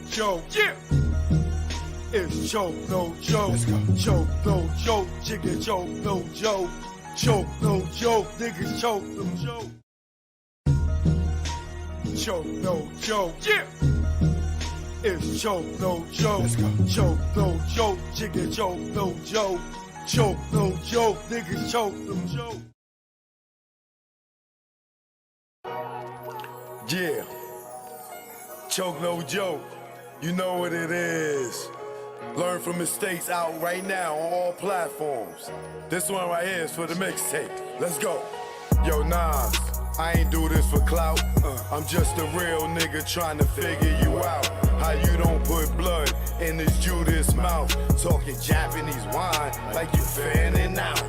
Joe. Yeah. It's Joe, no Joe. Let's go. Joe, no Joe. Chicken Joe, no Joe. Joe, no Joe. Niggas Joe, no Joe. Joe, no Joe. Yeah. It's Joe, no Joe. Let's go. Joe, no Joe. Chicken Joe, no Joe. Joe, no Joe. Niggas Joe, no Joe. Yeah. Choke no joke. You know what it is. Learn from mistakes out right now on all platforms. This one right here is for the mixtape. Let's go. Yo, Nas, I ain't do this for clout. I'm just a real nigga trying to figure you out. How you don't put blood in this Judas mouth. Talking Japanese wine like you fanning out.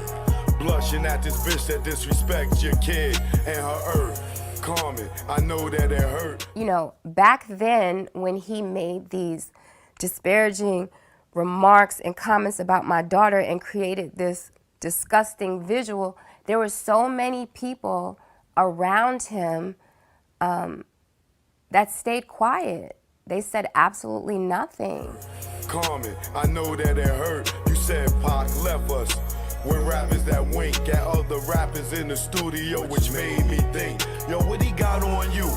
Blushing at this bitch that disrespects your kid and her earth. Carmen, I know that it hurt. You know, back then when he made these disparaging remarks and comments about my daughter and created this disgusting visual, there were so many people around him that stayed quiet. They said absolutely nothing. Carmen, I know that it hurt. You said Pac left us. With rappers that wink at other rappers in the studio, which made me think, yo, what he got on you?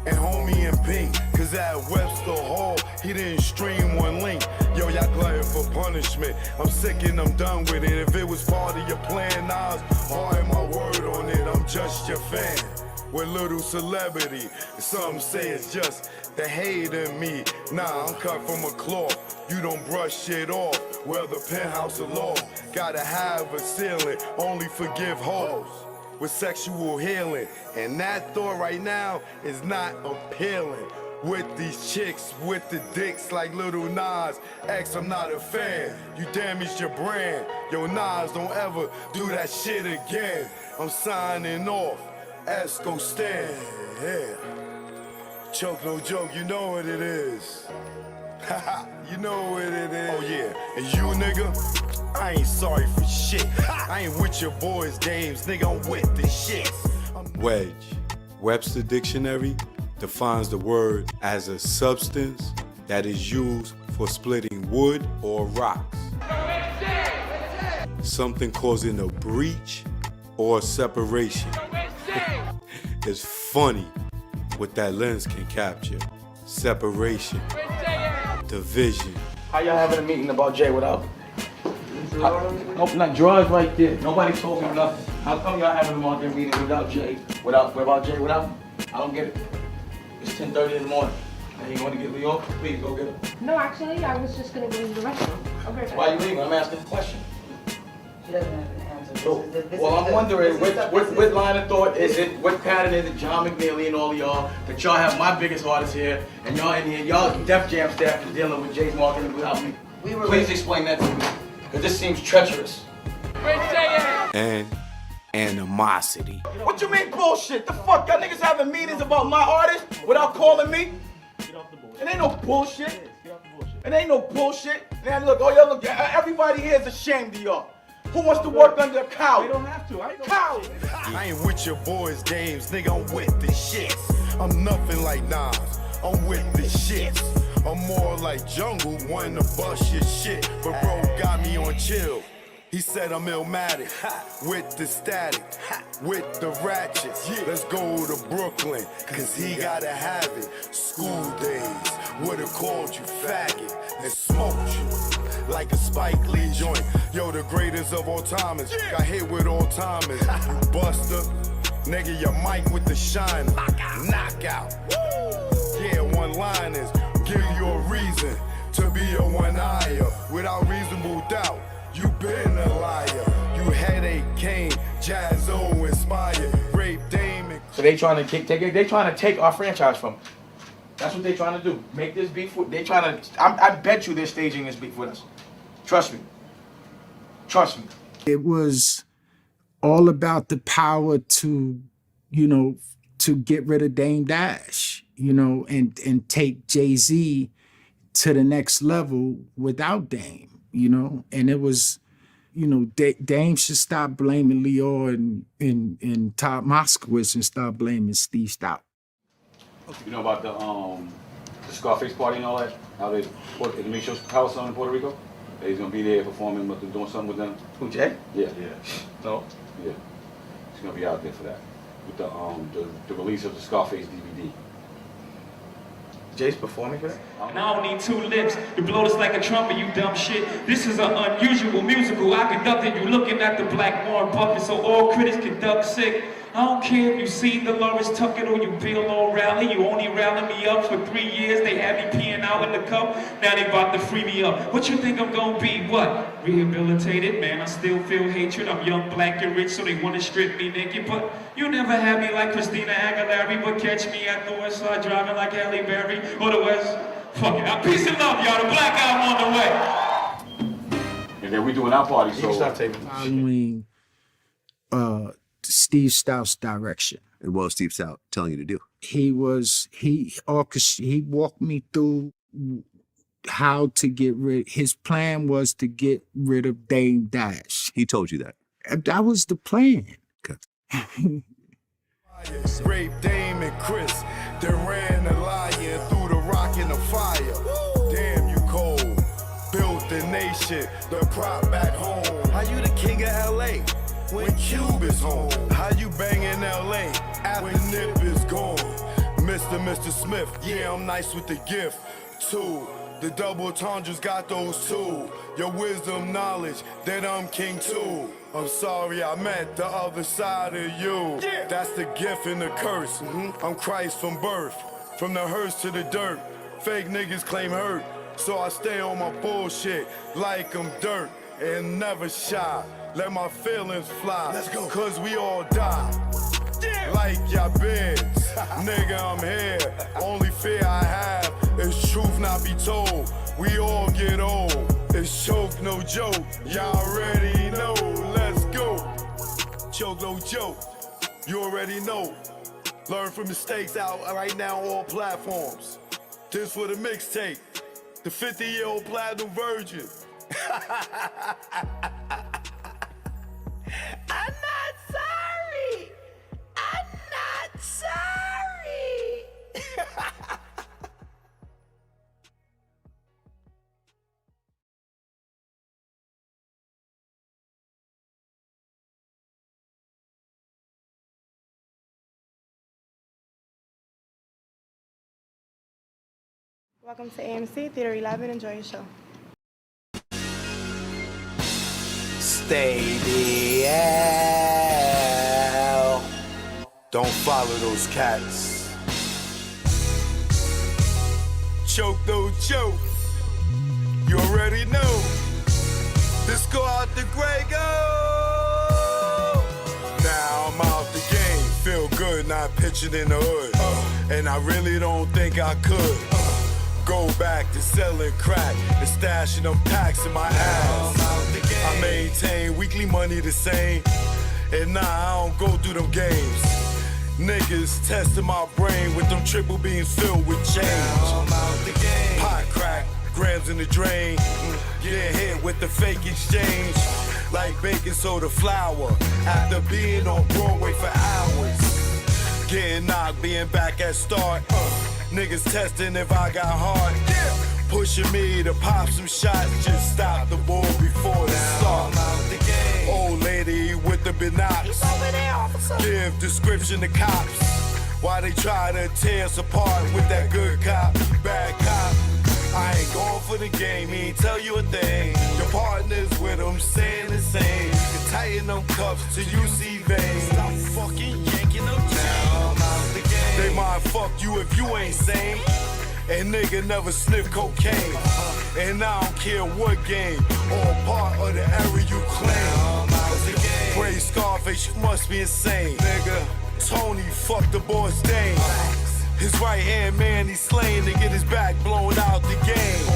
And homie in pink, cause at Webster Hall, he didn't stream one link. Yo, y'all glad for punishment. I'm sick and I'm done with it. If it was part of your plan, Nas, hard my word on it, I'm just your fan. With little celebrity, some say it's just the hate in me. Nah, I'm cut from a cloth. You don't brush shit off. Well, the penthouse of law gotta have a ceiling. Only forgive hoes with sexual healing. And that thought right now is not appealing. With these chicks, with the dicks like Little Nas. X, I'm not a fan. You damaged your brand. Yo, Nas, don't ever do that shit again. I'm signing off. Esco stand. Yeah. Choke no joke, you know what it is. You know what it is. Oh yeah, and you nigga, I ain't sorry for shit. I ain't with your boys' games, nigga, I'm with the shit. Wedge, Webster Dictionary defines the word as a substance that is used for splitting wood or rocks. Something causing a breach or separation. It's funny what that lens can capture. Separation, division. How y'all having a meeting about Jay without? Nope, not drawers right there. Nobody told me nothing. How come y'all having a market meeting without Jay? Without Jay without? I don't get it. It's 10:30 in the morning. Now you want to get New York? Please go get him. No, actually, I was just gonna go to the restroom. I'll be right back. Why are you leaving? I'm asking a question. She doesn't have an answer. Well, I'm wondering what line of thought is it, what pattern is it, John McNeely and all of y'all, that y'all have my biggest artists here, and y'all in here, y'all Def Jam staff is dealing with Jay's marketing without me. Please explain that to me, because this seems treacherous. And animosity. What you mean bullshit? The fuck? Y'all niggas having meetings about my artist without calling me? It ain't no bullshit. It ain't no bullshit. Now look, oh y'all look, everybody here is ashamed of y'all. Who wants to work under a cow? We don't have to. Cow! I ain't with your boys' games, nigga, I'm with the shit. I'm nothing like Nas, I'm with the shit. I'm more like Jungle, wanting to bust your shit. But bro got me on chill. He said I'm illmatic, with the static, with the ratchets. Let's go to Brooklyn, cause he gotta have it. School days, would've called you faggot and smoked you like a Spike Lee joint. Yo, the greatest of all timers, got hit with all timers. You buster, nigga, your mic with the shine. Knockout. Yeah, one-liners, give you a reason to be a one-eye. Without reasonable doubt, you been a liar. You headache came, Jazzo inspired, rape Damon. So they trying to take our franchise from us. That's what they trying to do. Make this beef with, I bet you they're staging this beef with us. Trust me. Trust me. It was all about the power to, to get rid of Dame Dash, and take Jay-Z to the next level without Dame. And it was, Dame should stop blaming Leo and Todd Moskowitz and start blaming Steve Stout. You know about the Scarface party and all that, how they make sure Power Song in Puerto Rico. He's gonna be there performing, but doing something with them. Who, Jay? Yeah. No. Yeah. He's gonna be out there for that. With the release of the Scarface DVD. Jay's performing for that? And I don't need two lips to blow this like a trumpet, you dumb shit. This is an unusual musical. I conducted you looking at the black Warren Buffett, so all critics conduct sick. I don't care if you seen Dolores Tucker or you Bill O'Reilly. You only rallied me up for 3 years. They had me peeing out in the cup. Now they about to free me up. What you think I'm gonna be? What? Rehabilitated? Man, I still feel hatred. I'm young, black, and rich, so they wanna strip me naked. But you never had me like Christina Aguilera, but catch me at the West Side driving like Halle Berry or the West. Fuck it. Peace and love, y'all. The black album on the way. And then we doing our party, so. Stop taping. Following Steve Stout's direction. And what was Steve Stout telling you to do? He walked me through how to get rid. His plan was to get rid of Dame Dash. He told you that. That was the plan. Okay. Rape Dame and Chris, then ran the lion through the rock and the fire. Damn, you cold. Built the nation, the prop back home. How you the king of LA when Cube is home? How you bang in LA after Nip is gone? Mr. Smith, yeah, I'm nice with the gift. Two, the double entendres got those two. Your wisdom, knowledge, that I'm king too. I'm sorry I met the other side of you. Yeah. That's the gift and the curse. I'm Christ from birth, from the hearse to the dirt. Fake niggas claim hurt, so I stay on my bullshit like I'm dirt and never shy. Let my feelings fly. Let's go. Cause we all die. Yeah. Like your beds. Nigga, I'm here. Only fear I have is truth not be told. We all get old. It's choke, no joke. Y'all already know. Let's go. Choke, no joke. You already know. Learn from mistakes out right now on all platforms. This for the mixtape. The 50-year-old platinum virgin. I'm not sorry. I'm not sorry. Welcome to AMC Theater 11. Enjoy your show. Stay the hell. Don't follow those cats. Choke, no joke. You already know. Let's go out the Grego. Now I'm out the game. Feel good not pitching in the hood. And I really don't think I could. Go back to selling crack and stashing them packs in my ass. I maintain weekly money the same, and nah, I don't go through them games. Niggas testing my brain with them triple beams filled with change. Pot crack, grams in the drain, get hit with the fake exchange. Like baking soda flour, after being on Broadway for hours. Getting knocked, being back at start. Niggas testing if I got heart. Pushing me to pop some shots. Just stop the ball before the start. Old lady with the binocs. Give description to cops. Why they try to tear us apart with that good cop, bad cop. I ain't going for the game, he ain't tell you a thing. Your partner's with him saying the same. You can tighten them cuffs till you see veins. Stop fucking yanking them down. They might fuck you if you ain't sane. And nigga never sniff cocaine. And I don't care what game or part of the area you claim. Pray Scarface, you must be insane. Nigga, Tony fucked the boss Dane. His right hand man, he's slain to get his back blown out the game.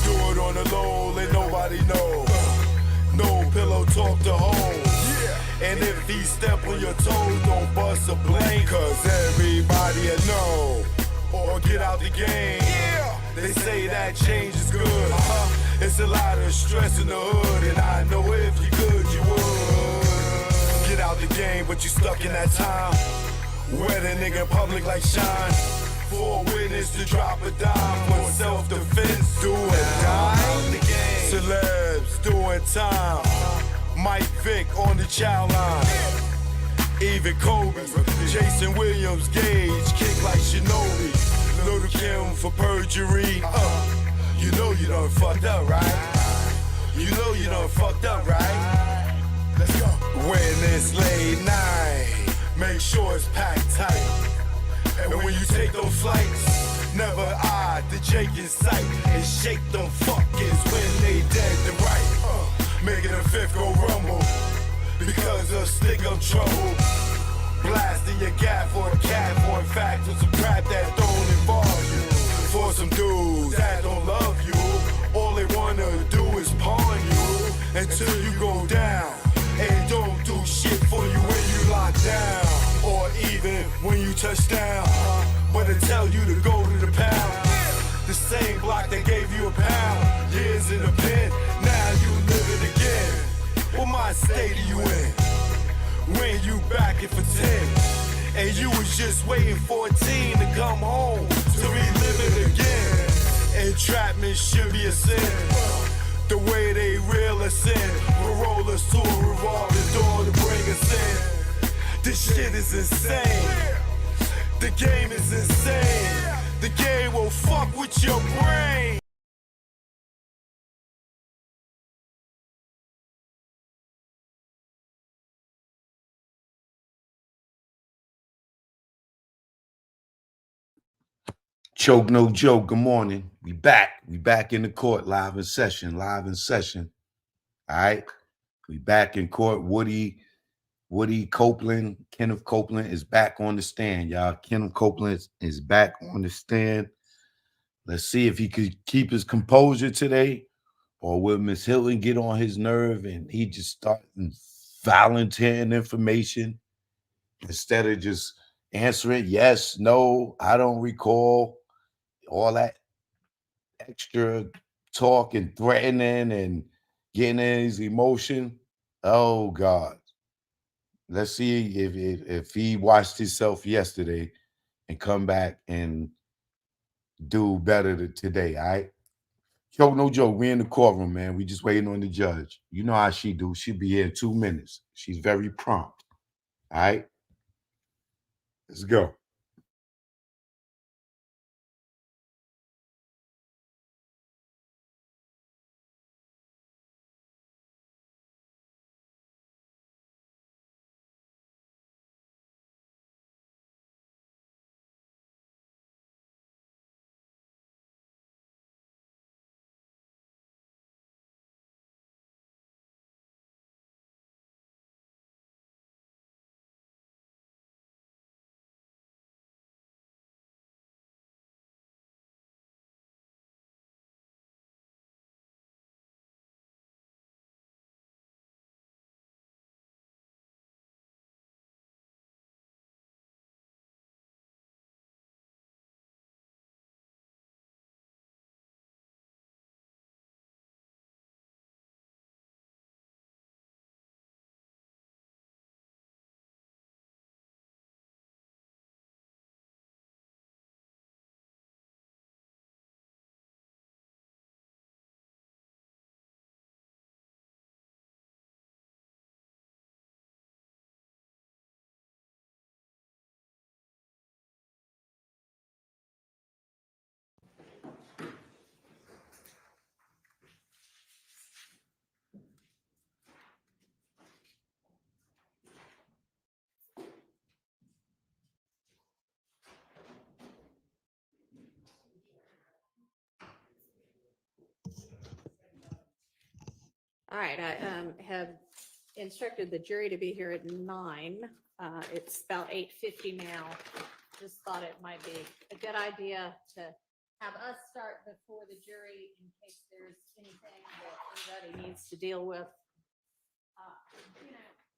Do it on the low, let nobody know. No pillow talk to home. And if he step on your toes, don't bust a blame. Cause everybody will know. Or get out the game. They say that change is good. It's a lot of stress in the hood. And I know if you could, you would. Get out the game, but you stuck in that time. Where the nigga in public like shine. for a witness to drop a dime for self-defense. Do or die. Celebs doing time. Mike Vick on the child line. Even Kobe, Jason Williams, Gage, kick like Shinobi. Little Kim for perjury. You know you done fucked up, right? You know you done fucked up, right? Let's go. When it's late night, make sure it's packed tight. And when you take those flights, never eye the Jake in sight. And shake them fuckers when they dead to right. Making a fifth go rumble. Because of stick up trouble. Blasting your gap for a cat, for in fact, with some crap that don't involve you. For some dudes that don't love you, all they wanna do is pawn you until you go down. And don't do shit for you when you lock down, or even when you touch down. But they tell you to go to the pound. The same block that gave you a pound. Years in the pen, now you live it again. What mind state are you in? When you back it for 10, and you was just waiting for a teen to come home to relive it again. Entrapment should be a sin. The way they reel us in, roll us to a revolving door to bring us in. This shit is insane. The game is insane. The game will fuck with your brain. Choke no joke. Good morning. We back. We back in the court, live in session. Live in session. All right. We back in court. Woody Copeland, Kenneth Copeland is back on the stand, y'all. Kenneth Copeland is back on the stand. Let's see if he could keep his composure today, or will Miss Hylton get on his nerve and he just start volunteering information instead of just answering yes, no, I don't recall, all that extra talk and threatening and getting in his emotion. Oh God. Let's see if he watched himself yesterday and come back and do better today, all right? Joke, no joke. We in the courtroom, man. We just waiting on the judge. You know how she do. She'll be here in 2 minutes. She's very prompt, all right? Let's go. All right, I have instructed the jury to be here at 9. It's about 8:50 now. Just thought it might be a good idea to have us start before the jury in case there's anything that anybody needs to deal with.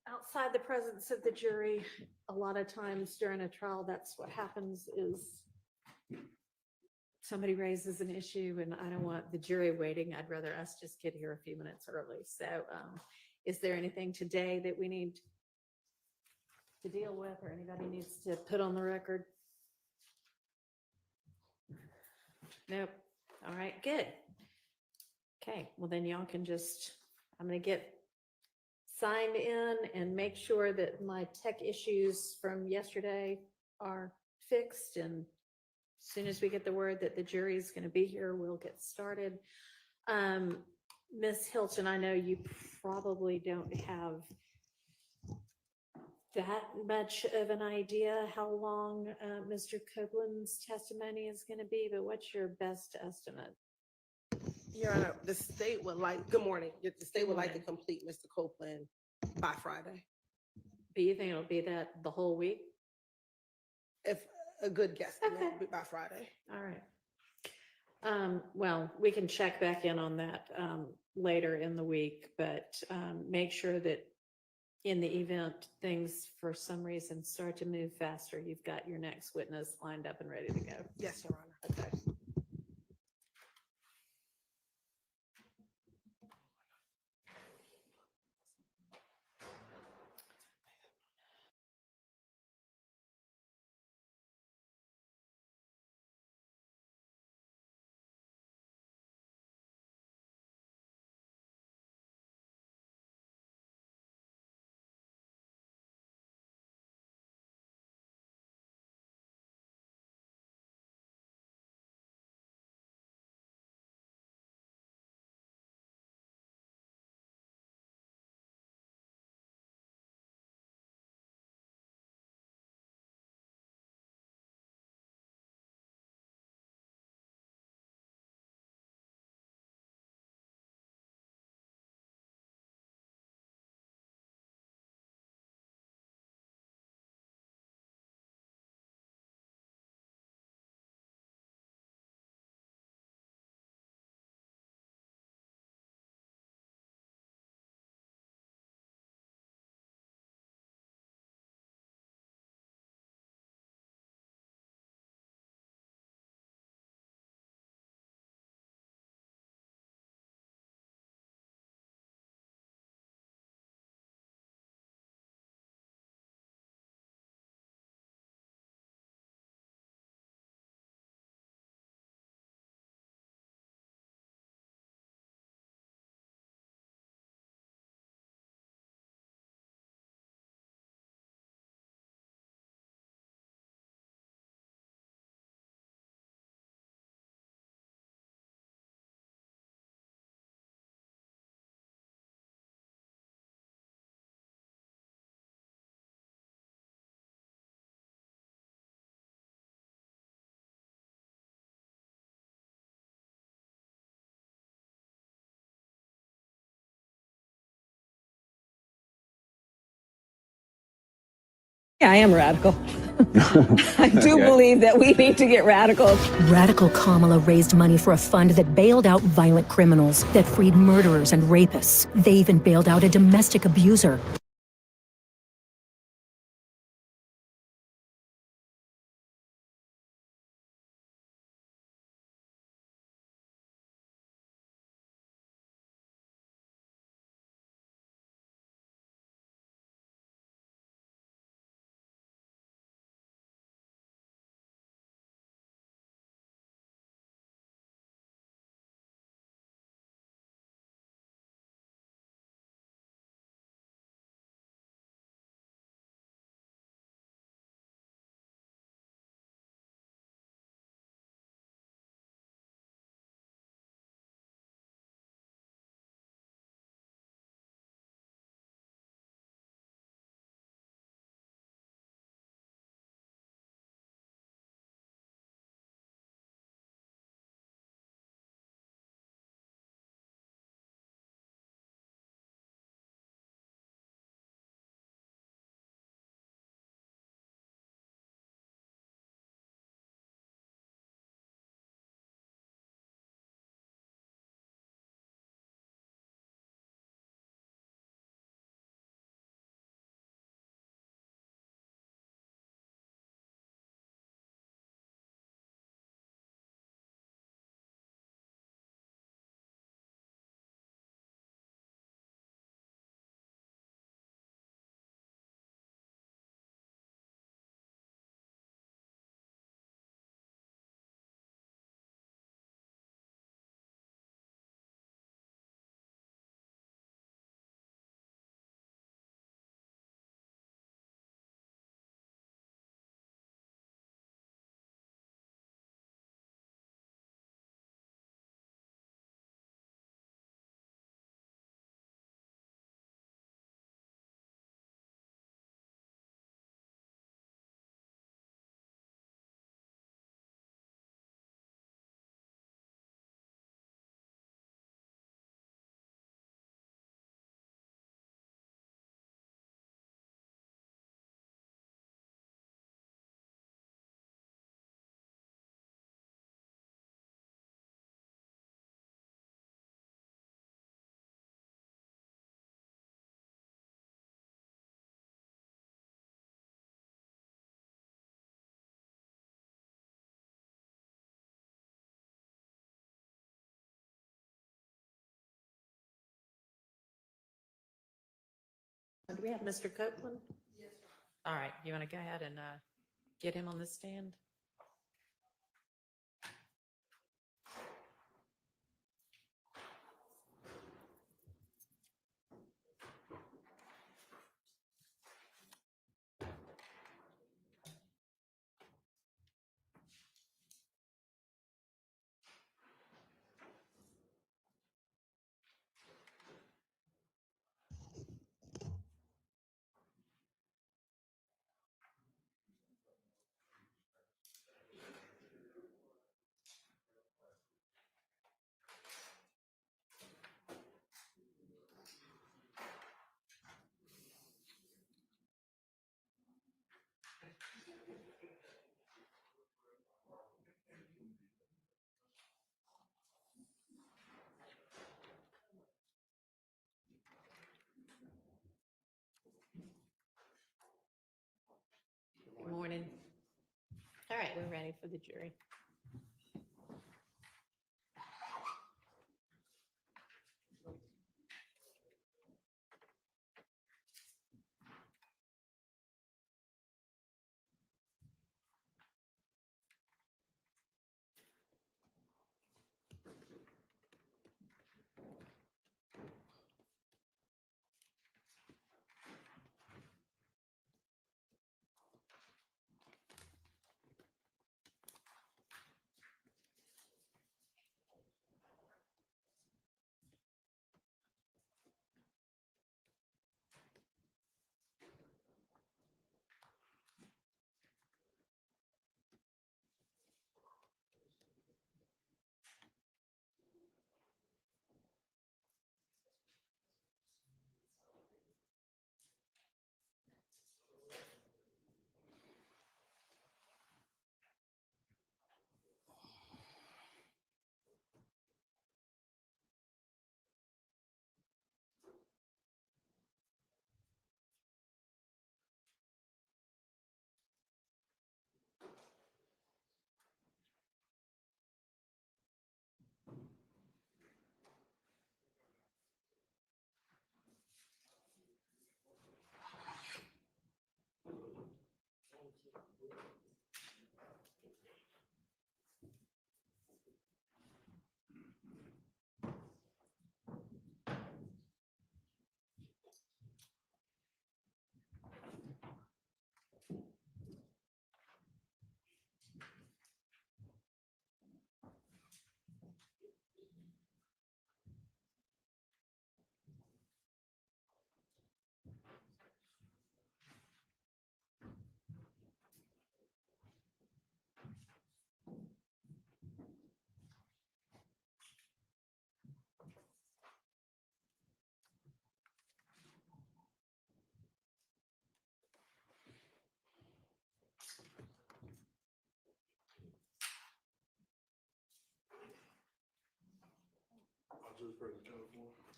Outside the presence of the jury, a lot of times during a trial, that's what happens is somebody raises an issue and I don't want the jury waiting. I'd rather us just get here a few minutes early. So is there anything today that we need to deal with or anybody needs to put on the record? Nope. All right, good. Okay, well then y'all can just, I'm gonna get signed in and make sure that my tech issues from yesterday are fixed. And as soon as we get the word that the jury is gonna be here, we'll get started. Miss Hylton, I know you probably don't have that much of an idea how long Mr. Copeland's testimony is going to be, but what's your best estimate? Your Honor, the state would like, good morning, the state would like to morning. complete Mr. Copeland by Friday. Do you think it'll be that the whole week? If a good guess, Okay. by Friday. All right. Well, we can check back in on that later in the week, but make sure that in the event things for some reason start to move faster, you've got your next witness lined up and ready to go. Yes, Your Honor. Okay. Yeah, I am radical. I do believe that we need to get radical. Radical Kamala raised money for a fund that bailed out violent criminals, that freed murderers and rapists. They even bailed out a domestic abuser. Do we have Mr. Copeland? Yes. All right, you want to go ahead and get him on the stand? Good morning. All right, we're ready for the jury.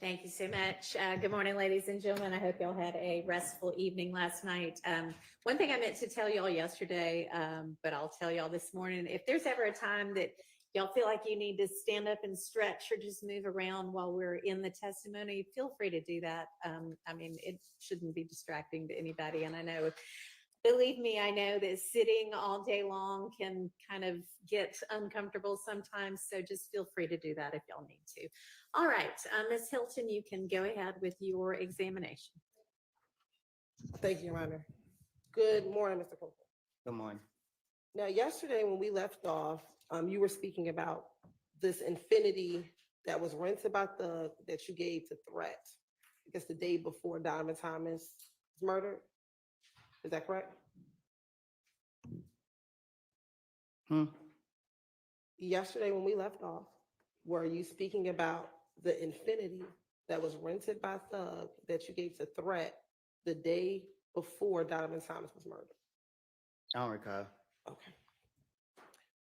Thank you so much. Good morning, ladies and gentlemen. I hope y'all had a restful evening last night. One thing I meant to tell y'all yesterday, but I'll tell y'all this morning, if there's ever a time that y'all feel like you need to stand up and stretch or just move around while we're in the testimony, feel free to do that. I mean, it shouldn't be distracting to anybody. And I know, believe me, I know that sitting all day long can kind of get uncomfortable sometimes. So just feel free to do that if y'all need to. All right, Ms. Hylton, you can go ahead with your examination. Thank you, Your Honor. Good morning, Mr. Copeland. Good morning. Now, yesterday when we left off, you were speaking about this infinity that was rented by Thug that you gave to Threat, I guess the day before Donovan Thomas was murdered. Is that correct? Yesterday when we left off, were you speaking about the infinity that was rented by Thug that you gave to Threat the day before Donovan Thomas was murdered? I don't recall. Okay.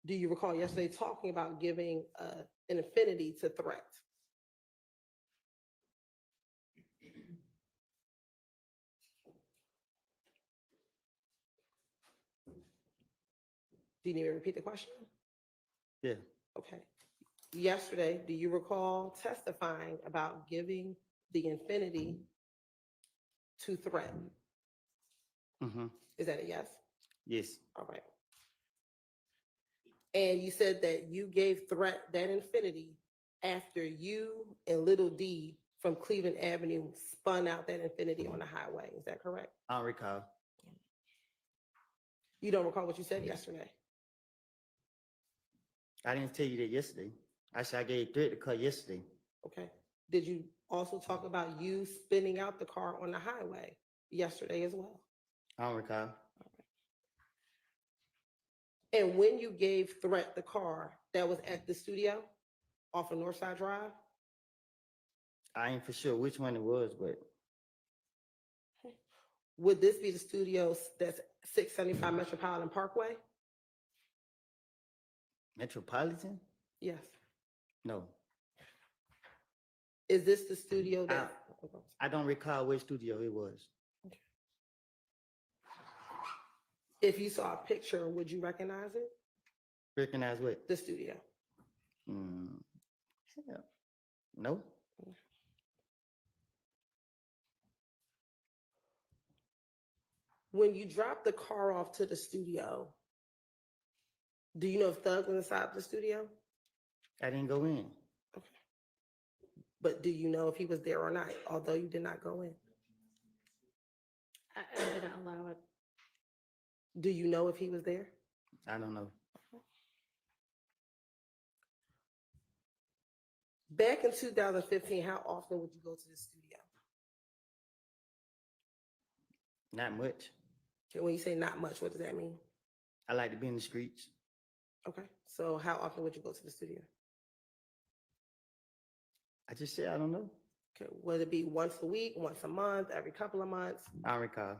Do you recall yesterday talking about giving an infinity to Threat? Do you need me to repeat the question? Yeah. Okay. Yesterday, do you recall testifying about giving the infinity to Threat. Mm-hmm. Is that a yes? Yes. All right. And you said that you gave Threat that Infinity after you and Little D from Cleveland Avenue spun out that Infinity on the highway. Is that correct? I don't recall. You don't recall what you said yesterday? I didn't tell you that yesterday. I said I gave Threat the car yesterday. Okay. Did you also talk about you spinning out the car on the highway yesterday as well? I don't recall. And when you gave Threat the car that was at the studio off of Northside Drive? I ain't for sure which one it was, but Would this be the studio that's 675 Metropolitan Parkway? Metropolitan? Yes. No. Is this the studio that? I don't recall which studio it was. If you saw a picture, would you recognize it? Recognize what? The studio. Yeah. No. When you dropped the car off to the studio, do you know if Thug was inside the studio? I didn't go in. Okay. But do you know if he was there or not, although you did not go in? I didn't allow it. Do you know if he was there? I don't know. Back in 2015, how often would you go to the studio? Not much. Okay, when you say not much, what does that mean? I like to be in the streets. Okay, so how often would you go to the studio? I just said I don't know. Okay, would it be once a week, once a month, every couple of months? I don't recall.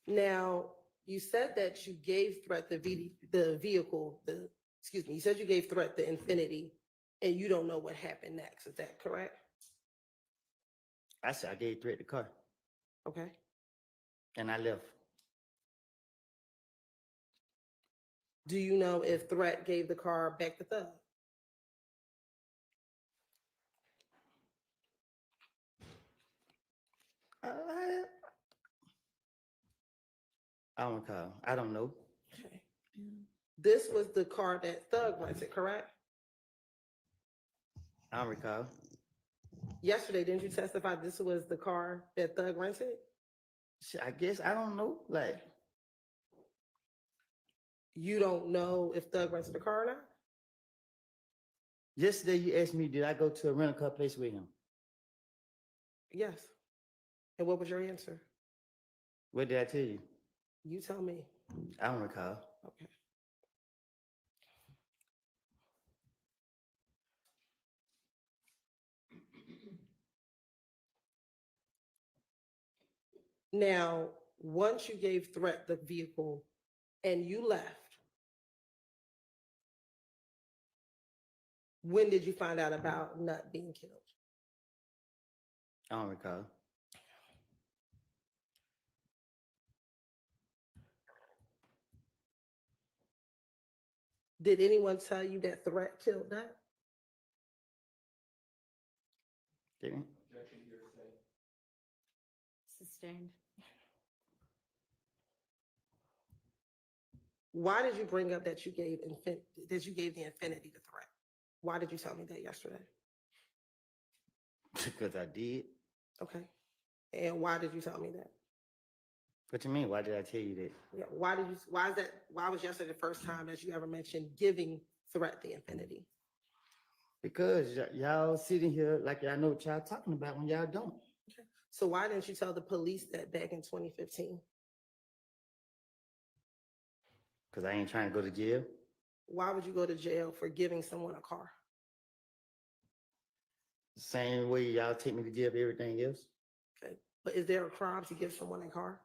Now, you said that you gave Threat the vehicle, you said you gave Threat the Infinity, and you don't know what happened next. Is that correct? I said I gave Threat the car. Okay. And I left. Do you know if Threat gave the car back to Thug? I don't recall. I don't know. Okay. This was the car that Thug rented, correct? I don't recall. Yesterday, didn't you testify this was the car that Thug rented? Shit, I guess I don't know. Like, you don't know if Thug rented the car or not? yesterday you asked me, did I go to a rental car place with him? Yes. And what was your answer? What did I tell you? You tell me. I don't recall. Okay. Now, once you gave Threat the vehicle and you left, when did you find out about Nut being killed? I don't recall. Did anyone tell you that Threat killed Nut? Didn't? Sustained. Why did you bring up that you gave the Infinity to Threat? Why did you tell me that yesterday? Because I did. Okay. And why did you tell me that? What you mean? Why did I tell you that? Yeah, why was yesterday the first time that you ever mentioned giving Threat the Infinity? Because y'all sitting here like y'all know what y'all talking about when y'all don't. Okay. So why didn't you tell the police that back in 2015? Because I ain't trying to go to jail. Why would you go to jail for giving someone a car? Same way y'all take me to jail for everything else. Okay. But is there a crime to give someone a car?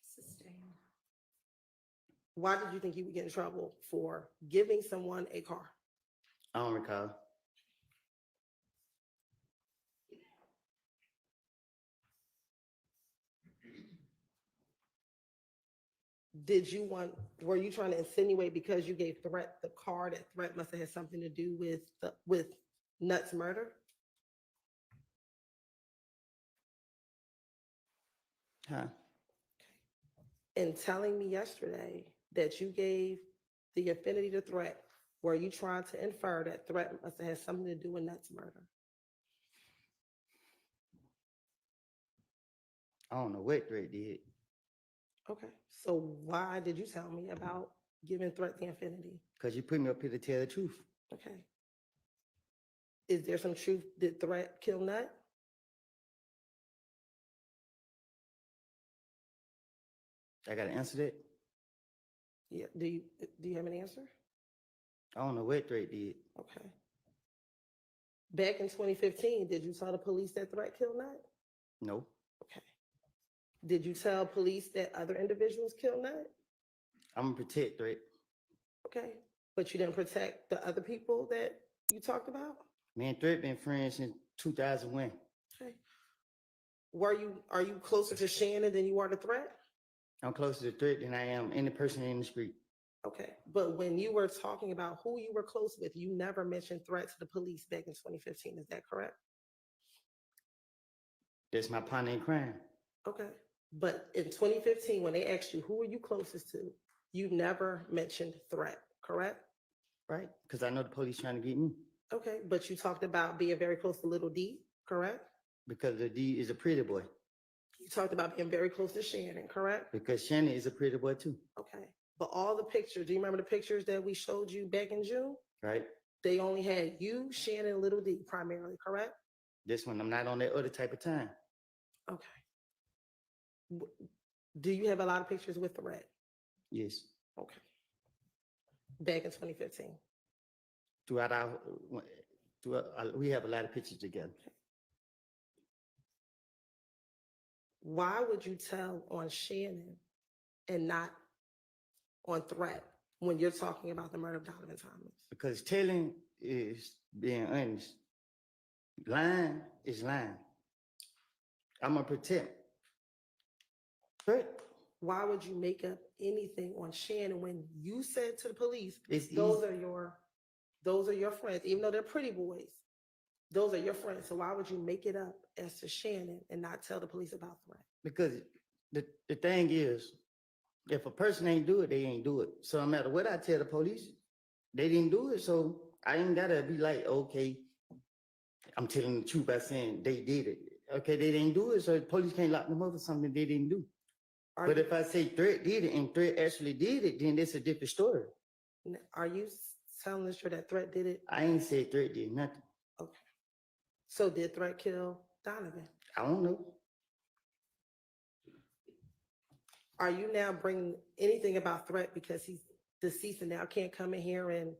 Sustained. Why did you think you would get in trouble for giving someone a car? I don't recall. Were you trying to insinuate because you gave Threat the car that Threat must have had something to do with Nut's murder? Huh? In telling me yesterday that you gave the affinity to threat, were you trying to infer that threat must have had something to do with Nut's murder? I don't know what Threat did. Okay, so why did you tell me about giving threat the affinity? Because you put me up here to tell the truth. Okay. Is there some truth? Did threat kill Nut? I got to answer that? Yeah. Do you have an answer? I don't know what Threat did. Okay. Back in 2015, did you tell the police that threat killed Nut? No. Okay. Did you tell police that other individuals killed Nut? I'm gonna protect Threat. Okay. But you didn't protect the other people that you talked about? Me and Threat been friends since 2001. Okay. Are you closer to Shannon than you are to Threat? I'm closer to Threat than I am any person in the street. Okay. But when you were talking about who you were close with, you never mentioned Threat to the police back in 2015. Is that correct? That's my partner in crime. Okay. But in 2015, when they asked you, who are you closest to? You never mentioned Threat, correct? Right? Because I know the police trying to get me. Okay. But you talked about being very close to Little D, correct? Because the D is a pretty boy. You talked about being very close to Shannon, correct? Because Shannon is a pretty boy too. Okay. But all the pictures, do you remember the pictures that we showed you back in June? Right? They only had you, Shannon, and Little D primarily, correct? This one, I'm not on that other type of time. Okay. Do you have a lot of pictures with Threat? Yes. Okay. Back in 2015. We have a lot of pictures together. Why would you tell on Shannon and not on Threat when you're talking about the murder of Donovan Thomas? Because telling is being honest. Lying is lying. I'm gonna protect. Threat. Why would you make up anything on Shannon when you said to the police, It's those easy. are your friends, even though they're pretty boys, those are your friends. So why would you make it up as to Shannon and not tell the police about Threat? Because the thing is, if a person ain't do it, they ain't do it. So no matter what I tell the police, they didn't do it. So I ain't gotta be like, okay, I'm telling the truth by saying they did it. Okay, they didn't do it, so the police can't lock them up for something they didn't do. But if I say Threat did it and Threat actually did it, then it's a different story. Are you telling us that Threat did it? I ain't said Threat did nothing. Okay. So did Threat kill Donovan? I don't know. Are you now bringing anything about Threat because he's deceased and now can't come in here and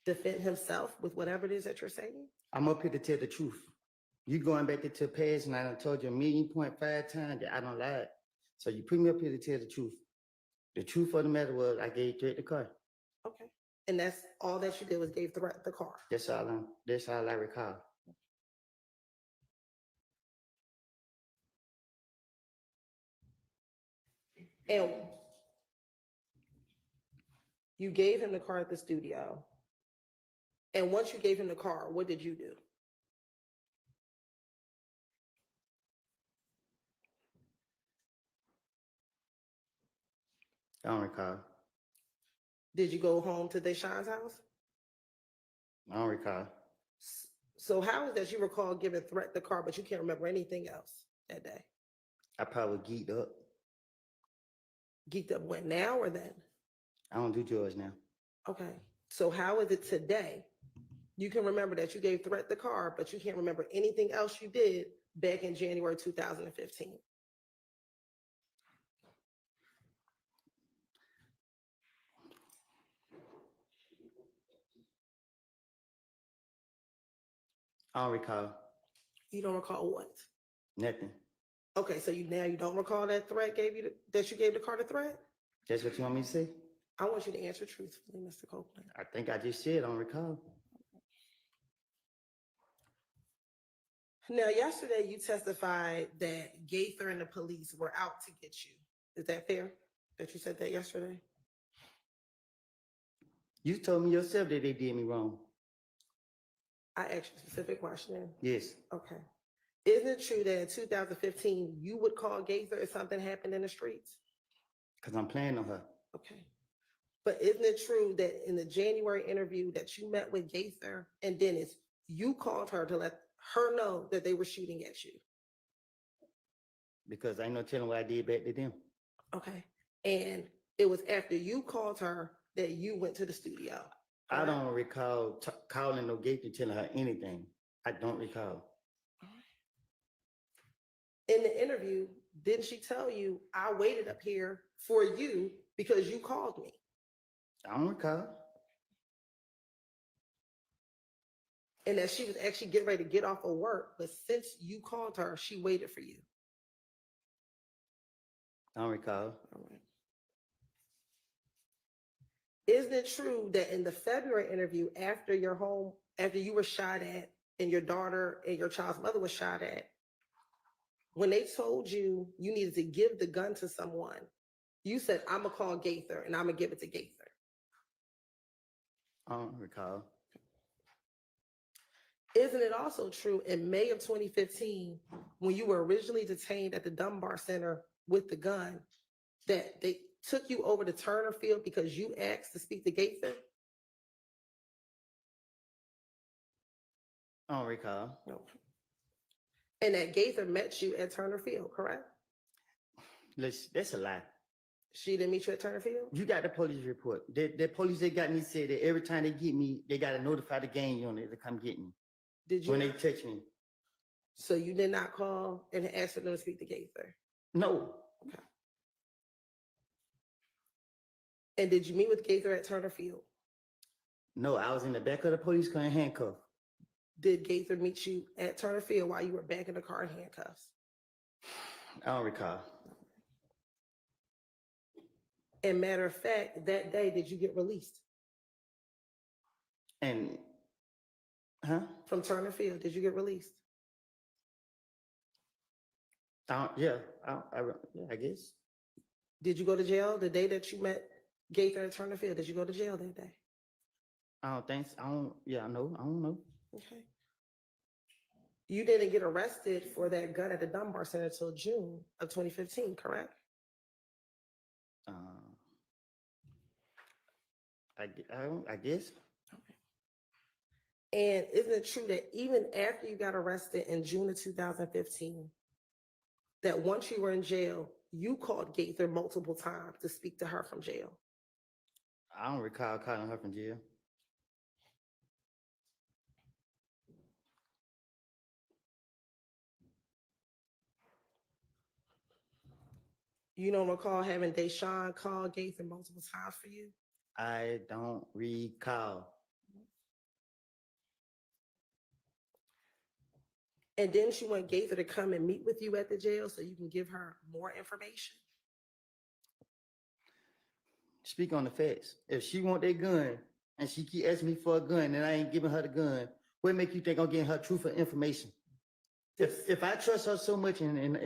defend himself with whatever it is that you're saying? I'm up here to tell the truth. You going back into the past and I done told you 1.5 times that I don't lie. So you put me up here to tell the truth. The truth of the matter was I gave Threat the car. Okay. And that's all that you did was gave Threat the car. That's all I recall. And you gave him the car at the studio. And once you gave him the car, what did you do? I don't recall. Did you go home to Deshaun's house? I don't recall. So how is that you recall giving Threat the car, but you can't remember anything else that day? I probably geeked up. Geeked up when, now or then? I don't do drugs now. Okay. So how is it today? You can remember that you gave Threat the car, but you can't remember anything else you did back in January 2015. I don't recall. You don't recall what? Nothing. Okay, so you don't recall that Threat gave you that you gave the car to Threat? That's what you want me to say? I want you to answer truthfully, Mr. Copeland. I think I just said I don't recall. Now, yesterday you testified that Gaither and the police were out to get you. Is that fair? That you said that yesterday? You told me yourself that they did me wrong. I asked you a specific question. Yes. Okay. Isn't it true that in 2015, you would call Gaither if something happened in the streets? Because I'm playing on her. Okay. But isn't it true that in the January interview that you met with Gaither and Dennis, you called her to let her know that they were shooting at you? Because I ain't no telling what I did back to them. Okay. And it was after you called her that you went to the studio. I don't recall calling no Gaither telling her anything. I don't recall. In the interview, didn't she tell you, I waited up here for you because you called me? I don't recall. And that she was actually getting ready to get off of work, but since you called her, she waited for you. I don't recall. All right. Isn't it true that in the February interview, after you were shot at and your daughter and your child's mother was shot at, when they told you you needed to give the gun to someone, you said, I'm gonna call Gaither and I'm gonna give it to Gaither. I don't recall. Isn't it also true in May of 2015, when you were originally detained at the Dunbar Center with the gun, that they took you over to Turner Field because you asked to speak to Gaither? I don't recall. No. And that Gaither met you at Turner Field, correct? That's a lie. She didn't meet you at Turner Field? You got the police report. The police that got me said that every time they get me, they got to notify the gang unit to come get me. Did you? When they touch me. So you did not call and ask for them to speak to Gaither? No. Okay. And did you meet with Gaither at Turner Field? No, I was in the back of the police car in handcuffs. Did Gaither meet you at Turner Field while you were back in the car in handcuffs? I don't recall. And matter of fact, that day, did you get released? And, huh? From Turner Field, did you get released? Yeah, I guess. Did you go to jail the day that you met Gaither at Turner Field? Did you go to jail that day? I don't think so. I don't know. Okay. You didn't get arrested for that gun at the Dunbar Center until June of 2015, correct? I guess. And isn't it true that even after you got arrested in June of 2015, that once you were in jail, you called Gaither multiple times to speak to her from jail? I don't recall calling her from jail. You don't recall having Deshaun call Gaither multiple times for you? I don't recall. And didn't you want Gaither to come and meet with you at the jail so you can give her more information? Speak on the facts. If she want that gun and she keep asking me for a gun and I ain't giving her the gun, what make you think I'm getting her truthful information? If I trust her so much and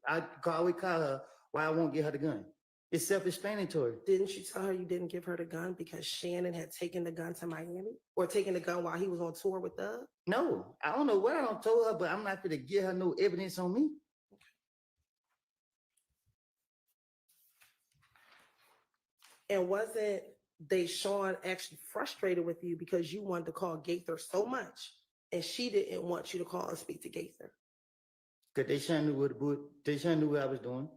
I always call her, why I won't get her the gun? It's self-explanatory. Didn't you tell her you didn't give her the gun because Shannon had taken the gun to Miami or taken the gun while he was on tour with Doug? No, I don't know what I don't told her, but I'm not going to give her no evidence on me. And wasn't Deshaun actually frustrated with you because you wanted to call Gaither so much and she didn't want you to call and speak to Gaither? Because Deshaun knew what I was doing.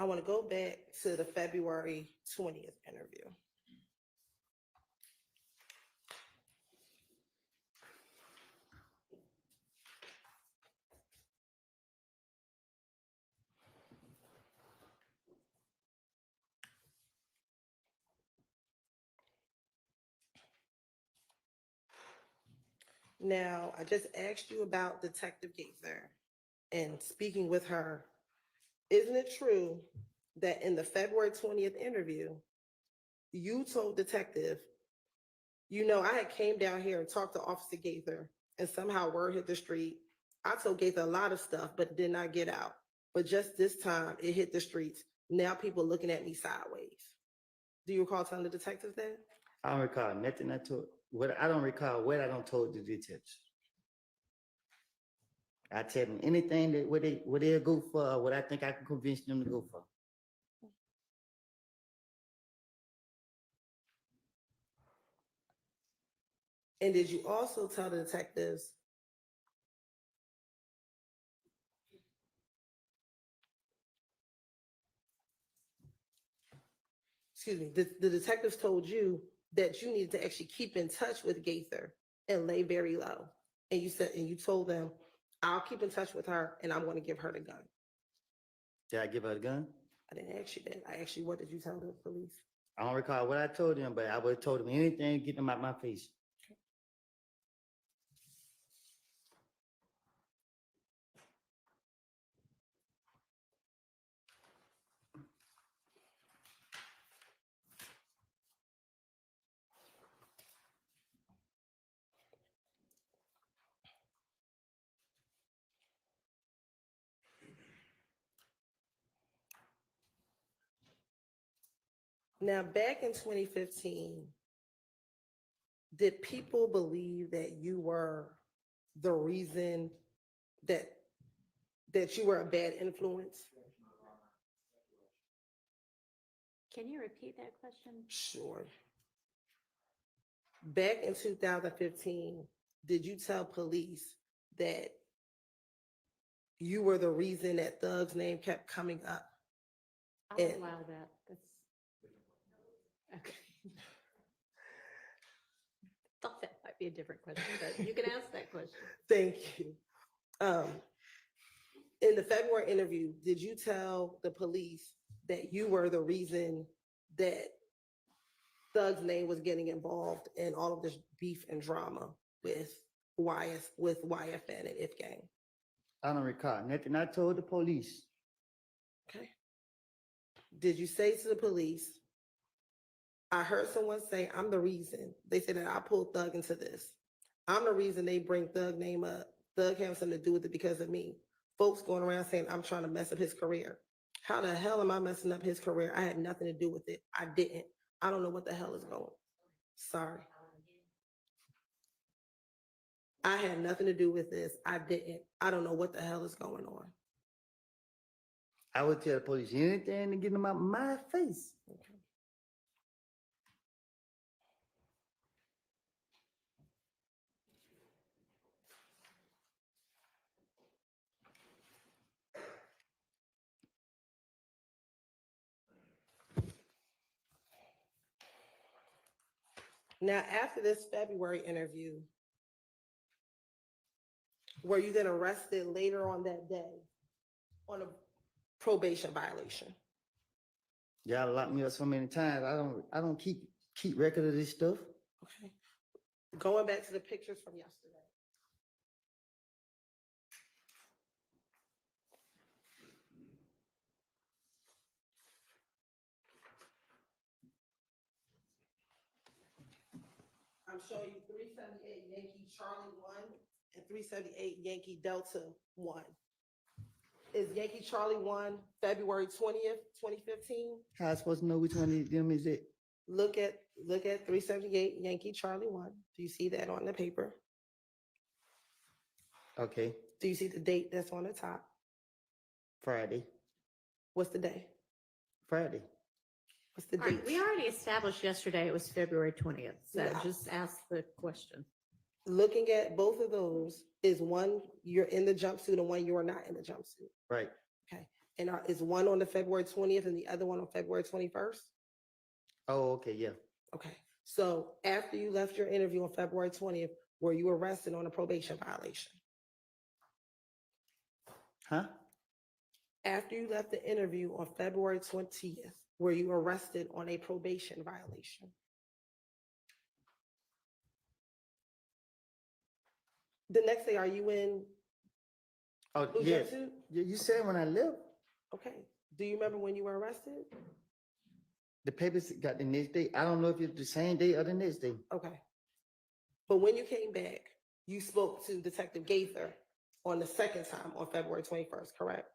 I want to go back to the February 20th interview. Now, I just asked you about Detective Gaither and speaking with her. Isn't it true that in the February 20th interview, you told Detective, I had came down here and talked to Officer Gaither and somehow word hit the street. I told Gaither a lot of stuff, but it did not get out. But just this time, it hit the streets. Now people looking at me sideways. Do you recall telling the detectives that? I don't recall nothing I told. I don't recall what I don't told the detectives. I tell them anything that what they'll go for, or what I think I can convince them to go for. And did you also tell the detectives excuse me, the detectives told you that you needed to actually keep in touch with Gaither and lay very low. And you said, and you told them, I'll keep in touch with her and I'm going to give her the gun. Did I give her the gun? I didn't ask you that. I asked you, what did you tell the police? I don't recall what I told them, but I would have told them anything to get them out my face. Now, back in 2015, did people believe that you were the reason that you were a bad influence? Can you repeat that question? Sure. Back in 2015, did you tell police that you were the reason that Thug's name kept coming up? I'll allow that. That's okay. Thought that might be a different question, but you can ask that question. Thank you. In the February interview, did you tell the police that you were the reason that Thug's name was getting involved in all of this beef and drama with YFN and If Gang? I don't recall nothing I told the police. Okay. Did you say to the police, I heard someone say, I'm the reason. They said that I pulled Thug into this. I'm the reason they bring Thug name up. Thug has something to do with it because of me. Folks going around saying I'm trying to mess up his career. How the hell am I messing up his career? I had nothing to do with it. I didn't. I don't know what the hell is going on. Sorry. I had nothing to do with this. I didn't. I don't know what the hell is going on. I would tell the police anything to get them out my face. Okay. Now, after this February interview, were you then arrested later on that day on a probation violation? Y'all locked me up so many times. I don't keep record of this stuff. Okay. Going back to the pictures from yesterday. I'm showing you 378 Yankee Charlie 1 and 378 Yankee Delta 1. Is Yankee Charlie 1 February 20th, 2015? How I supposed to know which one of them is it? Look at 378 Yankee Charlie 1. Do you see that on the paper? Okay. Do you see the date that's on the top? Friday. What's the day? Friday. What's the All right, date? we already established yesterday it was February 20th, so Yeah. just ask the question. Looking at both of those, is one you're in the jumpsuit and one you are not in the jumpsuit? Right. Okay. And is one on the February 20th and the other one on February 21st? Oh, okay, yeah. Okay. So after you left your interview on February 20th, were you arrested on a probation violation? Huh? After you left the interview on February 20th, were you arrested on a probation violation? The next day, are you in Oh, blue yes. jumpsuit? You said when I left. Okay. Do you remember when you were arrested? The papers got the next day. I don't know if it's the same day or the next day. Okay. But when you came back, you spoke to Detective Gaither on the second time on February 21st, correct?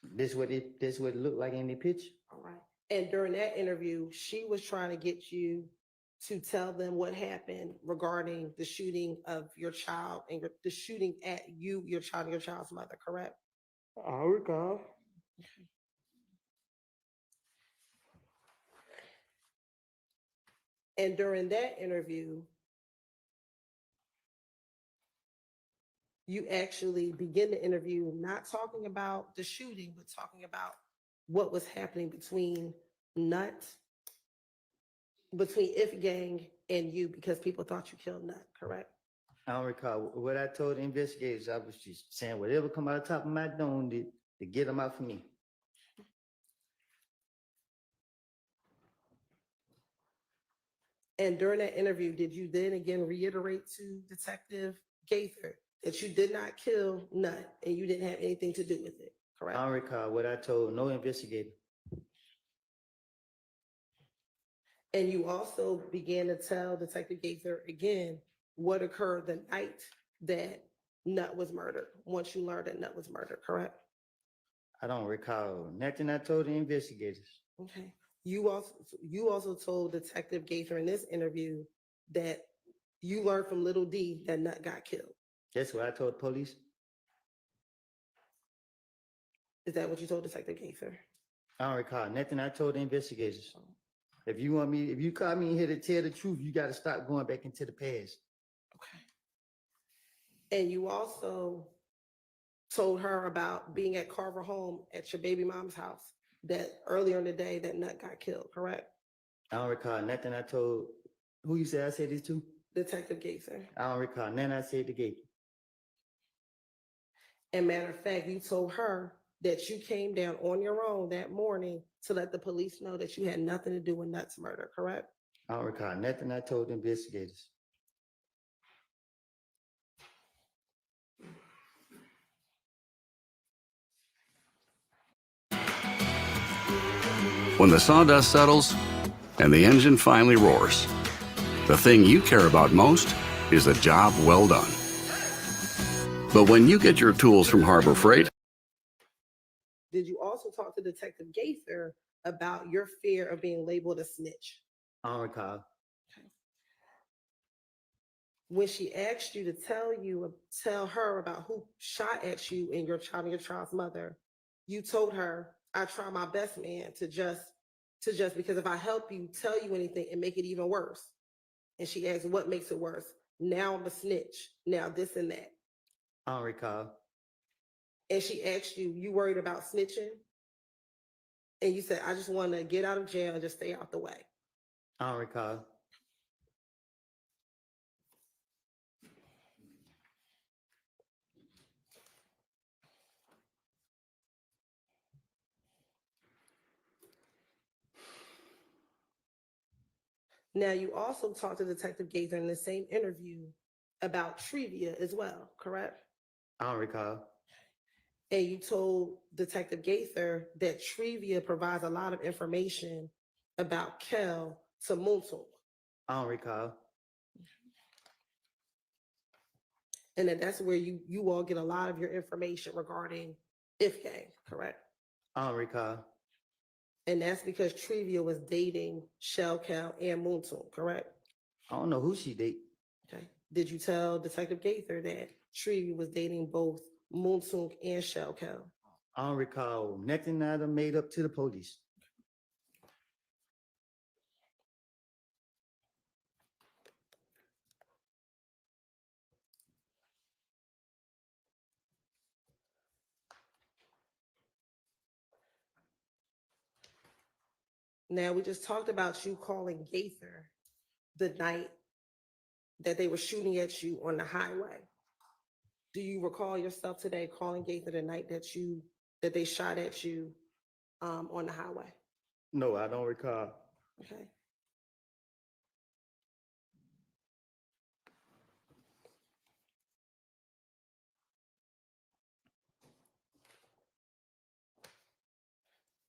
This what it looked like in the picture. All right. And during that interview, she was trying to get you to tell them what happened regarding the shooting of your child and the shooting at you, your child, and your child's mother, correct? I recall. And during that interview, you actually begin the interview not talking about the shooting, but talking about what was happening between If Gang and you, because people thought you killed Nut, correct? I don't recall what I told the investigators. I was just saying whatever come out of the top of my dome to get them out for me. And during that interview, did you then again reiterate to Detective Gaither that you did not kill Nut and you didn't have anything to do with it, correct? I don't recall what I told no investigator. And you also began to tell Detective Gaither again what occurred the night that Nut was murdered, once you learned that Nut was murdered, correct? I don't recall nothing I told the investigators. Okay. You also told Detective Gaither in this interview that you learned from Little D that Nut got killed. That's what I told the police. Is that what you told Detective Gaither? I don't recall nothing I told the investigators. If you call me here to tell the truth, you got to stop going back into the past. Okay. And you also told her about being at Carver home at your baby mom's house that earlier in the day that Nut got killed, correct? I don't recall nothing I told. Who you said I said this to? Detective Gaither. I don't recall nothing I said to Gaither. And matter of fact, you told her that you came down on your own that morning to let the police know that you had nothing to do with Nut's murder, correct? I don't recall nothing I told the investigators. When the sawdust settles and the engine finally roars, the thing you care about most is a job well done. But when you get your tools from Harbor Freight, Did you also talk to Detective Gaither about your fear of being labeled a snitch? I don't recall. When she asked you to tell her about who shot at you and your child's mother, you told her, I try my best, man, to just because if I help you tell you anything and make it even worse. And she asked, what makes it worse? Now I'm a snitch. Now this and that. I don't recall. And she asked you worried about snitching? And you said, I just want to get out of jail and just stay out the way. I don't recall. Now, you also talked to Detective Gaither in the same interview about trivia as well, correct? I don't recall. And you told Detective Gaither that trivia provides a lot of information about Kel to Muntul. I don't recall. And that's where you all get a lot of your information regarding If Gang, correct? I don't recall. And that's because Trivia was dating Shell Cal and Muntul, correct? I don't know who she date. Okay. Did you tell Detective Gaither that Trivia was dating both Muntul and Shell Cal? I don't recall nothing that I made up to the police. Now, we just talked about you calling Gaither the night that they were shooting at you on the highway. Do you recall yourself today calling Gaither the night that they shot at you on the highway? No, I don't recall. Okay.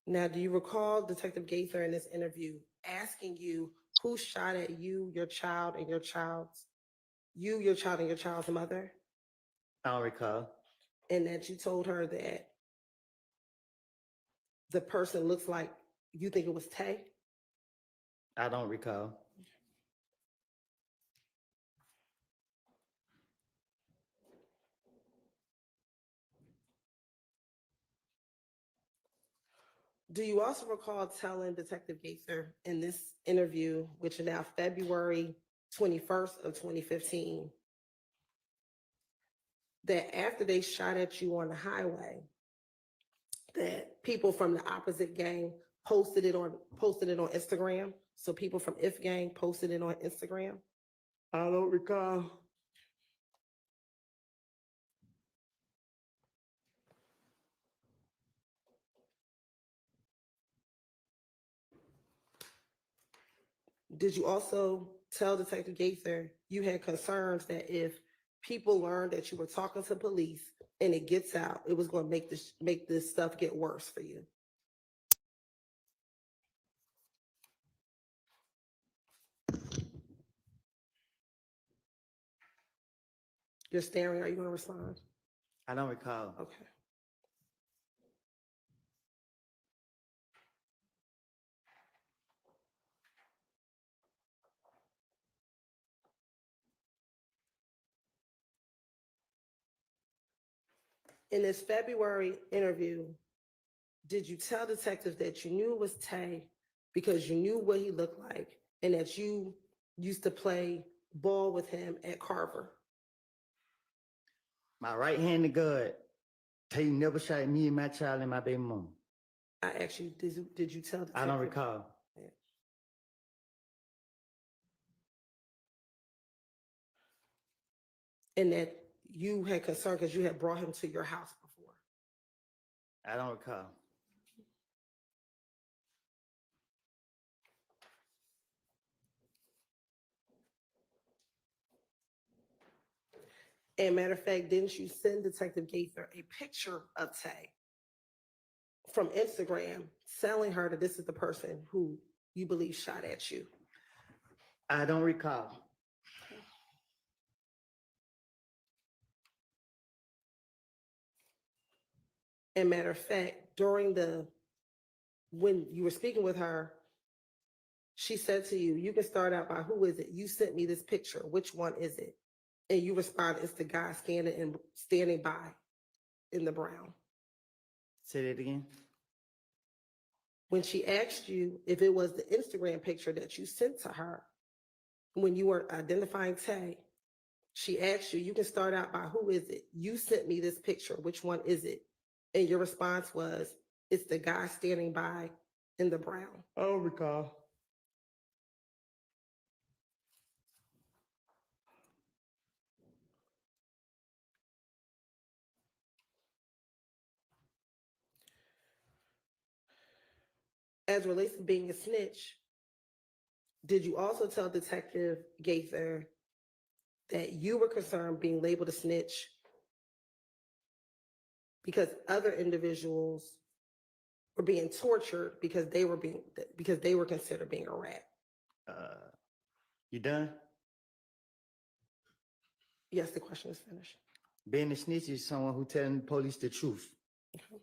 Now, do you recall Detective Gaither in this interview asking you who shot at you, your child, and your child's mother? I don't recall. And that you told her that the person looks like you think it was Tay? I don't recall. Do you also recall telling Detective Gaither in this interview, which is now February 21st of 2015, that after they shot at you on the highway, that people from the opposite gang posted it on Instagram? So people from If Gang posted it on Instagram? I don't recall. Did you also tell Detective Gaither you had concerns that if people learned that you were talking to police and it gets out, it was going to make this stuff get worse for you? You're staring. Are you going to respond? I don't recall. Okay. In this February interview, did you tell detectives that you knew it was Tay because you knew what he looked like and that you used to play ball with him at Carver? My right-handed guard, Tay never shot at me and my child and my baby mom. I asked you, did you tell detectives? I don't recall. Yeah. And that you had concern because you had brought him to your house before? I don't recall. And matter of fact, didn't you send Detective Gaither a picture of Tay from Instagram telling her that this is the person who you believe shot at you? I don't recall. And matter of fact, when you were speaking with her, she said to you, you can start out by, who is it? You sent me this picture. Which one is it? And you responded, it's the guy standing by in the brown. Say that again. When she asked you if it was the Instagram picture that you sent to her, when you were identifying Tay, she asked you, you can start out by, who is it? You sent me this picture. Which one is it? And your response was, it's the guy standing by in the brown. I don't recall. As it relates to being a snitch, did you also tell Detective Gaither that you were concerned being labeled a snitch because other individuals were being tortured because they were considered being a rat? You done? Yes, the question is finished. Being a snitch is someone who telling the police the truth. Okay.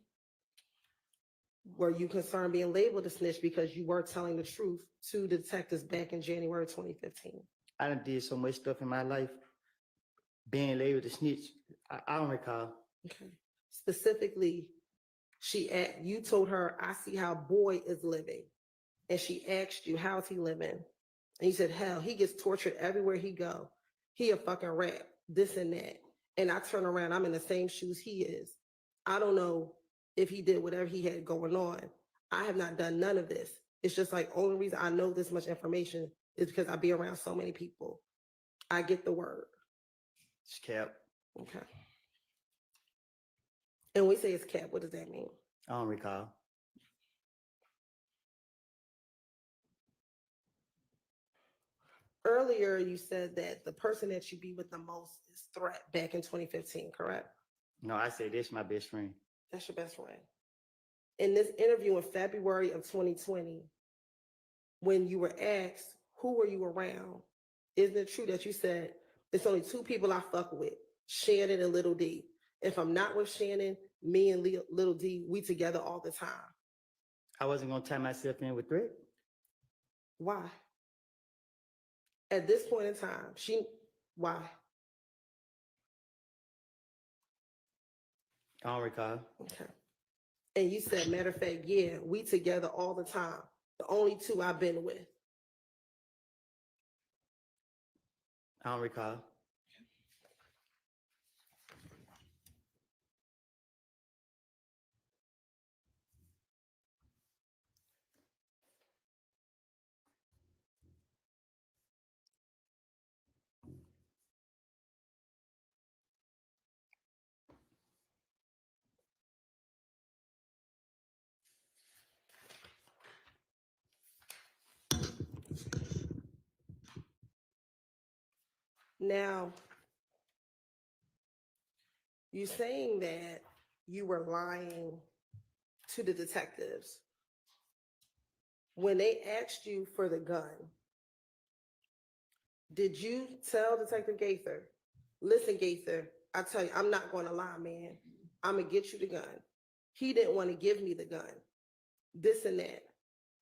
Were you concerned being labeled a snitch because you weren't telling the truth to detectives back in January 2015? I done did so much stuff in my life. Being labeled a snitch, I don't recall. Okay. Specifically, you told her, I see how boy is living. And she asked you, how's he living? And you said, hell, he gets tortured everywhere he go. He a fucking rat, this and that. And I turn around, I'm in the same shoes he is. I don't know if he did whatever he had going on. I have not done none of this. It's just like, only reason I know this much information is because I be around so many people. I get the word. It's cap. Okay. And when we say it's cap, what does that mean? I don't recall. Earlier, you said that the person that you be with the most is Threat back in 2015, correct? No, I say this my best friend. That's your best friend. In this interview in February of 2020, when you were asked, who were you around? Isn't it true that you said, it's only two people I fuck with, Shannon and Little D. If I'm not with Shannon, me and Little D, we together all the time. I wasn't gonna tie myself in with threat. Why? At this point in time, why? I don't recall. Okay. And you said, matter of fact, yeah, we together all the time. The only two I've been with. I don't recall. Now, you're saying that you were lying to the detectives. When they asked you for the gun, did you tell Detective Gaither, listen, Gaither, I tell you, I'm not going to lie, man. I'm going to get you the gun. He didn't want to give me the gun. This and that.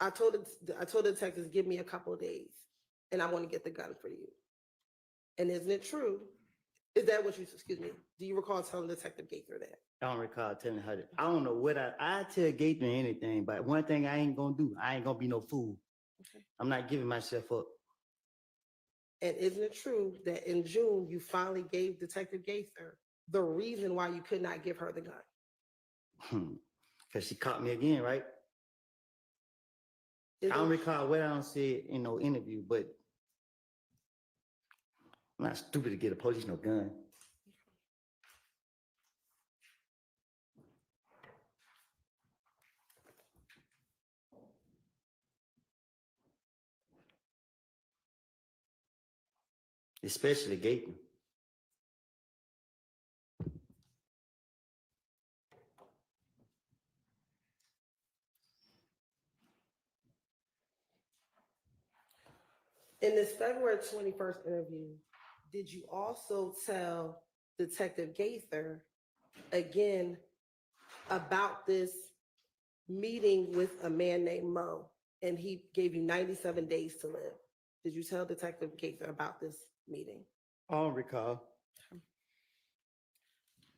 I told the detectives, give me a couple of days and I want to get the gun for you. And isn't it true? Is that what you, excuse me, do you recall telling Detective Gaither that? I don't recall telling her that. I don't know what I tell Gaither anything, but one thing I ain't gonna do, I ain't gonna be no fool. Okay. I'm not giving myself up. And isn't it true that in June, you finally gave Detective Gaither the reason why you could not give her the gun? Because she caught me again, right? I don't recall what I don't say in no interview, but I'm not stupid to get a police no gun. Especially Gaither. In this February 21st interview, did you also tell Detective Gaither again about this meeting with a man named Mo, and he gave you 97 days to live? Did you tell Detective Gaither about this meeting? I don't recall.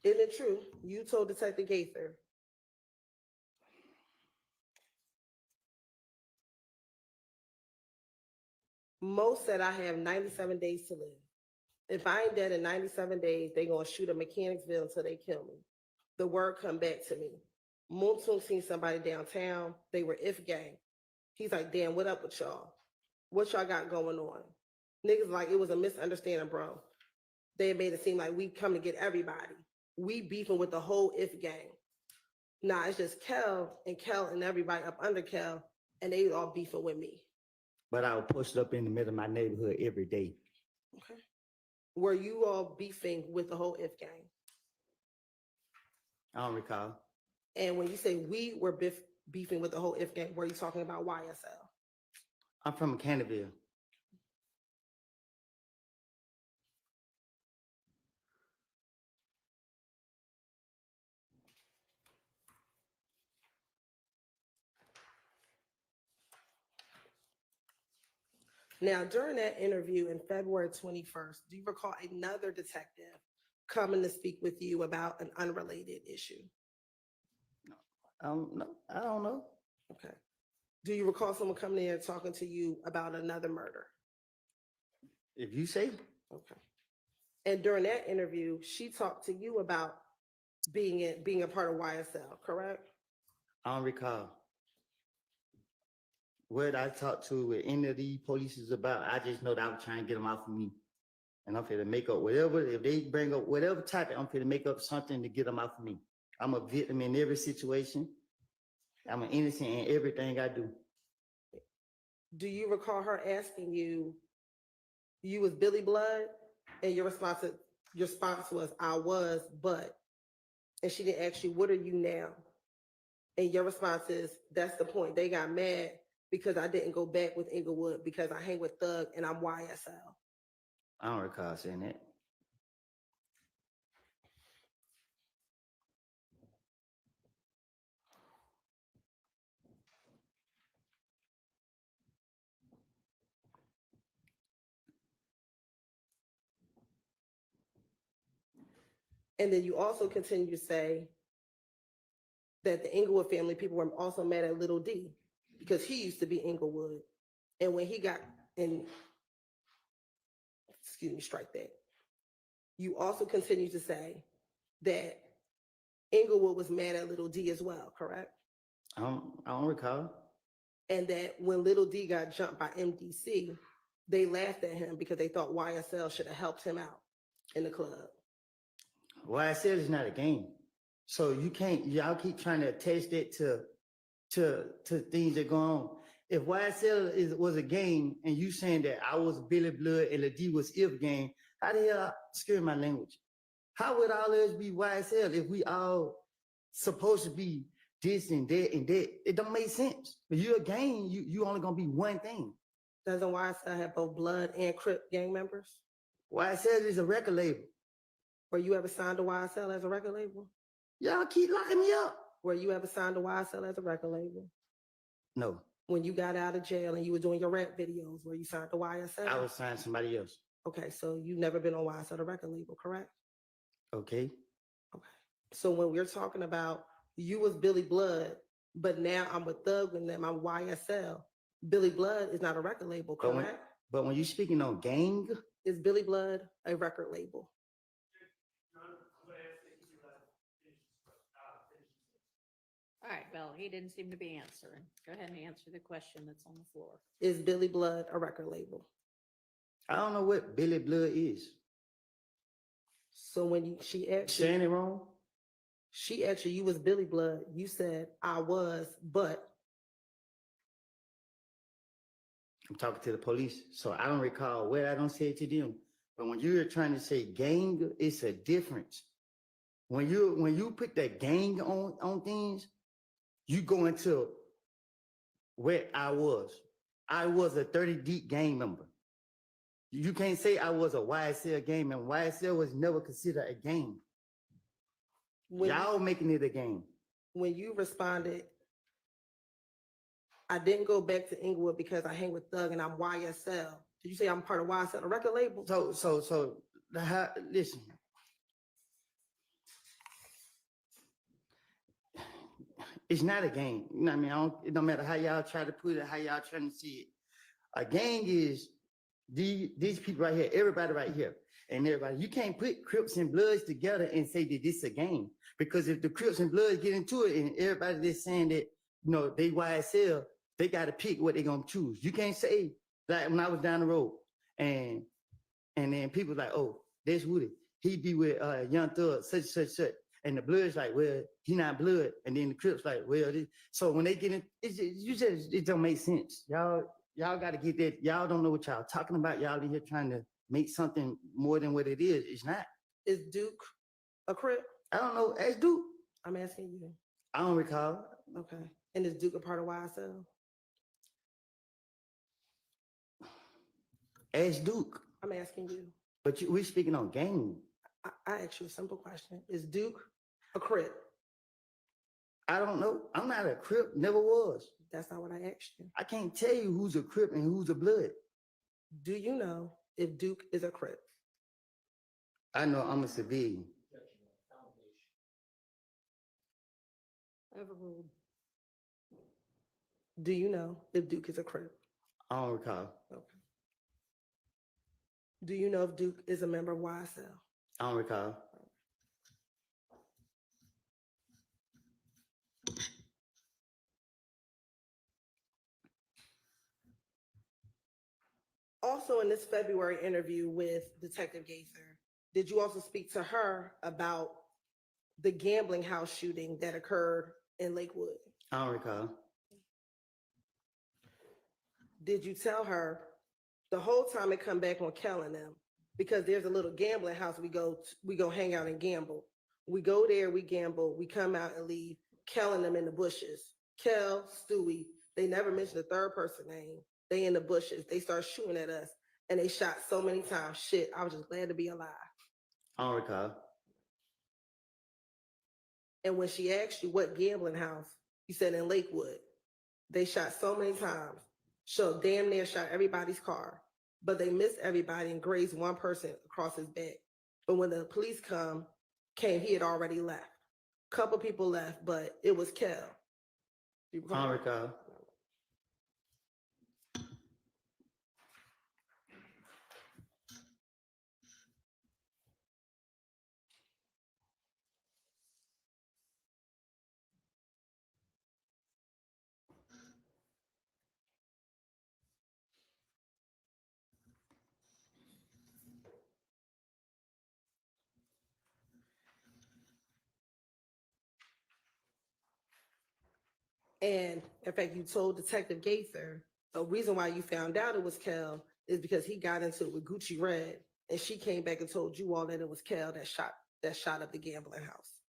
Isn't it true? You told Detective Gaither. Mo said I have 97 days to live. If I ain't dead in 97 days, they gonna shoot a Mechanicsville until they kill me. The word come back to me. Moontung seen somebody downtown. They were If Gang. He's like, damn, what up with y'all? What y'all got going on? Niggas like, it was a misunderstanding, bro. They made it seem like we come to get everybody. We beefing with the whole If Gang. Nah, it's just Kel and everybody up under Kel, and they all beefing with me. But I was posted up in the middle of my neighborhood every day. Okay. Were you all beefing with the whole If Gang? I don't recall. And when you say we were beefing with the whole If Gang, were you talking about YSL? I'm from Canterville. Now, during that interview in February 21st, do you recall another detective coming to speak with you about an unrelated issue? No, I don't know. Okay. Do you recall someone coming in and talking to you about another murder? If you say. Okay. And during that interview, she talked to you about being a part of YSL, correct? I don't recall. What I talked to with any of these police is about, I just know that I was trying to get them out of me. And I'm finna make up whatever, if they bring up whatever topic, I'm finna make up something to get them out of me. I'm a victim in every situation. I'm an innocent in everything I do. Do you recall her asking you, you was Billy Blood? And your response was, I was, but. And she didn't ask you, what are you now? And your response is, that's the point. They got mad because I didn't go back with Inglewood because I hang with Thug and I'm YSL. I don't recall saying that. And then you also continue to say that the Inglewood family people were also mad at Little D because he used to be Inglewood. And when he got in, excuse me, strike that. You also continue to say that Inglewood was mad at Little D as well, correct? I don't recall. And that when Little D got jumped by MDC, they laughed at him because they thought YSL should have helped him out in the club. YSL is not a game. So you can't, y'all keep trying to attach that to things that go on. If YSL was a game and you saying that I was Billy Blood and Lady was If game, how the hell, excuse my language, how would all us be YSL if we all supposed to be this and that and that? It don't make sense. If you're a gang, you only gonna be one thing. Doesn't YSL have both Blood and Crip gang members? YSL is a record label. Were you ever signed to YSL as a record label? Y'all keep locking me up. Were you ever signed to YSL as a record label? No. When you got out of jail and you were doing your rap videos, were you signed to YSL? I was signed to somebody else. Okay, so you've never been on YSL, the record label, correct? Okay. Okay. So when we're talking about you was Billy Blood, but now I'm with Thug and them, I'm YSL. Billy Blood is not a record label, correct? But when you're speaking on gang, is Billy Blood a record label? All right, well, he didn't seem to be answering. Go ahead and answer the question that's on the floor. Is Billy Blood a record label? I don't know what Billy Blood is. So when she asked saying it wrong? She asked you was Billy Blood. You said I was, but I'm talking to the police, so I don't recall what I don't say it to them. But when you're trying to say gang, it's a difference. When you put that gang on things, you go into where I was. I was a 30 deep gang member. You can't say I was a YSL gang member. YSL was never considered a gang. Y'all making it a game. When you responded, I didn't go back to Inglewood because I hang with Thug and I'm YSL. Did you say I'm part of YSL, a record label? So listen. It's not a game. You know what I mean? It don't matter how y'all try to put it, how y'all trying to see it. A gang is these people right here, everybody right here, and everybody. You can't put Crips and Bloods together and say that this is a game. Because if the Crips and Bloods get into it and everybody that's saying that, you know, they YSL, they got to pick what they're going to choose. You can't say, like when I was down the road and then people like, oh, that's Woody. He be with Young Thug, such. And the Blood's like, well, he not Blood. And then the Crips like, well, so when they get in, it don't make sense. Y'all got to get that. Y'all don't know what y'all talking about. Y'all in here trying to make something more than what it is. It's not. Is Duke a Crip? I don't know. Ask Duke. I'm asking you. I don't recall. Okay. And is Duke a part of YSL? Ask Duke. I'm asking you. But we speaking on game. I asked you a simple question. Is Duke a Crip? I don't know. I'm not a Crip. Never was. That's not what I asked you. I can't tell you who's a Crip and who's a Blood. Do you know if Duke is a Crip? I know I'm a civilian. Overruled. Do you know if Duke is a Crip? I don't recall. Okay. Do you know if Duke is a member of YSL? I don't recall. Also, in this February interview with Detective Gaither, did you also speak to her about the gambling house shooting that occurred in Lakewood? I don't recall. Did you tell her the whole time it come back on Kel and them? Because there's a little gambling house we go hang out and gamble. We go there, we gamble, we come out and leave, Kel and them in the bushes. Kel, Stewie, they never mentioned the third person name. They in the bushes. They start shooting at us and they shot so many times. Shit, I was just glad to be alive. I don't recall. And when she asked you what gambling house, you said in Lakewood. They shot so many times. So damn near shot everybody's car. But they missed everybody and grazed one person across his back. But when the police come, came, he had already left. Couple people left, but it was Kel. Do you I don't recall? recall. And in fact, you told Detective Gaither the reason why you found out it was Kel is because he got into it with Gucci Red, and she came back and told you all that it was Kel that shot up the gambling house.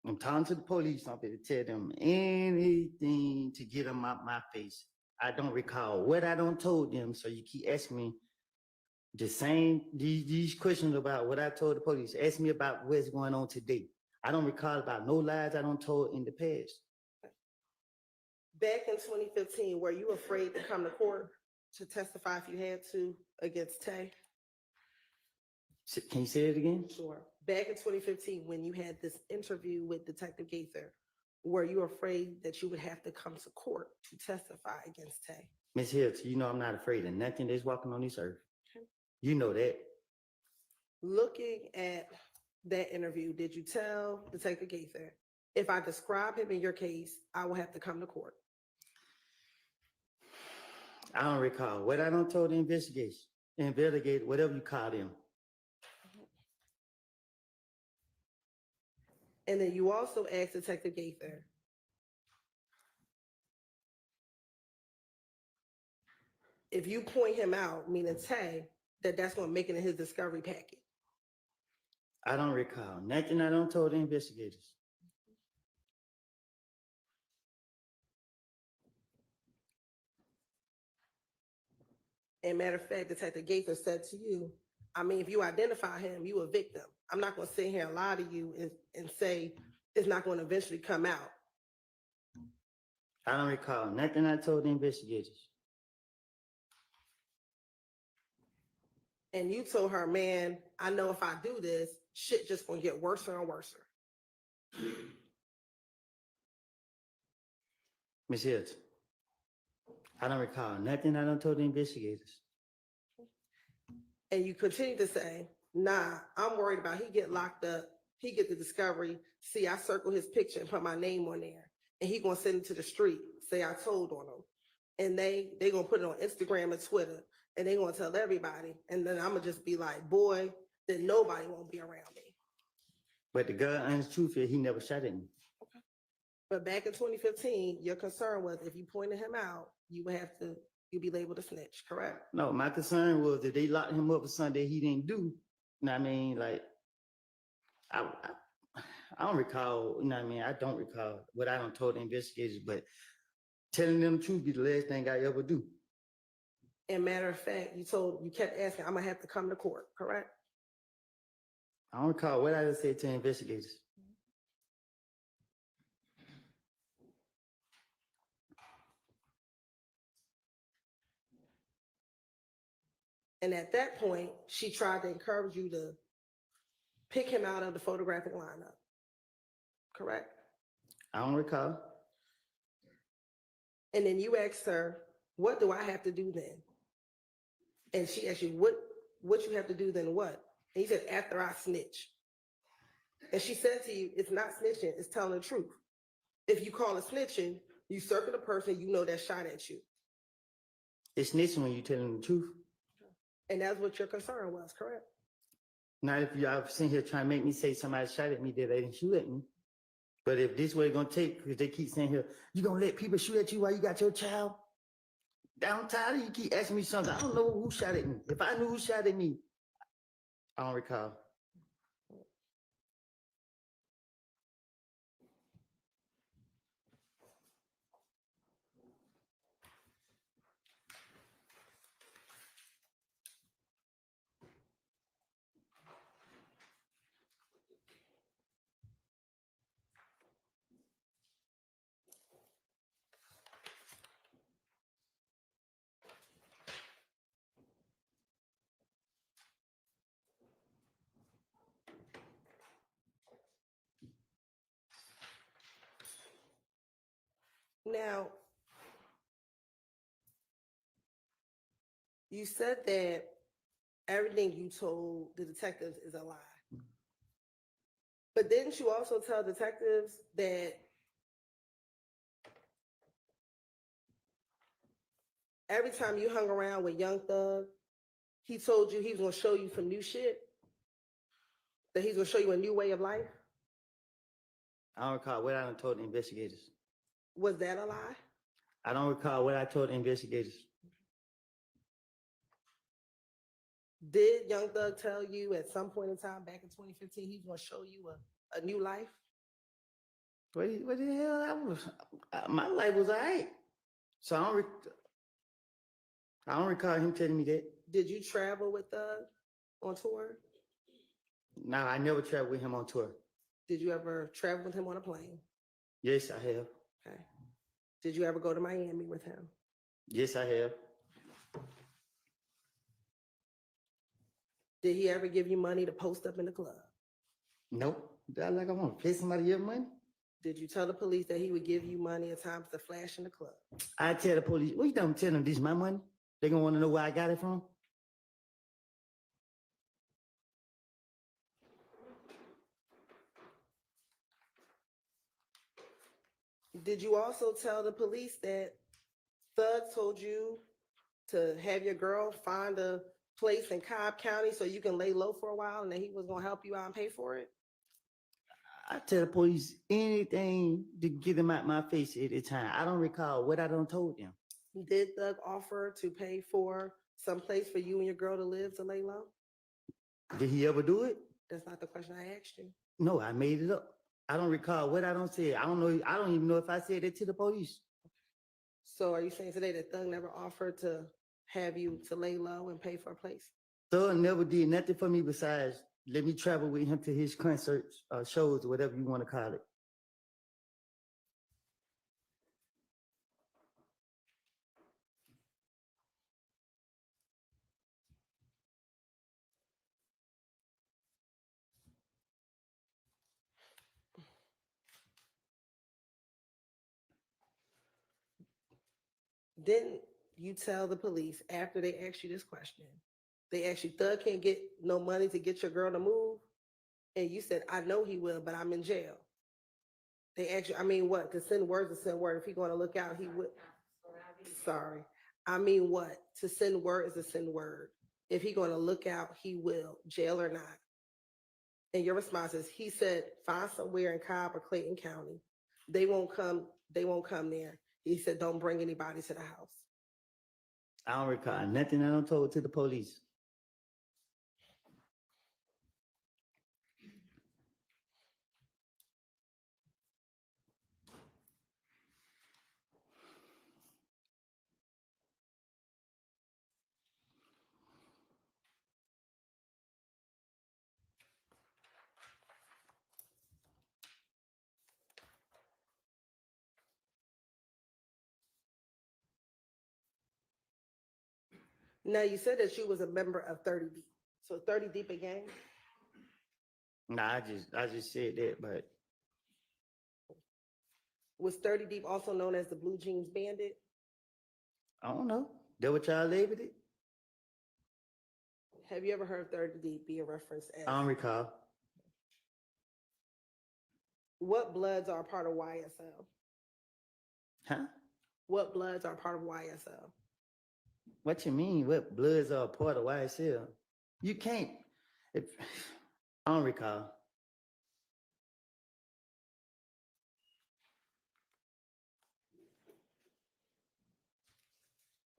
I'm talking to the police. I'm going to tell them anything to get them out my face. I don't recall what I don't told them, so you keep asking me these questions about what I told the police. Ask me about what's going on today. I don't recall about no lies I don't told in the past. Back in 2015, were you afraid to come to court to testify if you had to against Tay? Can you say it again? Sure. Back in 2015, when you had this interview with Detective Gaither, were you afraid that you would have to come to court to testify against Tay? Miss Hylton, you know I'm not afraid of nothing that's walking on this earth. Okay. You know that. Looking at that interview, did you tell Detective Gaither, if I describe him in your case, I will have to come to court? I don't recall what I don't told the investigator, whatever you call them. And then you also asked Detective Gaither, if you point him out, meaning Tay, that's going to make it in his discovery packet. I don't recall nothing I don't told the investigators. And matter of fact, Detective Gaither said to you, I mean, if you identify him, you a victim. I'm not going to sit here and lie to you and say it's not going to eventually come out. I don't recall nothing I told the investigators. And you told her, man, I know if I do this, shit just going to get worse and worse. Miss Hylton, I don't recall nothing I don't told the investigators. And you continue to say, nah, I'm worried about he get locked up, he get the discovery. See, I circle his picture and put my name on there. And he gonna send it to the street, say I told on him. And they gonna put it on Instagram and Twitter, and they gonna tell everybody. And then I'm gonna just be like, boy, then nobody won't be around me. But the God honest truth is he never shot at me. Okay. But back in 2015, your concern was if you pointed him out, you'd be labeled a snitch, correct? No, my concern was that they locked him up for something he didn't do. You know what I mean? Like, I don't recall, you know what I mean? I don't recall what I don't told the investigators, but telling them the truth be the last thing I ever do. And matter of fact, you kept asking, I'm gonna have to come to court, correct? I don't recall what I just said to the investigators. And at that point, she tried to encourage you to pick him out of the photographic lineup, correct? I don't recall. And then you asked her, what do I have to do then? And she asked you, what you have to do then what? And you said, after I snitch. And she said to you, it's not snitching, it's telling the truth. If you call it snitching, you circle the person you know that shot at you. It's snitching when you telling the truth. And that's what your concern was, correct? Not if y'all sitting here trying to make me say somebody shot at me that they didn't shoot at me. But if this way it's gonna take, because they keep saying here, you gonna let people shoot at you while you got your child? I'm tired of you keep asking me something. I don't know who shot at me. If I knew who shot at me, I don't recall. Now, you said that everything you told the detectives is a lie. But didn't you also tell detectives that every time you hung around with Young Thug, he told you he was gonna show you some new shit? That he's gonna show you a new way of life? I don't recall what I done told the investigators. Was that a lie? I don't recall what I told the investigators. Did Young Thug tell you at some point in time back in 2015 he was gonna show you a new life? What the hell? My life was all right. So I don't recall him telling me that. Did you travel with Thug on tour? No, I never traveled with him on tour. Did you ever travel with him on a plane? Yes, I have. Okay. Did you ever go to Miami with him? Yes, I have. Did he ever give you money to post up in the club? Nope. I want to pay somebody your money. Did you tell the police that he would give you money at times to flash in the club? I tell the police, what you don't tell them this is my money? They gonna want to know where I got it from? Did you also tell the police that Thug told you to have your girl find a place in Cobb County so you can lay low for a while and that he was gonna help you out and pay for it? I tell the police anything to get them out my face at the time. I don't recall what I done told them. Did Thug offer to pay for some place for you and your girl to live to lay low? Did he ever do it? That's not the question I asked you. No, I made it up. I don't recall what I don't say. I don't know. I don't even know if I said it to the police. So are you saying today that Thug never offered to have you to lay low and pay for a place? Thug never did nothing for me besides let me travel with him to his concerts, shows, or whatever you want to call it. Didn't you tell the police after they asked you this question? They asked you, Thug can't get no money to get your girl to move? And you said, I know he will, but I'm in jail. They asked you, I mean what? To send word, to send word. If he's going to look out, he would. Sorry. I mean what? To send word is to send word. If he's going to look out, he will, jail or not. And your response is, he said, find somewhere in Cobb or Clayton County. They won't come there. He said, don't bring anybody to the house. I don't recall nothing I don't told to the police. Now, you said that you was a member of 30 Deep. So 30 Deep a gang? Nah, I just said that, but Was 30 Deep also known as the Blue Jeans Bandit? I don't know. That what y'all labeled it? Have you ever heard 30 Deep be a reference as? I don't recall. What Bloods are a part of YSL? Huh? What Bloods are a part of YSL? What you mean? What Bloods are a part of YSL? You can't. I don't recall.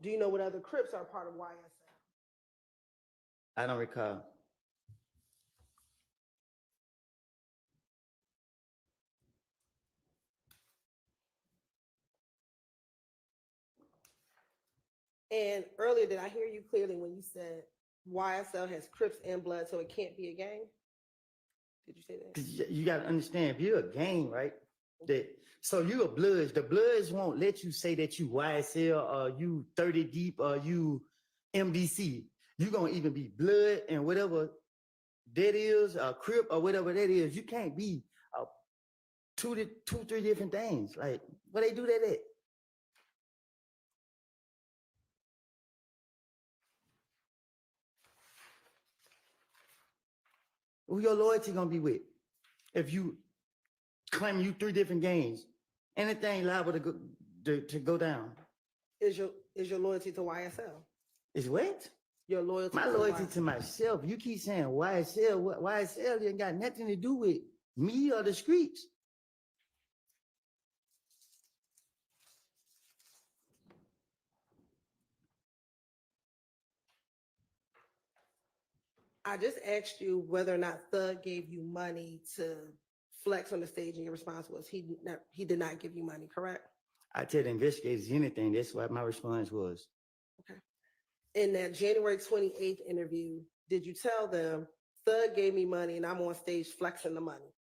Do you know what other Crips are part of YSL? I don't recall. And earlier, did I hear you clearly when you said YSL has Crips and Blood, so it can't be a gang? Did you say that? You got to understand, if you're a gang, right? So you a Bloods. The Bloods won't let you say that you YSL or you 30 Deep or you MDC. You're going to even be Blood and whatever that is, Crip or whatever that is. You can't be two, three different things. Like, where they do that at? Who your loyalty gonna be with? If you claim you 3 different games, anything liable to go down. Is your loyalty to YSL? Is what? Your loyalty My to loyalty YSL. to myself. You keep saying YSL. YSL ain't got nothing to do with me or the streets. I just asked you whether or not Thug gave you money to flex on the stage, and your response was he did not give you money, correct? I tell the investigators anything. That's what my response was. Okay. In that January 28th interview, did you tell them Thug gave me money and I'm on stage flexing the money?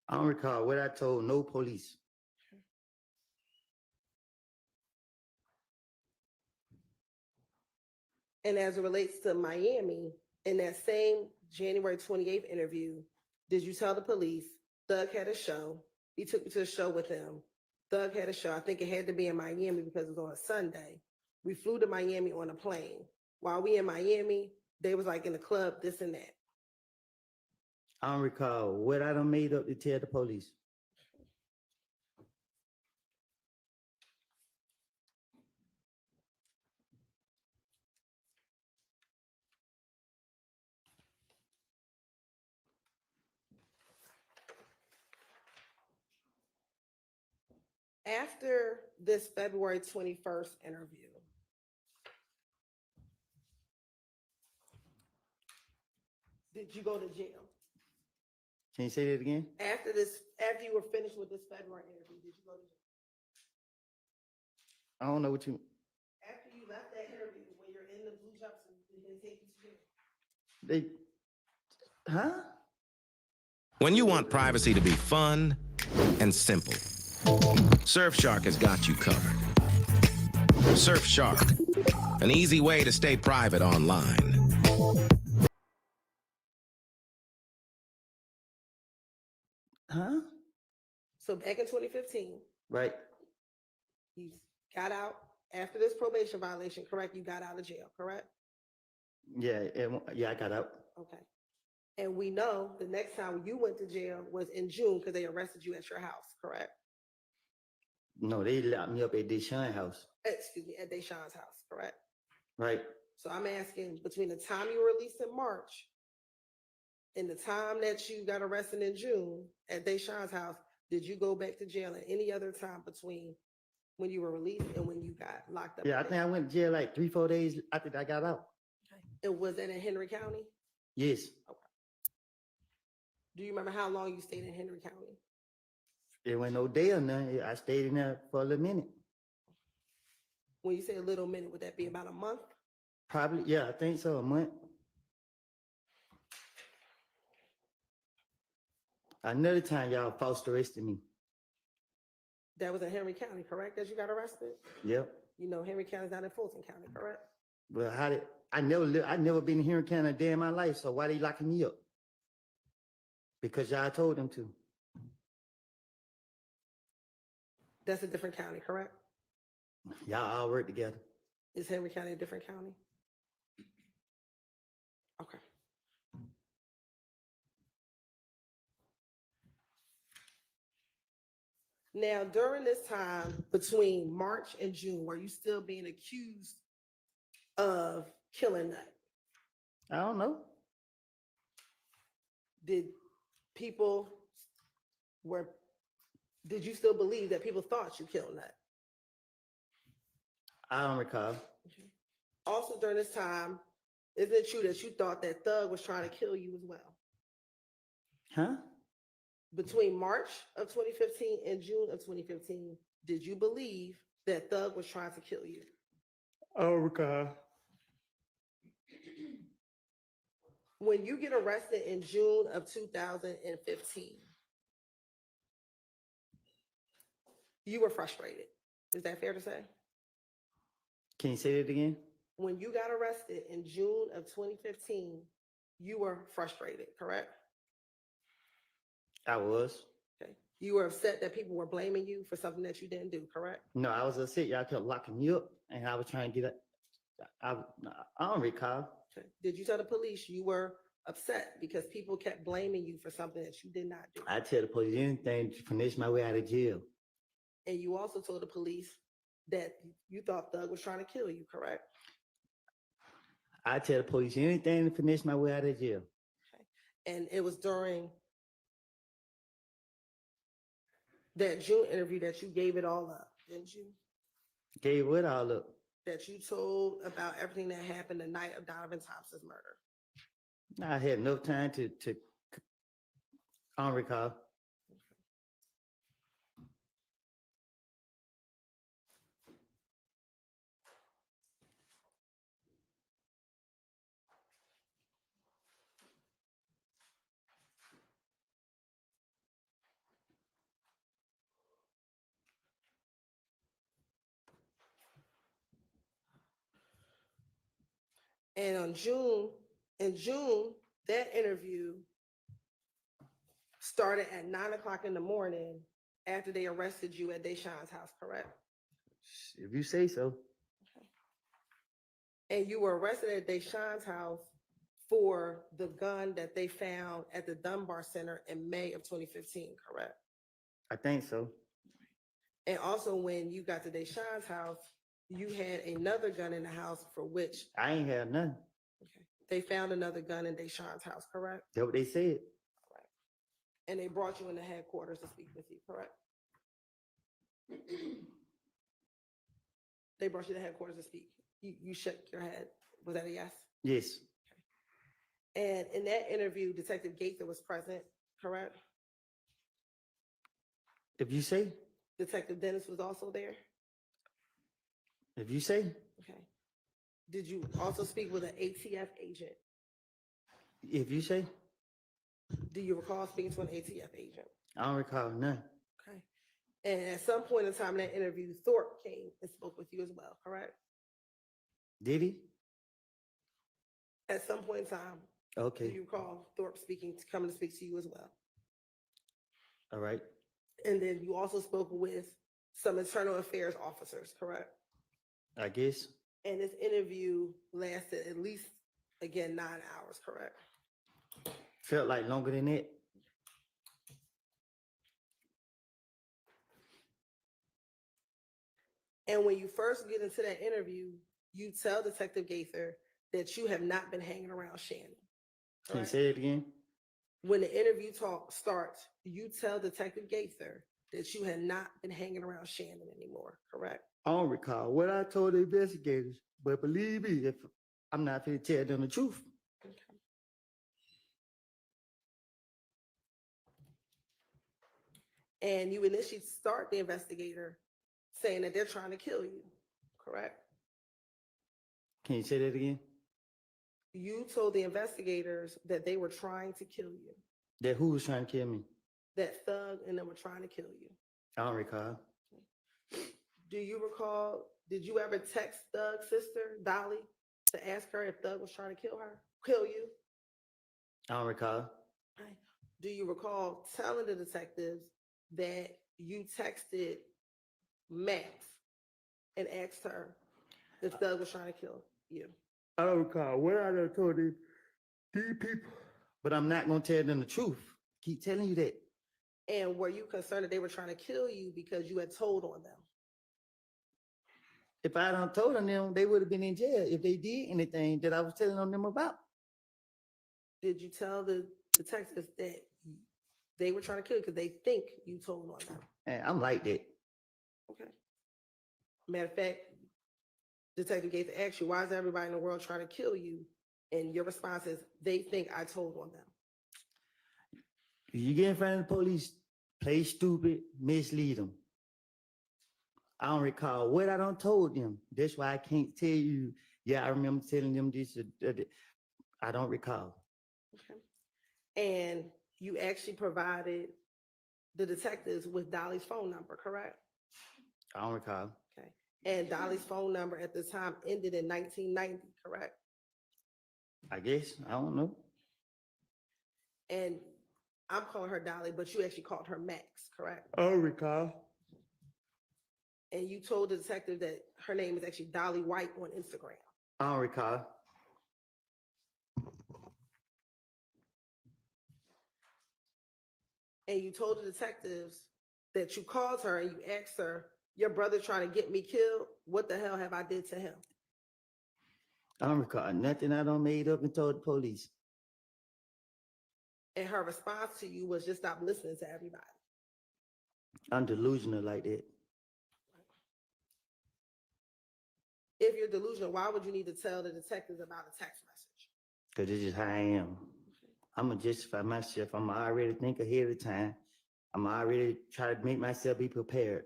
I don't recall what I told no police. And as it relates to Miami, in that same January 28th interview, did you tell the police Thug had a show? He took me to the show with him. Thug had a show. I think it had to be in Miami because it was on a Sunday. We flew to Miami on a plane. While we in Miami, they was like in the club, this and that. I don't recall what I done made up to tell the police. After this February 21st interview, did you go to jail? Can you say that again? After you were finished with this February interview, did you go to jail? I don't know what you. After you left that interview, when you're in the blue jumpsuit, did they take you to jail? Huh? When you want privacy to be fun and simple, Surfshark has got you covered. Surfshark, an easy way to stay private online. Huh? So back in 2015, Right. you got out after this probation violation, correct? You got out of jail, correct? Yeah, I got out. Okay. And we know the next time you went to jail was in June because they arrested you at your house, correct? No, they locked me up at Deshaun house. Excuse me, at Deshaun's house, correct? Right. So I'm asking, between the time you were released in March and the time that you got arrested in June at Deshaun's house, did you go back to jail at any other time between when you were released and when you got locked up? Yeah, I think I went to jail like 3-4 days after I got out. And was that in Henry County? Yes. Okay. Do you remember how long you stayed in Henry County? It went no day or nothing. I stayed in there for a little minute. When you say a little minute, would that be about a month? Probably, yeah, I think so, a month. Another time y'all false arrested me. That was in Henry County, correct, that you got arrested? Yep. You know Henry County's not in Fulton County, correct? Well, I never been here in Canada a day in my life, so why they locking me up? Because y'all told them to. That's a different county, correct? Y'all all work together. Is Henry County a different county? Okay. Now, during this time between March and June, were you still being accused of killing Nut? I don't know. Did you still believe that people thought you killed Nut? I don't recall. Also during this time, isn't it true that you thought that Thug was trying to kill you as well? Huh? Between March of 2015 and June of 2015, did you believe that Thug was trying to kill you? I don't recall. When you get arrested in June of 2015, you were frustrated. Is that fair to say? Can you say that again? When you got arrested in June of 2015, you were frustrated, correct? I was. Okay. You were upset that people were blaming you for something that you didn't do, correct? No, I was upset. Y'all kept locking me up, and I was trying to get it. I don't recall. Okay. Did you tell the police you were upset because people kept blaming you for something that you did not do. I tell the police anything to finish my way out of jail. And you also told the police that you thought Thug was trying to kill you, correct? I tell the police anything to finish my way out of jail. And it was during that June interview that you gave it all up, didn't you? Gave what all up? That you told about everything that happened the night of Donovan Thompson's murder. I had no time to I don't recall. And in June, that interview started at 9 o'clock in the morning after they arrested you at Deshaun's house, correct? If you say so. And you were arrested at Deshaun's house for the gun that they found at the Dunbar Center in May of 2015, correct? I think so. And also when you got to Deshaun's house, you had another gun in the house for which I ain't have none. they found another gun in Deshaun's house, correct? That's what they said. And they brought you in the headquarters to speak with you, correct? They brought you to the headquarters to speak. You shook your head. Was that a yes? Yes. And in that interview, Detective Gaither was present, correct? If you say. Detective Dennis was also there? If you say. Okay. Did you also speak with an ATF agent? If you say. Do you recall speaking to an ATF agent? I don't recall none. Okay. And at some point in time in that interview, Thorpe came and spoke with you as well, correct? Did he? At some point in time. Okay. Do you recall Thorpe coming to speak to you as well? All right. And then you also spoke with some internal affairs officers, correct? I guess. And this interview lasted at least, again, 9 hours, correct? Felt like longer than that. And when you first get into that interview, you tell Detective Gaither that you have not been hanging around Shannon. Can you say it again? When the interview talk starts, you tell Detective Gaither that you had not been hanging around Shannon anymore, correct? I don't recall what I told the investigators, but believe me, if I'm not going to tell them the truth. And you initially start the investigator saying that they're trying to kill you, correct? Can you say that again? You told the investigators that they were trying to kill you, That who was trying to kill me? that Thug and them were trying to kill you. I don't recall. Do you recall, did you ever text Thug's sister, Dolly, to ask her if Thug was trying to kill you? I don't recall. Do you recall telling the detectives that you texted Max and asked her if Thug was trying to kill you? I don't recall what I done told these people. But I'm not going to tell them the truth. Keep telling you that. And were you concerned that they were trying to kill you because you had told on them? If I don't told on them, they would have been in jail if they did anything that I was telling on them about. Did you tell the detectives that they were trying to kill you because they think you told on them? And I'm like that. Okay. Matter of fact, Detective Gates asked you, why is everybody in the world trying to kill you? And your response is, they think I told on them. If you get in front of the police, play stupid, mislead them. I don't recall what I done told them. That's why I can't tell you, yeah, I remember telling them this. I don't recall. Okay. And you actually provided the detectives with Dolly's phone number, correct? I don't recall. Okay. And Dolly's phone number at the time ended in 1990, correct? I guess. I don't know. And I'm calling her Dolly, but you actually called her Max, correct? I don't recall. And you told the detective that her name is actually Dolly White on Instagram. I don't recall. and you told the detectives that you called her and you asked her, your brother trying to get me killed, what the hell have I did to him? I don't recall nothing I done made up and told the police. And her response to you was just stop listening to everybody. I'm delusional like that. If you're delusional, why would you need to tell the detectives about a text message? Because this is how I am. I'm going to justify myself. I'm already think ahead of time. I'm already try to make myself be prepared.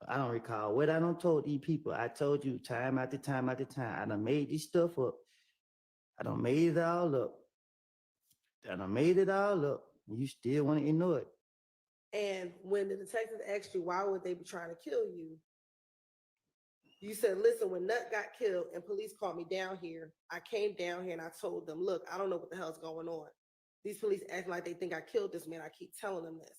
I don't recall what I done told these people. I told you time after time after time. I done made this stuff up. I done made it all up. I done made it all up. You still want to ignore it. And when the detectives asked you, why would they be trying to kill you? You said, listen, when Nut got killed and police called me down here, I came down here and I told them, look, I don't know what the hell's going on. These police act like they think I killed this man. I keep telling them this.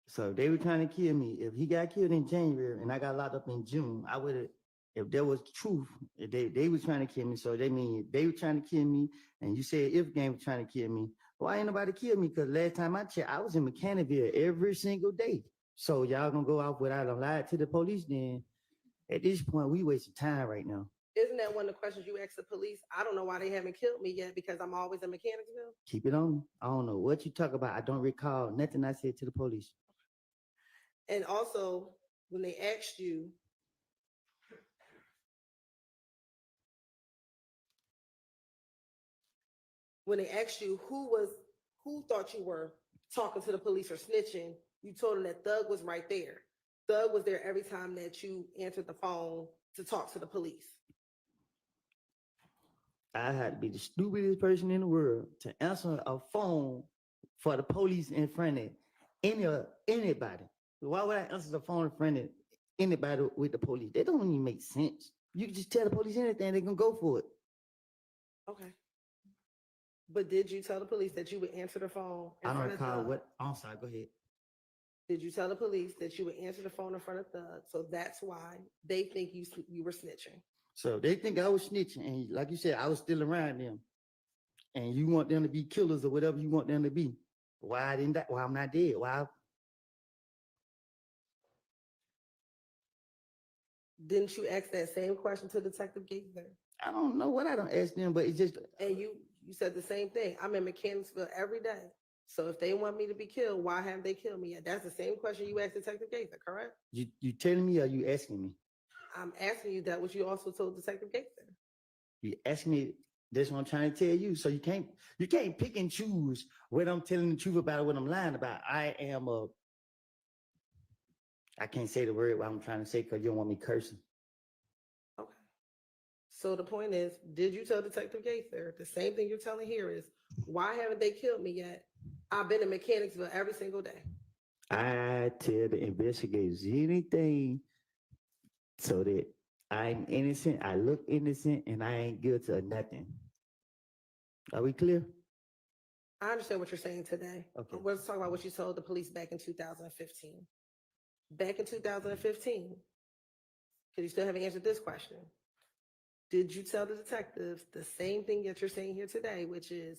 So if they were trying to kill me, if he got killed in January and I got locked up in June, I would have, if there was truth, if they were trying to kill me. So they mean they were trying to kill me, and you said if game was trying to kill me, why ain't nobody kill me? Because last time I checked, I was in Mechanicville every single day. So y'all gonna go off without a lie to the police then? At this point, we wasting time right now. Isn't that one of the questions you asked the police? I don't know why they haven't killed me yet because I'm always in Mechanicsville. Keep it on. I don't know what you talk about. I don't recall nothing I said to the police. And also, when they asked you, who thought you were talking to the police or snitching, you told them that Thug was right there. Thug was there every time that you answered the phone to talk to the police. I had to be the stupidest person in the world to answer a phone for the police in front of anybody. Why would I answer the phone in front of anybody with the police? That don't even make sense. You can just tell the police anything, they can go for it. Okay. But did you tell the police that you would answer the phone in I don't front of recall Thug? what. I'm sorry, go ahead. Did you tell the police that you would answer the phone in front of Thug? So that's why they think you were snitching. So they think I was snitching, and like you said, I was still around them. And you want them to be killers or whatever you want them to be. Why didn't that? Why I'm not dead? Why? Didn't you ask that same question to Detective Gaither? I don't know what I don't ask them, but it's just. And you said the same thing. I'm in Mechanicsville every day. So if they want me to be killed, why haven't they killed me yet? That's the same question you asked Detective Gaither, correct? You telling me or you asking me? I'm asking you that what you also told Detective Gaither. You asking me. That's what I'm trying to tell you. So you can't pick and choose what I'm telling the truth about or what I'm lying about. I can't say the word what I'm trying to say because you don't want me cursing. Okay. So the point is, did you tell Detective Gaither the same thing you're telling here is, why haven't they killed me yet? I've been in Mechanicsville every single day. I tell the investigators anything so that I'm innocent, I look innocent, and I ain't guilty of nothing. Are we clear? I understand what you're saying today. Okay. Let's talk about what you told the police back in 2015. Back in 2015, because you still haven't answered this question. Did you tell the detectives the same thing that you're saying here today, which is,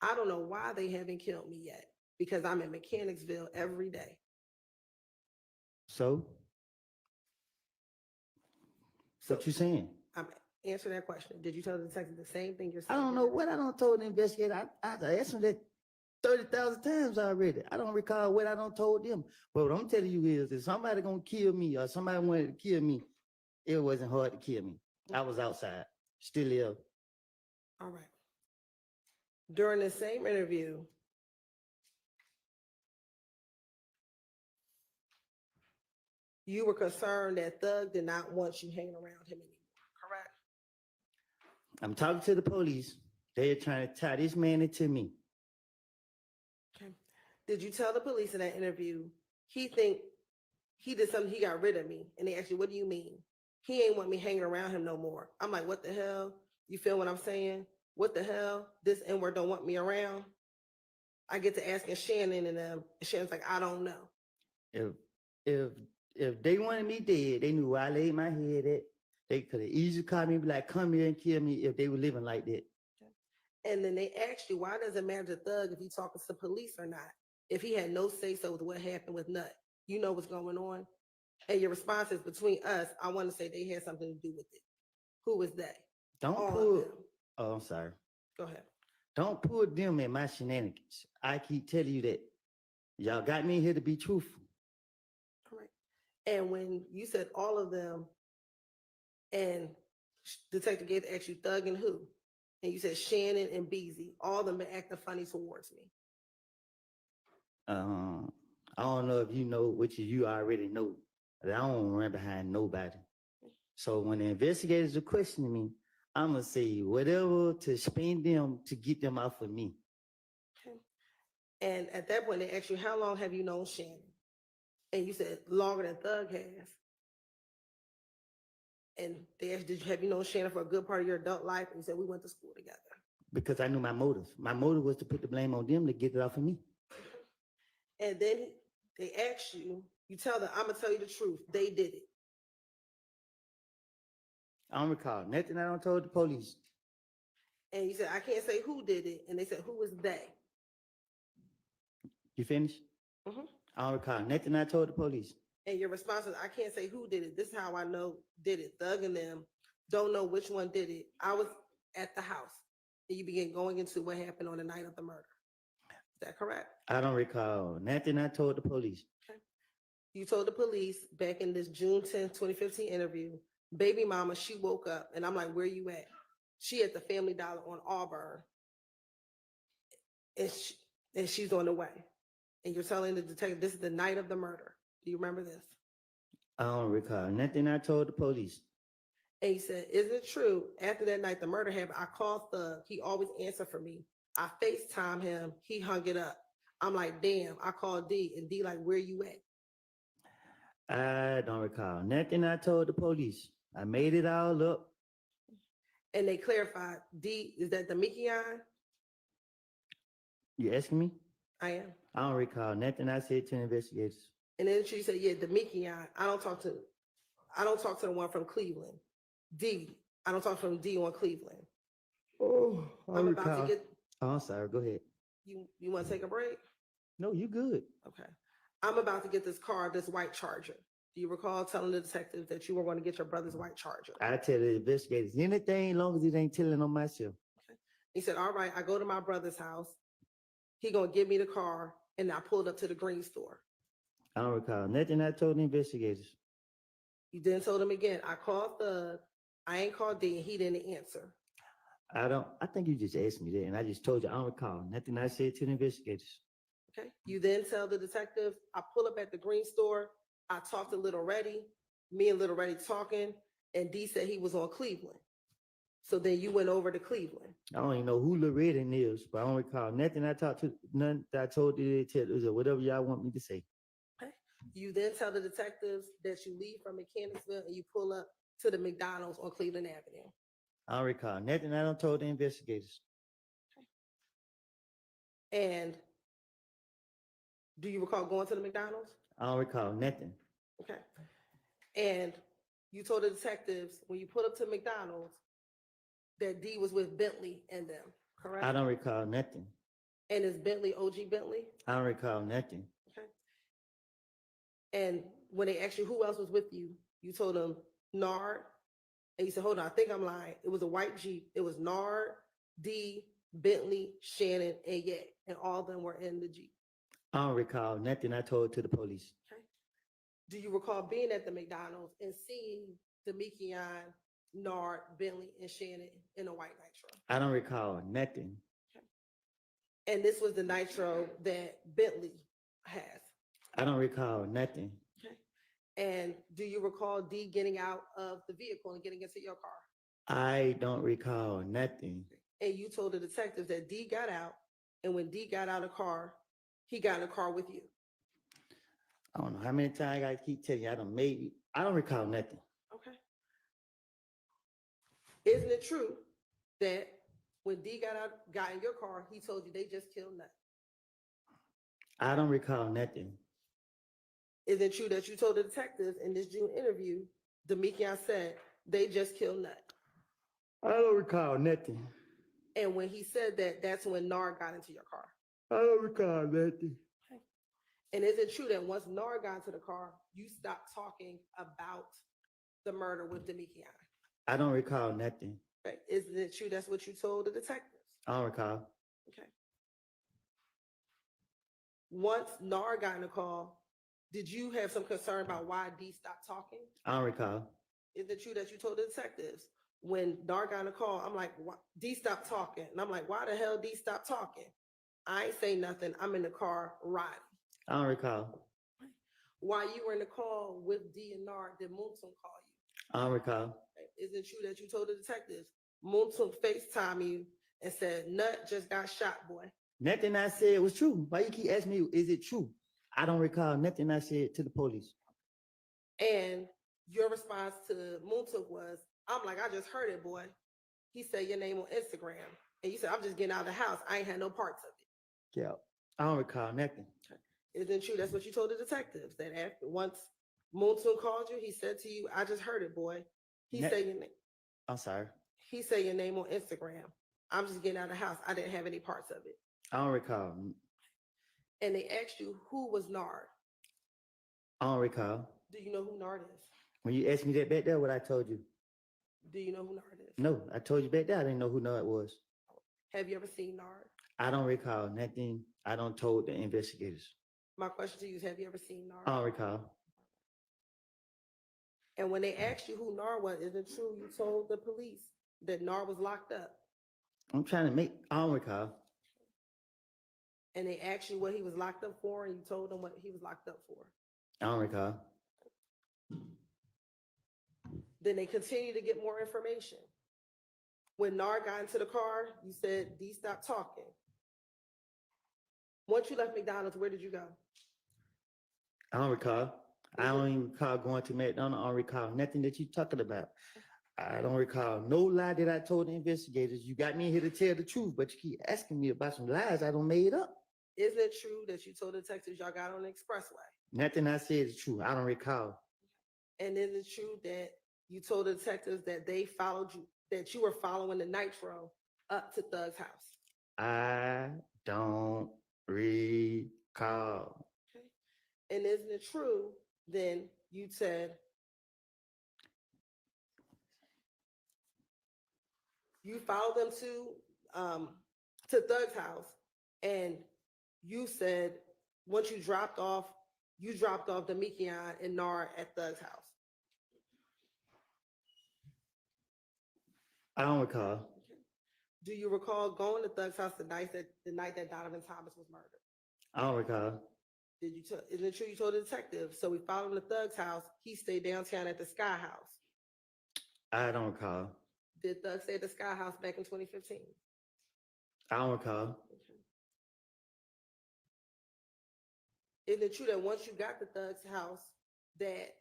I don't know why they haven't killed me yet because I'm in Mechanicsville every day. So? What you saying? I'm answering that question. Did you tell the detective the same thing you're saying? I don't know what I don't told the investigator. I asked them that 30,000 times already. I don't recall what I don't told them. But what I'm telling you is, if somebody gonna kill me or somebody wanted to kill me, it wasn't hard to kill me. I was outside, still ill. All right. During the same interview, you were concerned that Thug did not want you hanging around him anymore, correct? I'm talking to the police. They're trying to tie this man into me. Okay. Did you tell the police in that interview, he think he did something, he got rid of me? And they asked you, what do you mean? He ain't want me hanging around him no more. I'm like, what the hell? You feel what I'm saying? What the hell? This N-word don't want me around? I get to asking Shannon and them. And Shannon's like, I don't know. If they wanted me dead, they knew where I laid my head at. They could have easily called me and be like, come here and kill me if they were living like that. And then they asked you, why does it matter to Thug if he talking to the police or not? if he had no say-so with what happened with Nut? You know what's going on? And your response is, between us, I want to say they had something to do with it. Who was they? Don't All of pull. them. Oh, I'm sorry. Go ahead. Don't pull them in my shenanigans. I keep telling you that. Y'all got me here to be truthful. All right. And when you said all of them, and Detective Gates asked you Thug and who? And you said Shannon and Beezy. All of them been acting funny towards me. I don't know if you know, which you already know, but I don't run behind nobody. So when the investigators are questioning me, I'm going to say whatever to spend them to get them off of me. Okay. And at that point, they asked you, how long have you known Shannon? And you said longer than Thug has. And they asked, have you known Shannon for a good part of your adult life? And you said, we went to school together. Because I knew my motive. My motive was to put the blame on them to get it off of me. And then they ask you, you tell them, I'm going to tell you the truth. They did it. I don't recall nothing I don't told the police. And you said, I can't say who did it. And they said, who was they? You finished? Mm-hmm. I don't recall nothing I told the police. And your response is, I can't say who did it. This is how I know did it. Thug and them don't know which one did it. I was at the house. And you begin going into what happened on the night of the murder. Is that correct? I don't recall nothing I told the police. Okay. You told the police back in this June 10th, 2015 interview, baby mama, she woke up. And I'm like, where you at? She at the Family Dollar on Auburn. And she's on the way. And you're telling the detective, this is the night of the murder. Do you remember this? I don't recall nothing I told the police. And he said, is it true? After that night, the murder happened, I called Thug. He always answered for me. I FaceTime him. He hung it up. I'm like, damn, I called D. And D like, where you at? I don't recall nothing I told the police. I made it all up. And they clarified, D, is that the Mikion? You asking me? I am. I don't recall nothing I said to the investigators. And then she said, yeah, the Mikion. I don't talk to the one from Cleveland. D. I don't talk to D on Cleveland. Oh, I'm about to get. Oh, I'm sorry. Go ahead. You want to take a break? No, you good. Okay. I'm about to get this car, this white Charger. Do you recall telling the detectives that you were going to get your brother's white Charger? I tell the investigators anything as long as it ain't telling on myself. Okay. He said, all right, I go to my brother's house. He going to give me the car, and I pulled up to the green store. I don't recall nothing I told the investigators. You then told him again, I called Thug. I ain't called D, and he didn't answer. I think you just asked me that, and I just told you I don't recall nothing I said to the investigators. Okay. You then tell the detective, I pull up at the green store. I talked to Little Reddy. Me and Little Reddy talking, and D said he was on Cleveland. So then you went over to Cleveland. I don't even know who Loretta is, but I don't recall nothing I talked to, none that I told the detectives or whatever y'all want me to say. Okay. You then tell the detectives that you leave from Mechanicsville and you pull up to the McDonald's on Cleveland Avenue. I don't recall nothing I don't told the investigators. Okay. And do you recall going to the McDonald's? I don't recall nothing. Okay. And you told the detectives when you pulled up to McDonald's that D was with Bentley and them, correct? I don't recall nothing. And is Bentley OG Bentley? I don't recall nothing. Okay. And when they asked you who else was with you, you told them Nard. And you said, hold on, I think I'm lying. It was a white Jeep. It was Nard, D, Bentley, Shannon, and Yet. And all of them were in the Jeep. I don't recall nothing I told to the police. Okay. Do you recall being at the McDonald's and seeing Demekion, Nard, Bentley, and Shannon in a white Nitro? I don't recall nothing. Okay. And this was the Nitro that Bentley has. I don't recall nothing. Okay. And do you recall D getting out of the vehicle and getting into your car? I don't recall nothing. And you told the detectives that D got out, and when D got out of the car, he got in the car with you. I don't know how many times I keep telling you I don't recall nothing. Okay. Isn't it true that when D got in your car, he told you they just killed Nut? I don't recall nothing. Is it true that you told the detectives in this June interview, Demekion said they just killed Nut? I don't recall nothing. And when he said that, that's when Nard got into your car. I don't recall nothing. Okay. And is it true that once Nard got into the car, you stopped talking about the murder with Demikian? I don't recall nothing. Right. Isn't it true that's what you told the detectives? I don't recall. Okay. Once Nard got in the call, did you have some concern about why D stopped talking? I don't recall. Is it true that you told the detectives when Nard got in the call, I'm like, D stopped talking. And I'm like, why the hell D stopped talking? I ain't say nothing. I'm in the car riding. I don't recall. While you were in the call with D and Nard, did Moonson call you? I don't recall. Is it true that you told the detectives Moonson FaceTime you and said, Nut just got shot, boy? Nothing I said was true. Why you keep asking me, is it true? I don't recall nothing I said to the police. And your response to Moonson was, I'm like, I just heard it, boy. He said your name on Instagram. And you said, I'm just getting out of the house. I ain't had no parts of it. Yeah. I don't recall nothing. Isn't it true that's what you told the detectives? That after once Moonson called you, he said to you, I just heard it, boy. He said your name. I'm sorry. He said your name on Instagram. I'm just getting out of the house. I didn't have any parts of it. I don't recall. And they asked you, who was Nard? I don't recall. Do you know who Nard is? When you asked me that back there, what I told you? Do you know who Nard is? No, I told you back there. I didn't know who Nard was. Have you ever seen Nard? I don't recall nothing. I don't told the investigators. My question to you is, have you ever seen Nard? I don't recall. And when they asked you who Nard was, is it true you told the police that Nard was locked up? I'm trying to make, I don't recall. And they asked you what he was locked up for, and you told them what he was locked up for. I don't recall. Then they continue to get more information. When Nard got into the car, you said, D, stop talking. Once you left McDonald's, where did you go? I don't recall. I don't even recall going to McDonald's. I don't recall nothing that you're talking about. I don't recall no lie that I told the investigators. You got me here to tell the truth, but you keep asking me about some lies I don't made up. Isn't it true that you told the detectives y'all got on the expressway? Nothing I said is true. I don't recall. And is it true that you told the detectives that they followed you, that you were following the Nitro up to Thug's house? I don't recall. Okay. And isn't it true then you said you followed them to Thug's house, and you said once you dropped off Demikian and Nard at Thug's house? I don't recall. Do you recall going to Thug's house the night that Donovan Thomas was murdered? I don't recall. Isn't it true you told the detective? So we followed him to Thug's house. He stayed downtown at the Sky House. I don't recall. Did Thug stay at the Sky House back in 2015? I don't recall. Isn't it true that once you got to Thug's house that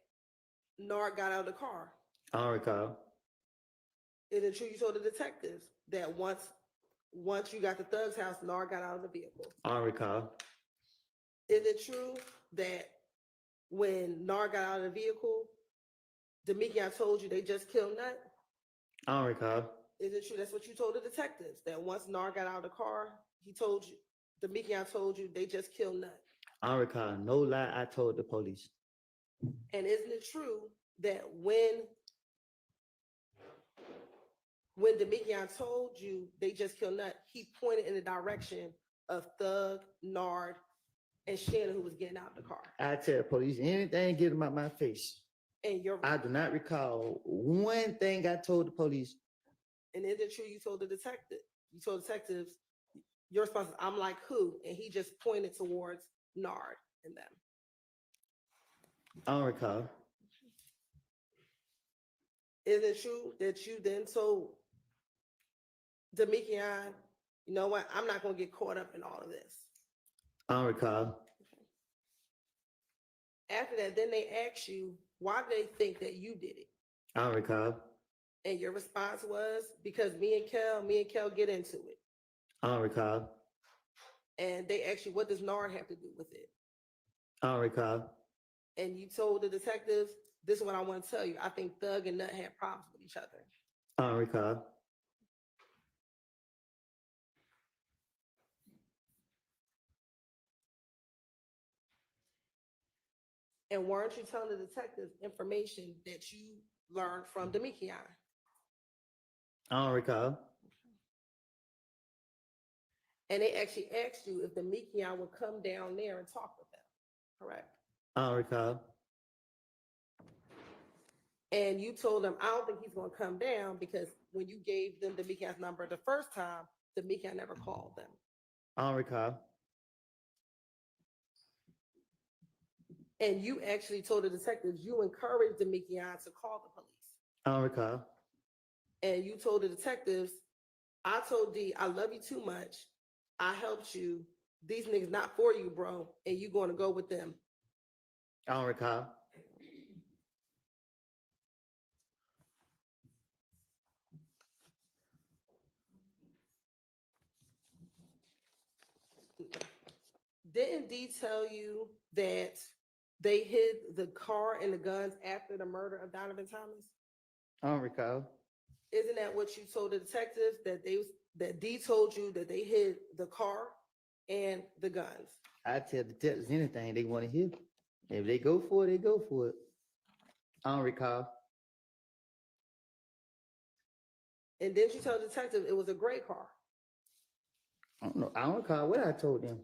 Nard got out of the car? I don't recall. Is it true you told the detectives that once you got to Thug's house, Nard got out of the vehicle? I don't recall. Is it true that when Nard got out of the vehicle, Demikian told you they just killed Nut? I don't recall. Is it true that's what you told the detectives, that once Nard got out of the car, Demikian told you they just killed Nut? I don't recall no lie I told the police. And isn't it true that when Demikian told you they just killed Nut, he pointed in the direction of Thug, Nard, and Shannon, who was getting out of the car? I tell the police anything get them out my face. And I do not recall one thing I told the police. And is it true you told detectives, your response is, I'm like who? And he just pointed towards Nard and them. I don't recall. Is it true that you then told Demikian, you know what, I'm not going to get caught up in all of this? I don't recall. After that, then they asked you, why do they think that you did it? I don't recall. And your response was, because me and Kel get into it. I don't recall. And they asked you, what does Nard have to do with it? I don't recall. And you told the detectives, this is what I want to tell you. I think Thug and Nut had problems with each other. I don't recall. And weren't you telling the detectives information that you learned from Demikion? I don't recall. And they actually asked you if Demikion would come down there and talk with them, correct? I don't recall. And you told them, I don't think he's gonna come down because when you gave them Demikion's number the first time, Demikion never called them. I don't recall. And you actually told the detectives you encouraged Demikion to call the police. I don't recall. And you told the detectives, I told D, I love you too much. I helped you. These niggas not for you, bro. And you gonna go with them. I don't recall. Didn't D tell you that they hid the car and the guns after the murder of Donovan Thomas? I don't recall. Isn't that what you told the detectives, that D told you that they hid the car and the guns? I tell detectives anything they want to hear. If they go for it, they go for it. I don't recall. And didn't you tell the detective it was a gray car? I don't know. I don't recall what I told them.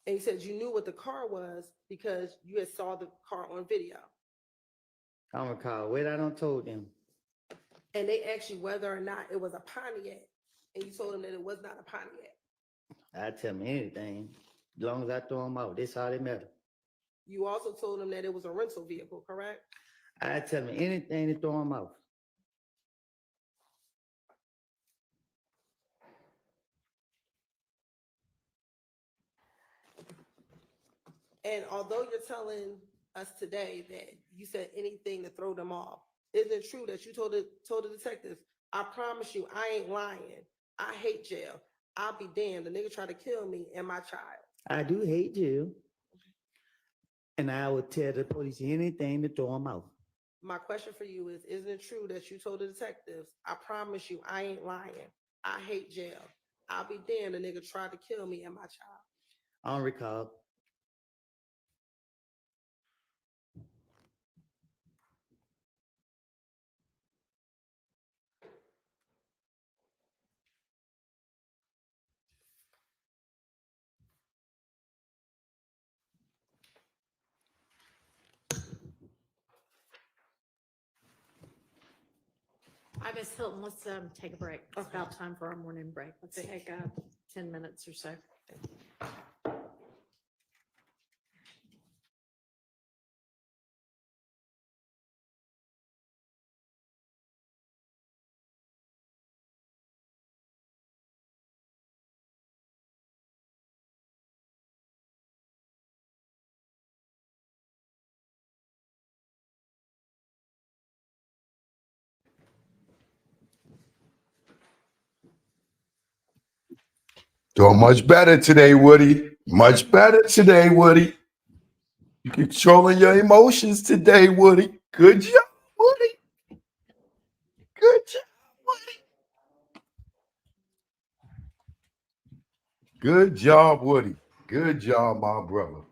And you said you knew what the car was because you had saw the car on video. I don't recall what I don't told them. And they asked you whether or not it was a Pontiac. And you told them that it was not a Pontiac. I tell them anything. As long as I throw them out, that's all they matter. You also told them that it was a rental vehicle, correct? I tell them anything to throw them out. And although you're telling us today that you said anything to throw them off, isn't it true that you told the detectives, I promise you, I ain't lying. I hate jail. I'll be damned. The nigga tried to kill me and my child. I do hate you. And I would tell the police anything to throw them out. My question for you is, isn't it true that you told the detectives, I promise you, I ain't lying. I hate jail. I'll be damned. The nigga tried to kill me and my child. I don't recall. Hi, Miss Hylton, let's take a break. It's about time for our morning break. Let's take 10 minutes or so. Doing much better today, Woody. Much better today, Woody. You controlling your emotions today, Woody. Good job, Woody. Good job, Woody. Good job, Woody. Good job, my brother.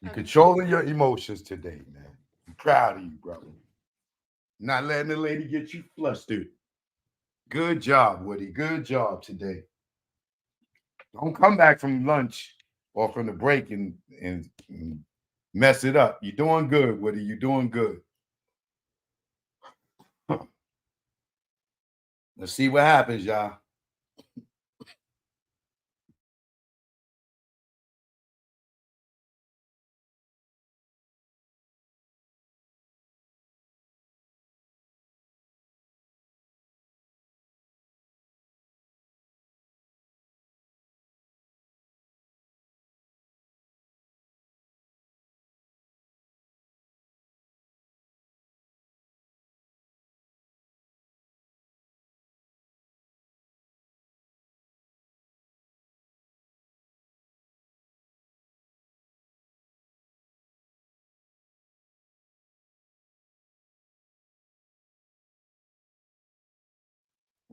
You controlling your emotions today, man. I'm proud of you, brother. Not letting the lady get you flustered. Good job, Woody. Good job today. Don't come back from lunch or from the break and mess it up. You're doing good, Woody. You're doing good. Let's see what happens, y'all.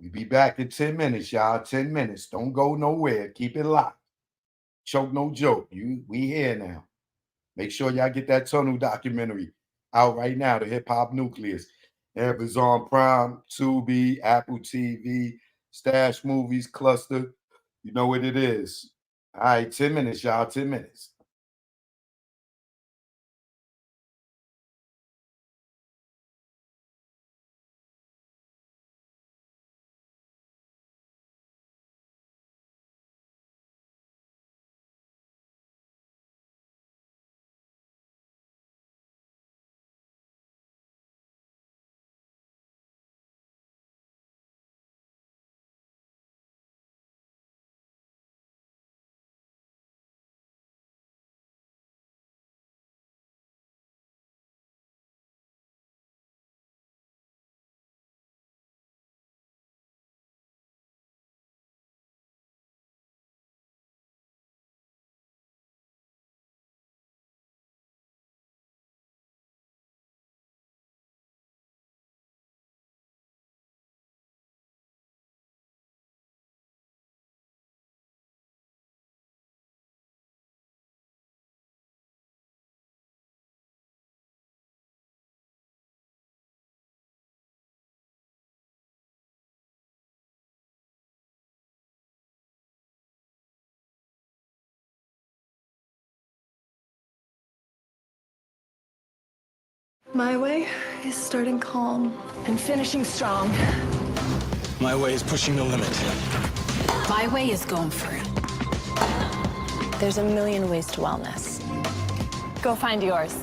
We'll be back in 10 minutes, y'all. 10 minutes. Don't go nowhere. Keep it locked. Choke no joke. We here now. Make sure y'all get that Tunnel documentary out right now, the Hip Hop Nucleus. Amazon Prime, Tubi, Apple TV, Stash Movies, Cluster. You know what it is. All right, 10 minutes, y'all, 10 minutes. My way is starting calm and finishing strong. My way is pushing the limit. My way is going for it. There's a million ways to wellness. Go find yours.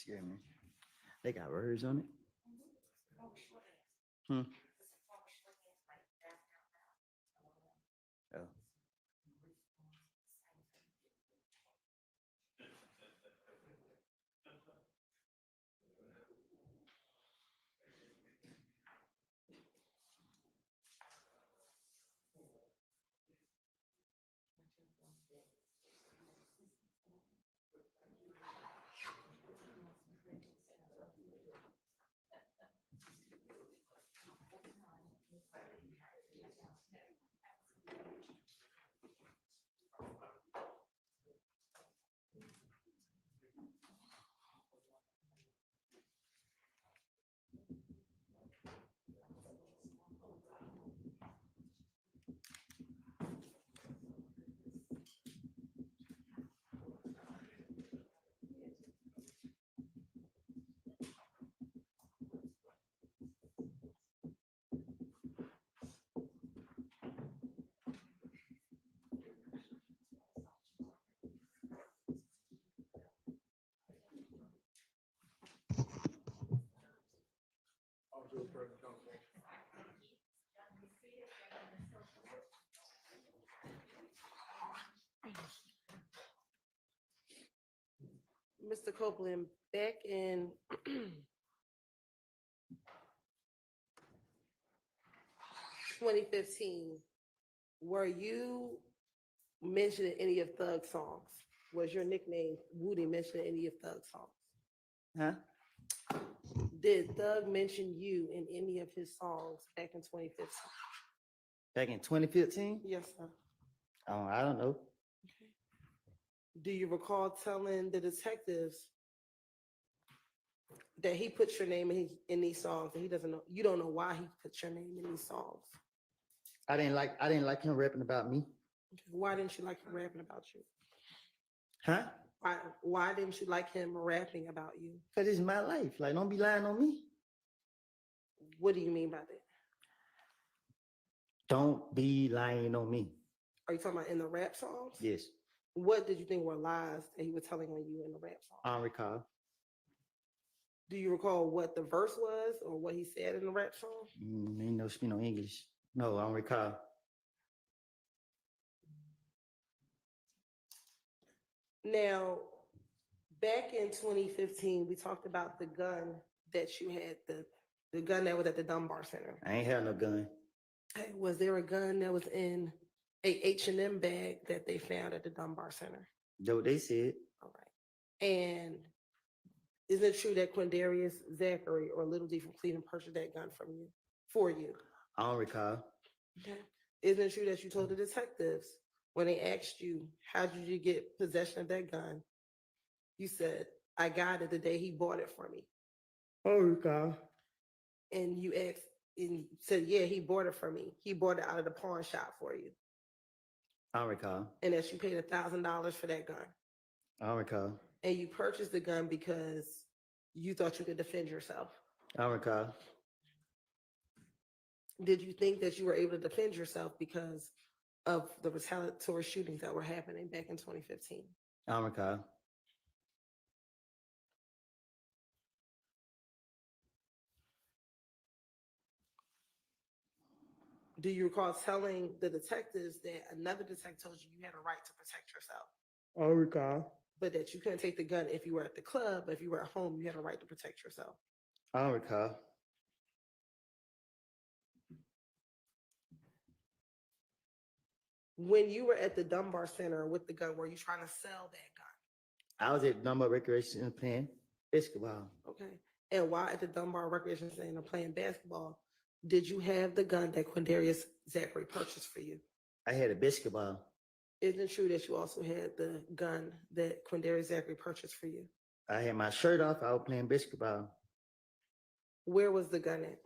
Scare me. They got words on it. Hmm. Oh. Mr. Copeland, back in 2015, were you mentioned in any of Thug's songs? Was your nickname Woody mentioned in any of Thug's songs? Huh? Did Thug mention you in any of his songs back in 2015? Back in 2015? Yes, sir. Oh, I don't know. Do you recall telling the detectives that he put your name in these songs and he doesn't know, you don't know why he put your name in these songs? I didn't like him rapping about me. Why didn't you like him rapping about you? Huh? Why didn't you like him rapping about you? Because it's my life. Like, don't be lying on me. What do you mean by that? Don't be lying on me. Are you talking about in the rap songs? Yes. What did you think were lies that he was telling on you in the rap song? I don't recall. Do you recall what the verse was or what he said in the rap song? Ain't no speak no English. No, I don't recall. Now, back in 2015, we talked about the gun that you had, the gun that was at the Dunbar Center. I ain't had no gun. Hey, was there a gun that was in a H&M bag that they found at the Dunbar Center? Though they said. All right. And is it true that Quindarius Zachary or Little D from Cleveland purchased that gun from you, for you? I don't recall. Okay. Isn't it true that you told the detectives when they asked you, how did you get possession of that gun? You said, I got it the day he bought it for me. I don't recall. And you asked, and you said, yeah, he bought it for me. He bought it out of the pawn shop for you. I don't recall. And that you paid $1,000 for that gun. I don't recall. And you purchased the gun because you thought you could defend yourself. I don't recall. Did you think that you were able to defend yourself because of the retaliatory shootings that were happening back in 2015? I don't recall. Do you recall telling the detectives that another detective told you you had a right to protect yourself, I don't recall. but that you couldn't take the gun if you were at the club, but if you were at home, you had a right to protect yourself? I don't recall. When you were at the Dunbar Center with the gun, were you trying to sell that gun? I was at Dunbar Recreation Center playing basketball. Okay. And while at the Dunbar Recreation Center playing basketball, did you have the gun that Quindarius Zachary purchased for you? I had a basketball. Isn't it true that you also had the gun that Quindarius Zachary purchased for you? I had my shirt off. I was playing basketball. Where was the gun at?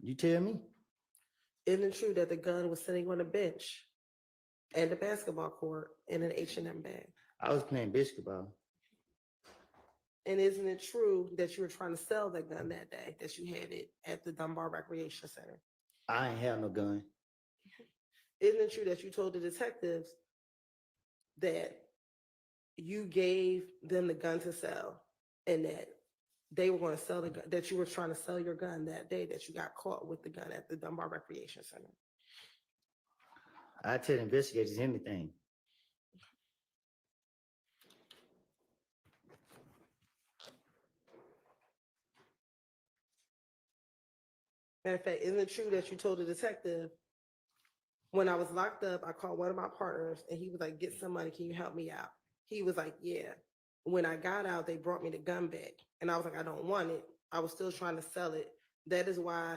You tell me. Isn't it true that the gun was sitting on a bench and the basketball court in an H&M bag? I was playing basketball. And isn't it true that you were trying to sell that gun that day, that you had it at the Dunbar Recreation Center? I ain't have no gun. Isn't it true that you told the detectives that you gave them the gun to sell and that they were going to sell the gun, that you were trying to sell your gun that day that you got caught with the gun at the Dunbar Recreation Center. I tell investigators anything. Matter of fact, isn't it true that you told the detective, when I was locked up, I called one of my partners and he was like, get some money, can you help me out? He was like, yeah. When I got out, they brought me the gun back. And I was like, I don't want it. I was still trying to sell it. That is why,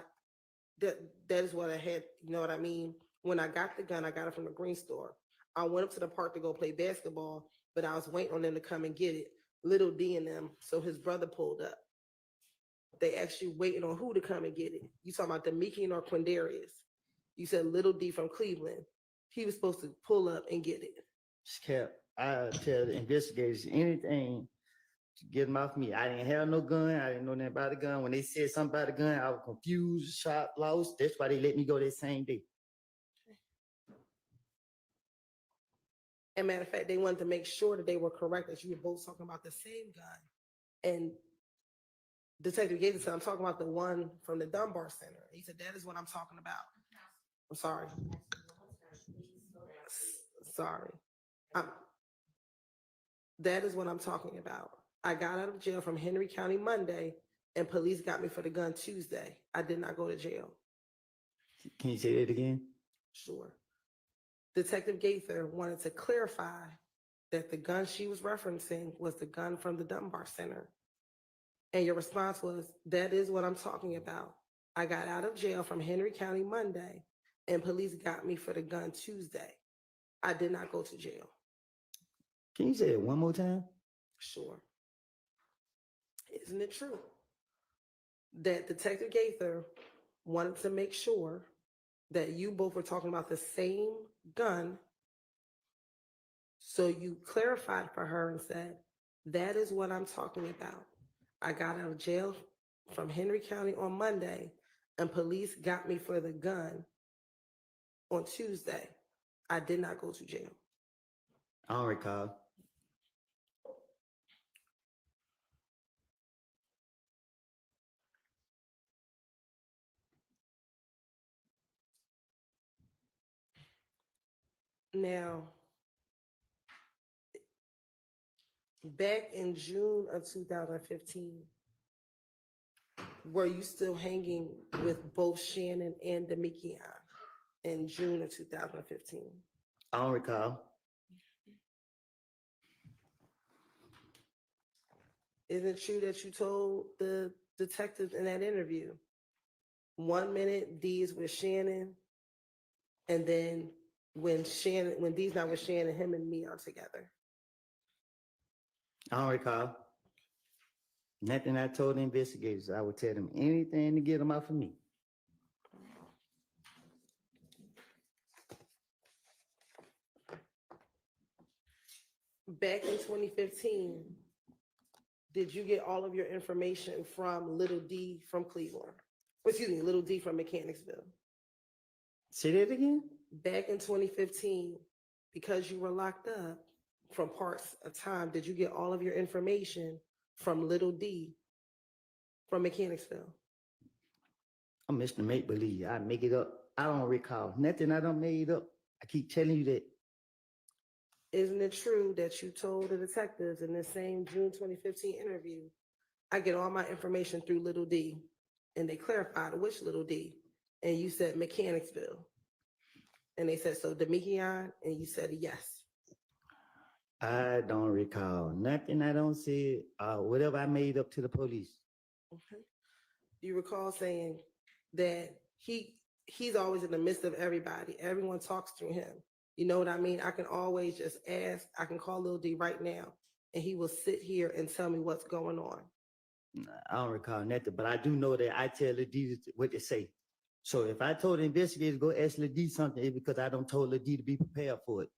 that is what I had, you know what I mean? When I got the gun, I got it from the green store. I went up to the park to go play basketball, but I was waiting on them to come and get it. Little D and them, so his brother pulled up. They actually waiting on who to come and get it. You talking about Demikian or Quindarius? You said Little D from Cleveland. He was supposed to pull up and get it. Cap, I tell the investigators anything to get them off me. I didn't have no gun. I didn't know nothing about the gun. When they said something about the gun, I was confused, shot, lost. That's why they let me go that same day. And matter of fact, they wanted to make sure that they were correct, that you were both talking about the same gun. And Detective Gates said, I'm talking about the one from the Dunbar Center. He said, that is what I'm talking about. I'm sorry. Sorry. That is what I'm talking about. I got out of jail from Henry County Monday, and police got me for the gun Tuesday. I did not go to jail. Can you say that again? Sure. Detective Gaither wanted to clarify that the gun she was referencing was the gun from the Dunbar Center. And your response was, that is what I'm talking about. I got out of jail from Henry County Monday, and police got me for the gun Tuesday. I did not go to jail. Can you say it one more time? Sure. Isn't it true that Detective Gaither wanted to make sure that you both were talking about the same gun? So you clarified for her and said, that is what I'm talking about. I got out of jail from Henry County on Monday, and police got me for the gun on Tuesday. I did not go to jail. I don't recall. Now, back in June of 2015, were you still hanging with both Shannon and Demikian in June of 2015? I don't recall. Isn't it true that you told the detectives in that interview, 1 minute D is with Shannon, and then when D's not with Shannon, him and me are together? I don't recall. Nothing I told the investigators. I would tell them anything to get them off of me. Back in 2015, did you get all of your information from Little D from Cleveland? Excuse me, Little D from Mechanicsville. Say that again? Back in 2015, because you were locked up from parts of time, did you get all of your information from Little D from Mechanicsville? I'm Mr. Make Believe. I make it up. I don't recall. Nothing I done made up. I keep telling you that. Isn't it true that you told the detectives in the same June 2015 interview, I get all my information through Little D, and they clarified which Little D, and you said Mechanicsville. And they said, so Demikian, and you said yes. I don't recall. Nothing I don't say, whatever I made up to the police. Okay. Do you recall saying that he's always in the midst of everybody? Everyone talks through him. You know what I mean? I can always just ask. I can call Lil D right now, and he will sit here and tell me what's going on. I don't recall nothing, but I do know that I tell Lil D what to say. So if I told the investigators go ask Lil D something, it's because I don't told Lil D to be prepared for it.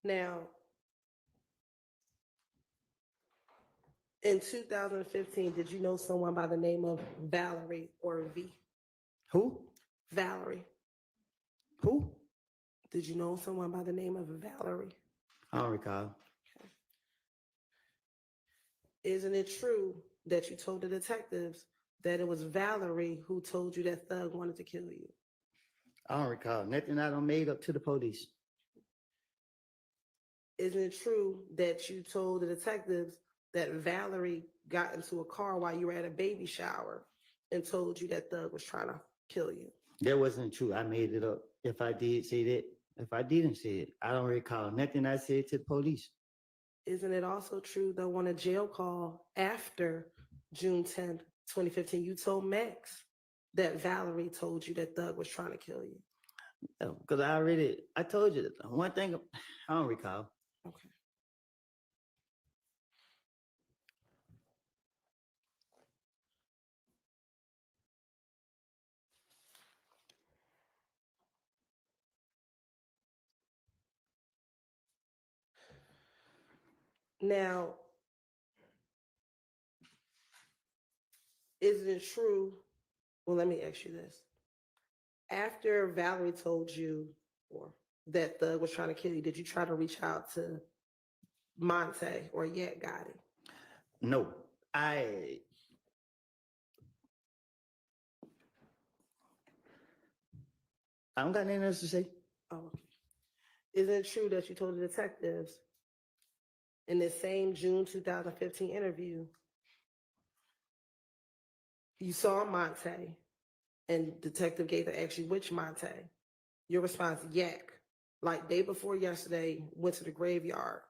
Now, in 2015, did you know someone by the name of Valerie or V? Who? Valerie. Who? Did you know someone by the name of Valerie? I don't recall. Isn't it true that you told the detectives that it was Valerie who told you that Thug wanted to kill you? I don't recall. Nothing I done made up to the police. Isn't it true that you told the detectives that Valerie got into a car while you were at a baby shower and told you that Thug was trying to kill you? That wasn't true. I made it up. If I did say that, if I didn't say it, I don't recall nothing I said to the police. Isn't it also true that on a jail call after June 10th, 2015, you told Max that Valerie told you that Thug was trying to kill you? Because I told you one thing, I don't recall. Okay. Now, isn't it true? Well, let me ask you this. After Valerie told you or that Thug was trying to kill you, did you try to reach out to Monte or Yak Gotti? No, I don't got nothing else to say. Oh, okay. Isn't it true that you told the detectives in the same June 2015 interview, you saw Monte and Detective Gaither asked you which Monte? Your response, Yak. Like day before yesterday, went to the graveyard.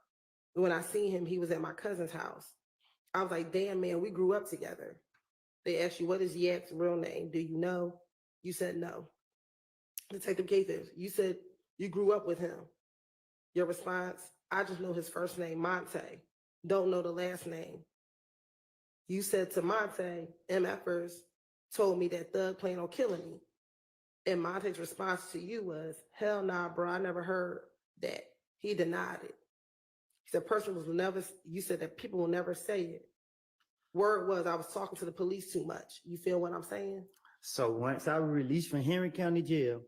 When I seen him, he was at my cousin's house. I was like, damn, man, we grew up together. They asked you, what is Yak's real name? Do you know? You said no. Detective Gaither, you said you grew up with him. Your response, I just know his first name, Monte. Don't know the last name. You said to Monte, MFers told me that Thug planned on killing me. And Monte's response to you was, hell nah, bro, I never heard that. He denied it. He said, you said that people will never say it. Word was, I was talking to the police too much. You feel what I'm saying? So once I was released from Henry County Jail,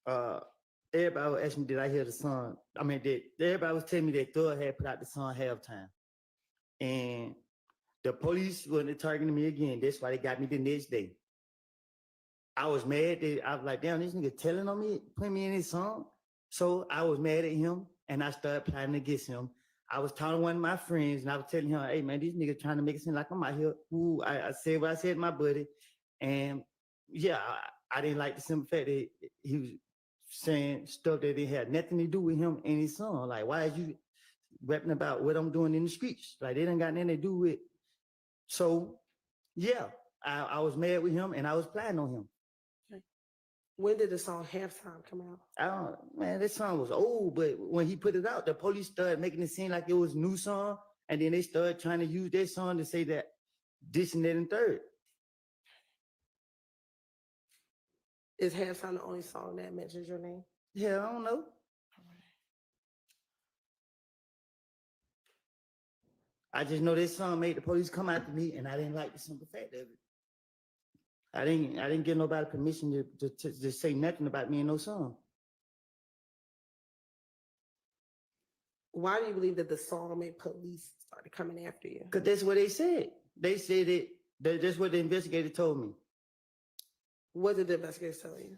everybody was asking me, did I hear the song? I mean, everybody was telling me that Thug had put out the song Halftime. And the police wasn't targeting me again. That's why they got me the next day. I was mad. I was like, damn, this nigga telling on me, putting me in his song. So I was mad at him and I started plotting against him. I was talking to one of my friends and I was telling him, hey man, these niggas trying to make it seem like I'm out here. Ooh, I said what I said to my buddy. And yeah, I didn't like the simple fact that he was saying stuff that it had nothing to do with him and his song. Like, why is you rapping about what I'm doing in the streets? Like, they didn't got nothing to do with. So yeah, I was mad with him and I was plotting on him. When did the song Halftime come out? Man, this song was old, but when he put it out, the police started making it seem like it was a new song, and then they started trying to use that song to say that this and that and third. Is Halftime the only song that mentions your name? Yeah, I don't know. I just know this song made the police come after me, and I didn't like the simple fact of it. I didn't give nobody permission to say nothing about me in no song. Why do you believe that the song made police started coming after you? Because that's what they said. They said it. That's what the investigator told me. What did the investigator tell you?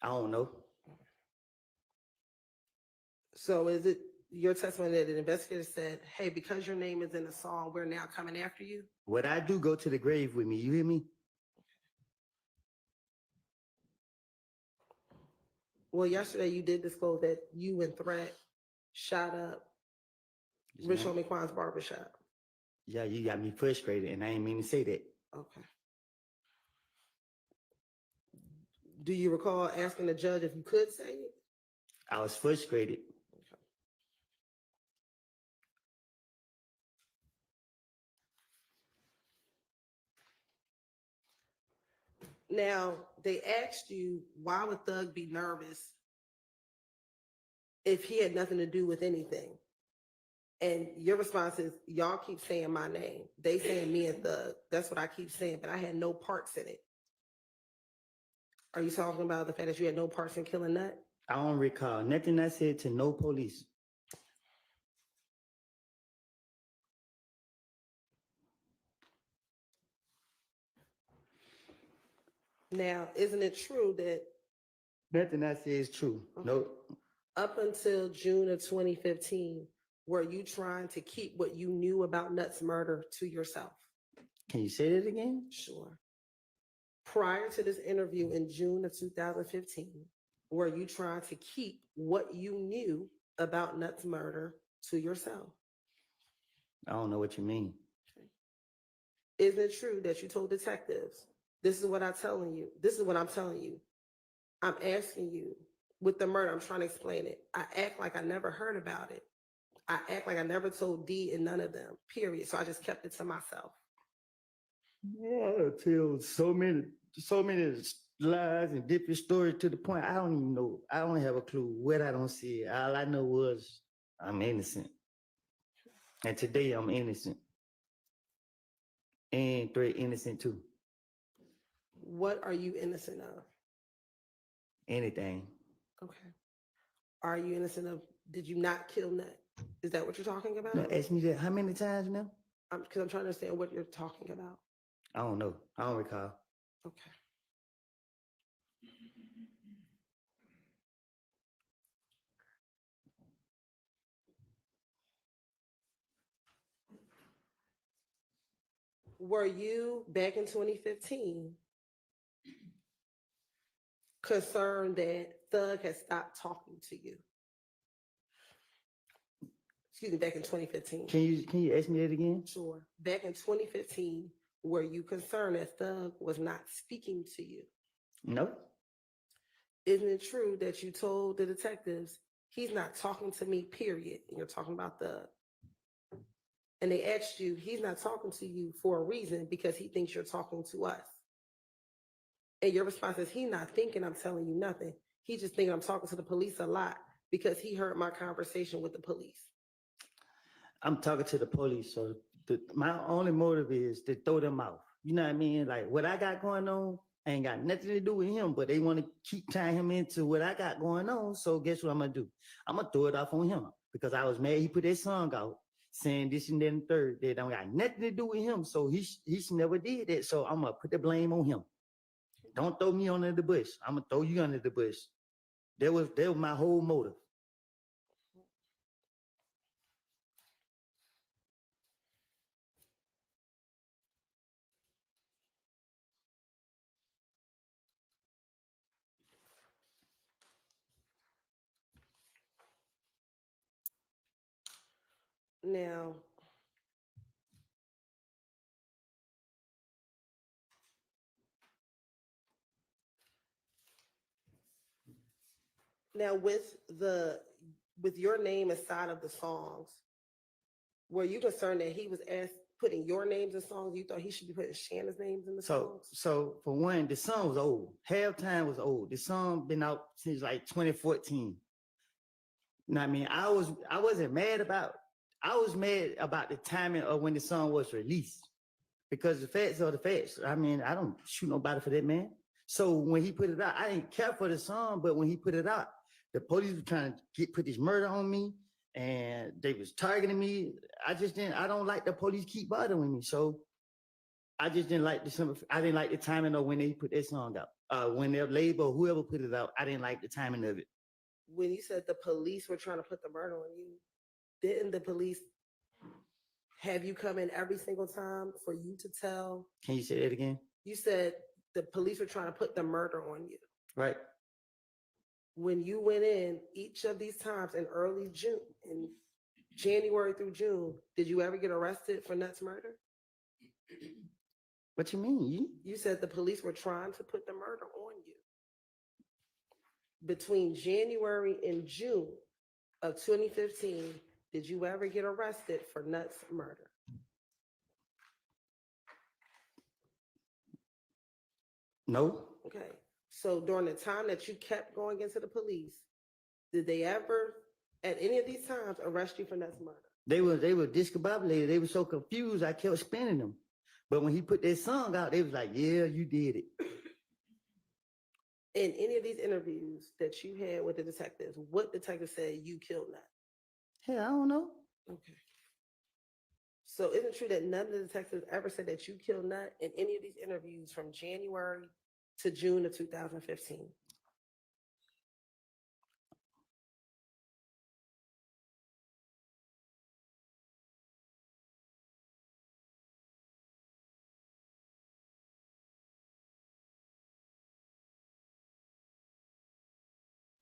I don't know. So is it your testimony that the investigator said, hey, because your name is in the song, we're now coming after you? What I do, go to the grave with me. You hear me? Well, yesterday you did disclose that you and Threat shot up Rich Homie Quan's barbershop. Yeah, you got me frustrated, and I ain't mean to say that. Okay. Do you recall asking the judge if you could say it? I was frustrated. Okay. Now, they asked you, why would Thug be nervous if he had nothing to do with anything? And your response is, y'all keep saying my name. They saying me and Thug. That's what I keep saying, but I had no parts in it. Are you talking about the fact that you had no parts in killing Nut? I don't recall nothing I said to no police. Now, isn't it true that Nothing I say is true. Nope. up until June of 2015, were you trying to keep what you knew about Nuts' murder to yourself? Can you say that again? Sure. Prior to this interview in June of 2015, were you trying to keep what you knew about Nuts' murder to yourself? I don't know what you mean. Isn't it true that you told detectives, this is what I'm telling you, this is what I'm telling you, I'm asking you, with the murder, I'm trying to explain it. I act like I never heard about it. I act like I never told D and none of them, period. So I just kept it to myself. Yeah, I tell so many lies and different stories to the point I don't even know. I don't have a clue what I don't see. All I know was I'm innocent. And today I'm innocent. And Threat innocent too. What are you innocent of? Anything. Okay. Are you innocent of, did you not kill Nut? Is that what you're talking about? Now, ask me that how many times now? Because I'm trying to understand what you're talking about. I don't know. I don't recall. Okay. Were you back in 2015 concerned that Thug had stopped talking to you? Excuse me, back in 2015. Can you ask me that again? Sure. Back in 2015, were you concerned that Thug was not speaking to you? No. Isn't it true that you told the detectives, he's not talking to me, period, and you're talking about Thug? And they asked you, he's not talking to you for a reason because he thinks you're talking to us. And your response is, he's not thinking I'm telling you nothing. He's just thinking I'm talking to the police a lot because he heard my conversation with the police. I'm talking to the police, so my only motive is to throw them out. You know what I mean? Like what I got going on ain't got nothing to do with him, but they want to keep tying him into what I got going on. So guess what I'm gonna do? I'm gonna throw it off on him because I was mad he put that song out saying this and then the third. That don't got nothing to do with him. So he never did that. So I'm gonna put the blame on him. Don't throw me under the bush. I'm gonna throw you under the bush. That was my whole motive. Now with your name inside of the songs, were you concerned that he was putting your names in songs? You thought he should be putting Shanna's names in the songs? So for one, the song was old. Halftime was old. The song been out since like 2014. You know what I mean? I wasn't mad about. I was mad about the timing of when the song was released, because the facts are the facts. I mean, I don't shoot nobody for that, man. So when he put it out, I didn't care for the song, but when he put it out, the police were trying to put this murder on me, and they was targeting me. I don't like the police keep bothering me. So I just didn't like I didn't like the timing of when they put that song out. When their label, whoever put it out, I didn't like the timing of it. When you said the police were trying to put the murder on you, didn't the police have you come in every single time for you to tell? Can you say that again? You said the police were trying to put the murder on you. Right. When you went in each of these times in early June, in January through June, did you ever get arrested for Nuts' murder? What you mean? You said the police were trying to put the murder on you. Between January and June of 2015, did you ever get arrested for Nuts' murder? No. Okay. So during the time that you kept going into the police, did they ever, at any of these times, arrest you for Nuts' murder? They were discombobulated. They were so confused. I kept spinning them. But when he put that song out, they was like, "Yeah, you did it." In any of these interviews that you had with the detectives, what detective said you killed Nut? Hell, I don't know. Okay. So isn't it true that none of the detectives ever said that you killed Nut in any of these interviews from January to June of 2015?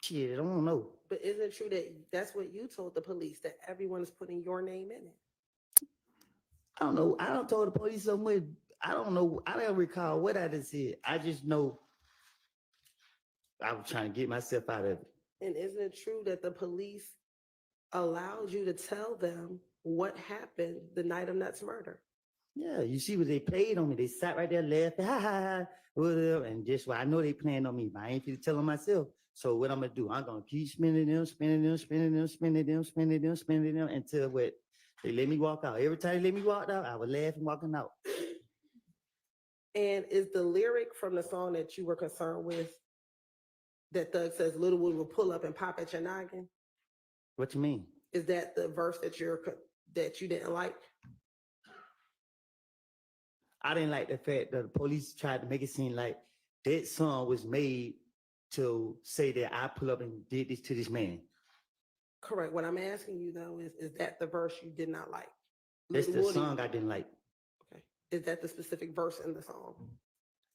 Shit, I don't know. But isn't it true that that's what you told the police, that everyone is putting your name in it? I don't know. I don't told the police so much. I don't know. I don't recall what I just said. I just know I was trying to get myself out of it. And isn't it true that the police allowed you to tell them what happened the night of Nut's murder? Yeah, you see what they played on me. They sat right there laughing, ha ha ha, whatever. And just why I know they playing on me, but I ain't finna tell them myself. So what I'm gonna do? I'm gonna keep spinning them until what they let me walk out. Every time they let me walk out, I was laughing walking out. And is the lyric from the song that you were concerned with that Thug says Little Wood will pull up and pop at your noggin? What you mean? Is that the verse that you didn't like? I didn't like the fact that the police tried to make it seem like that song was made to say that I pull up and did this to this man. Correct. What I'm asking you though is that the verse you did not like? That's Little the Woody- song I didn't like. Okay. Is that the specific verse in the song?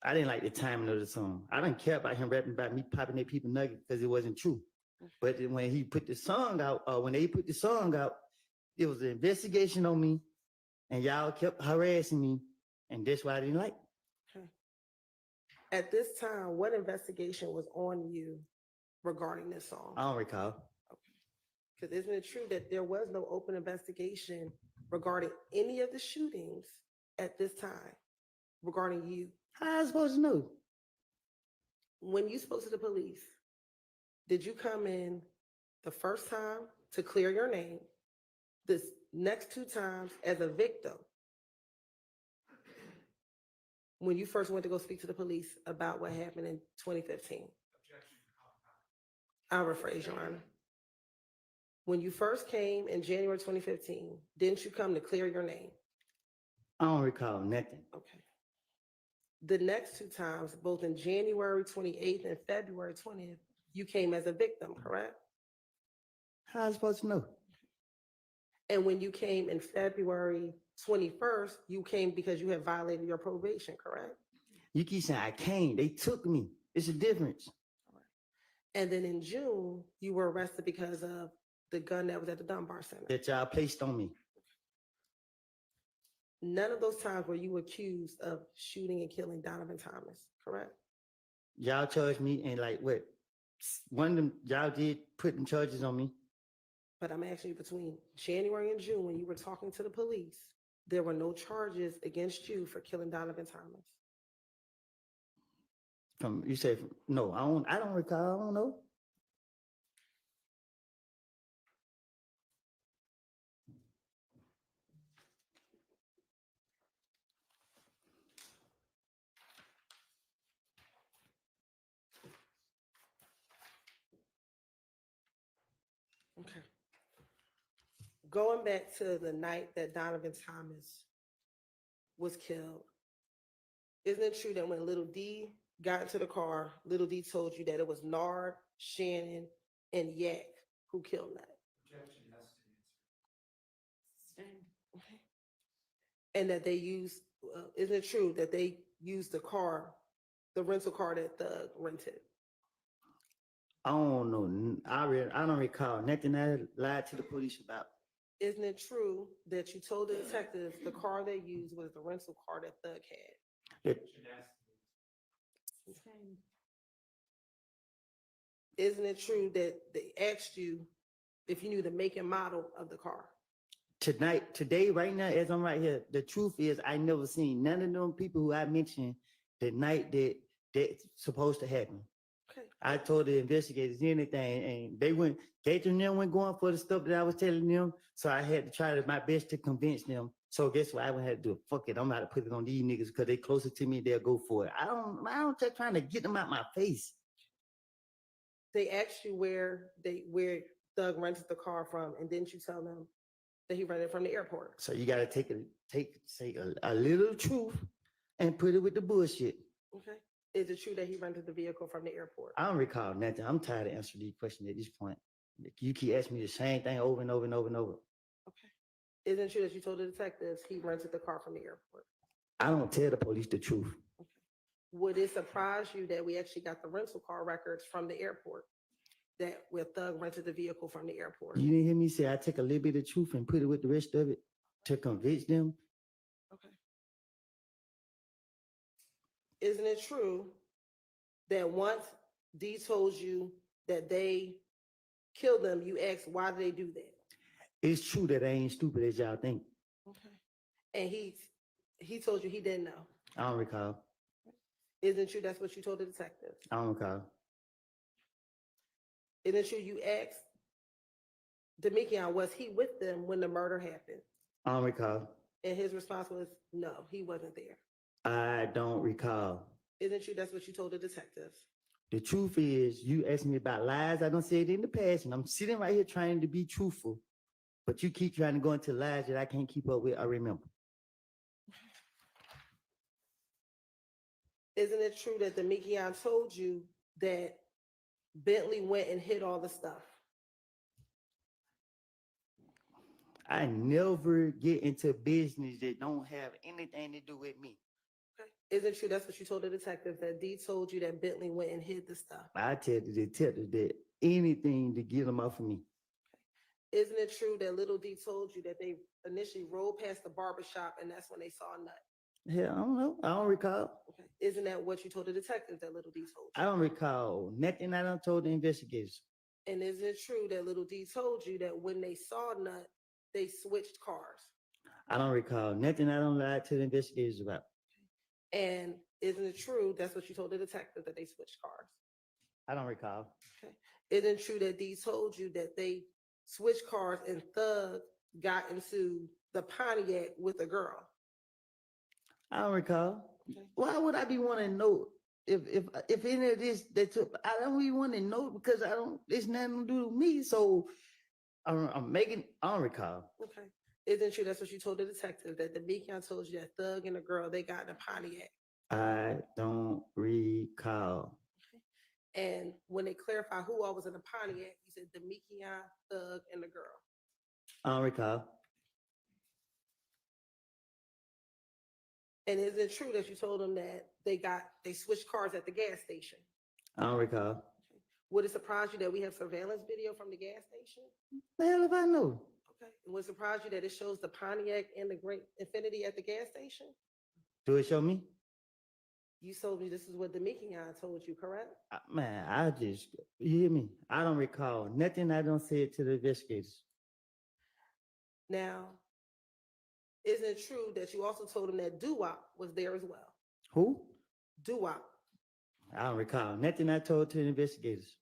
I didn't like the timing of the song. I didn't care about him rapping about me popping at people nuggets because it wasn't true. But then when he put the song out, when they put the song out, it was an investigation on me, and y'all kept harassing me, and that's why I didn't like. Okay. At this time, what investigation was on you regarding this song? I don't recall. Because isn't it true that there was no open investigation regarding any of the shootings at this time regarding you? How I supposed to know? When you spoke to the police, did you come in the first time to clear your name, this next two times as a victim? When you first went to go speak to the police about what happened in 2015? I'll rephrase, Your Honor. When you first came in January 2015, didn't you come to clear your name? I don't recall nothing. Okay. The next two times, both in January 28th and February 20th, you came as a victim, correct? How I supposed to know? And when you came in February 21st, you came because you had violated your probation, correct? You keep saying I came. They took me. It's a difference. And then in June, you were arrested because of the gun that was at the Dunbar Center. That y'all placed on me. None of those times were you accused of shooting and killing Donovan Thomas, correct? Y'all charged me and like what? One of them, y'all did put them charges on me. But I'm asking you, between January and June, when you were talking to the police, there were no charges against you for killing Donovan Thomas. You said no. I don't recall. I don't know. Okay. Going back to the night that Donovan Thomas was killed, isn't it true that when Little D got into the car, Little D told you that it was Nard, Shannon, and Yak who killed Nut? Okay. And that they used, isn't it true that they used the car, the rental car that Thug rented? I don't know. I don't recall nothing I lied to the police about. Isn't it true that you told the detectives the car they used was the rental car that Thug had? Isn't it true that they asked you if you knew the make and model of the car? Today, right now, as I'm right here, the truth is I never seen none of them people who I mentioned the night that that's supposed to happen. Okay. I told the investigators anything, and they went going for the stuff that I was telling them. So I had to try my best to convince them. So guess what? I would have to do? Fuck it. I'm not to put it on these niggas because they closer to me. They'll go for it. I don't just trying to get them out my face. They asked you where Thug rented the car from, and didn't you tell them that he rented it from the airport? So you gotta say a little truth and put it with the bullshit. Okay. Is it true that he rented the vehicle from the airport? I don't recall nothing. I'm tired of answering these questions at this point. You keep asking me the same thing over and over and over and over. Isn't it true that you told the detectives he rented the car from the airport? I don't tell the police the truth. Would it surprise you that we actually got the rental car records from the airport, that where Thug rented the vehicle from the airport? You didn't hear me say I take a little bit of truth and put it with the rest of it to convince them? Okay. Isn't it true that once D told you that they killed them, you asked why did they do that? It's true that I ain't stupid as y'all think. Okay. And he told you he didn't know. I don't recall. Isn't it true that's what you told the detective? I don't recall. Isn't it true you asked Demekion, was he with them when the murder happened? I don't recall. And his response was, no, he wasn't there. I don't recall. Isn't it true that's what you told the detectives? The truth is, you asked me about lies. I done said it in the past, and I'm sitting right here trying to be truthful. But you keep trying to go into lies that I can't keep up with. I remember. Isn't it true that Demekion told you that Bentley went and hid all the stuff? I never get into business that don't have anything to do with me. Isn't it true that's what you told the detective, that D told you that Bentley went and hid the stuff? I tell the detective that anything to get them off of me. Isn't it true that Little D told you that they initially rolled past the barbershop and that's when they saw a nut? Hell, I don't know. I don't recall. Okay. Isn't that what you told the detective that Little D told you? I don't recall nothing I done told the investigators. And is it true that Little D told you that when they saw Nut, they switched cars? I don't recall nothing I don't lie to the investigators about. And isn't it true that's what you told the detective, that they switched cars? I don't recall. Okay. Isn't it true that D told you that they switched cars and Thug got into the Pontiac with a girl? I don't recall. Okay. Why would I be wanting to know if any of this that took? I don't even want to know because I don't. It's nothing to do with me. So I'm making. I don't recall. Okay. Isn't it true that's what you told the detective, that Demekion told you that Thug and the girl, they got in a Pontiac? I don't recall. And when they clarified who all was in the Pontiac, you said Demekion, Thug, and the girl. I don't recall. And is it true that you told them that they switched cars at the gas station? I don't recall. Would it surprise you that we have surveillance video from the gas station? The hell if I know? Okay. And would it surprise you that it shows the Pontiac and the Great Infinity at the gas station? Do it show me? You told me this is what Demekion told you, correct? Man, you hear me? I don't recall nothing I don't say to the investigators. Now, isn't it true that you also told them that Doo-Wop was there as well? Who? Doo-Wop. I don't recall nothing I told to the investigators.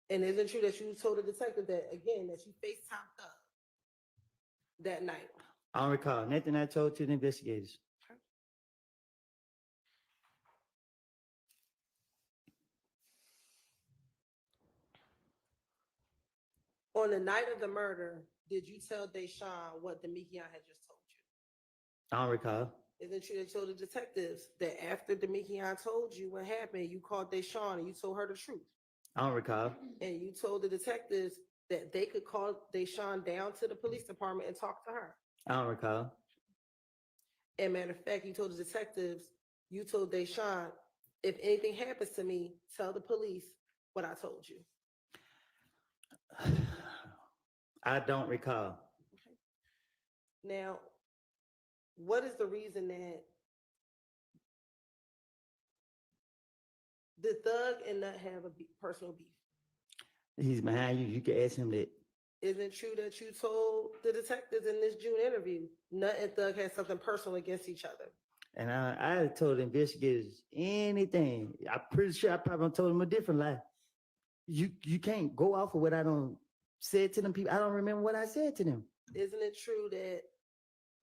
And isn't it true that you told the detective that, again, that you FaceTimed Thug that night? I don't recall nothing I told to the investigators. On the night of the murder, did you tell Deshaun what Demekion had just told you? I don't recall. Isn't it true that you told the detectives that after Demekion told you what happened, you called Deshaun and you told her the truth? I don't recall. And you told the detectives that they could call Deshaun down to the police department and talk to her? I don't recall. And matter of fact, you told the detectives, you told Deshaun, if anything happens to me, tell the police what I told you. I don't recall. Now, what is the reason that the Thug and Nut have a personal beef? He's behind you. You can ask him that. Isn't it true that you told the detectives in this June interview, Nut and Thug had something personal against each other? And I told the investigators anything. I'm pretty sure I probably told them a different lie. You can't go off of what I don't said to them people. I don't remember what I said to them. Isn't it true that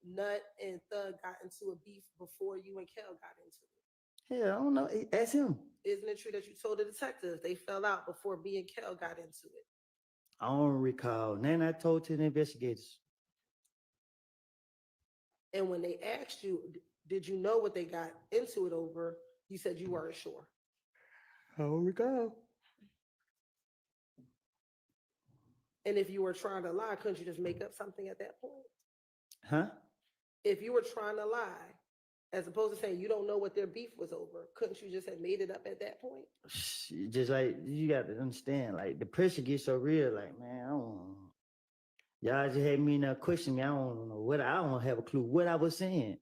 Nut and Thug got into a beef before you and Kel got into it? Hell, I don't know. Ask him. Isn't it true that you told the detectives they fell out before B and Kel got into it? I don't recall. Then I told to the investigators. And when they asked you, did you know what they got into it over? You said you weren't sure. I don't recall. And if you were trying to lie, couldn't you just make up something at that point? Huh? If you were trying to lie, as opposed to saying you don't know what their beef was over, couldn't you just have made it up at that point? Just like you got to understand, like the pressure gets so real. Like, man, I don't. Y'all just had me now question me. I don't know what. I don't have a clue what I was saying.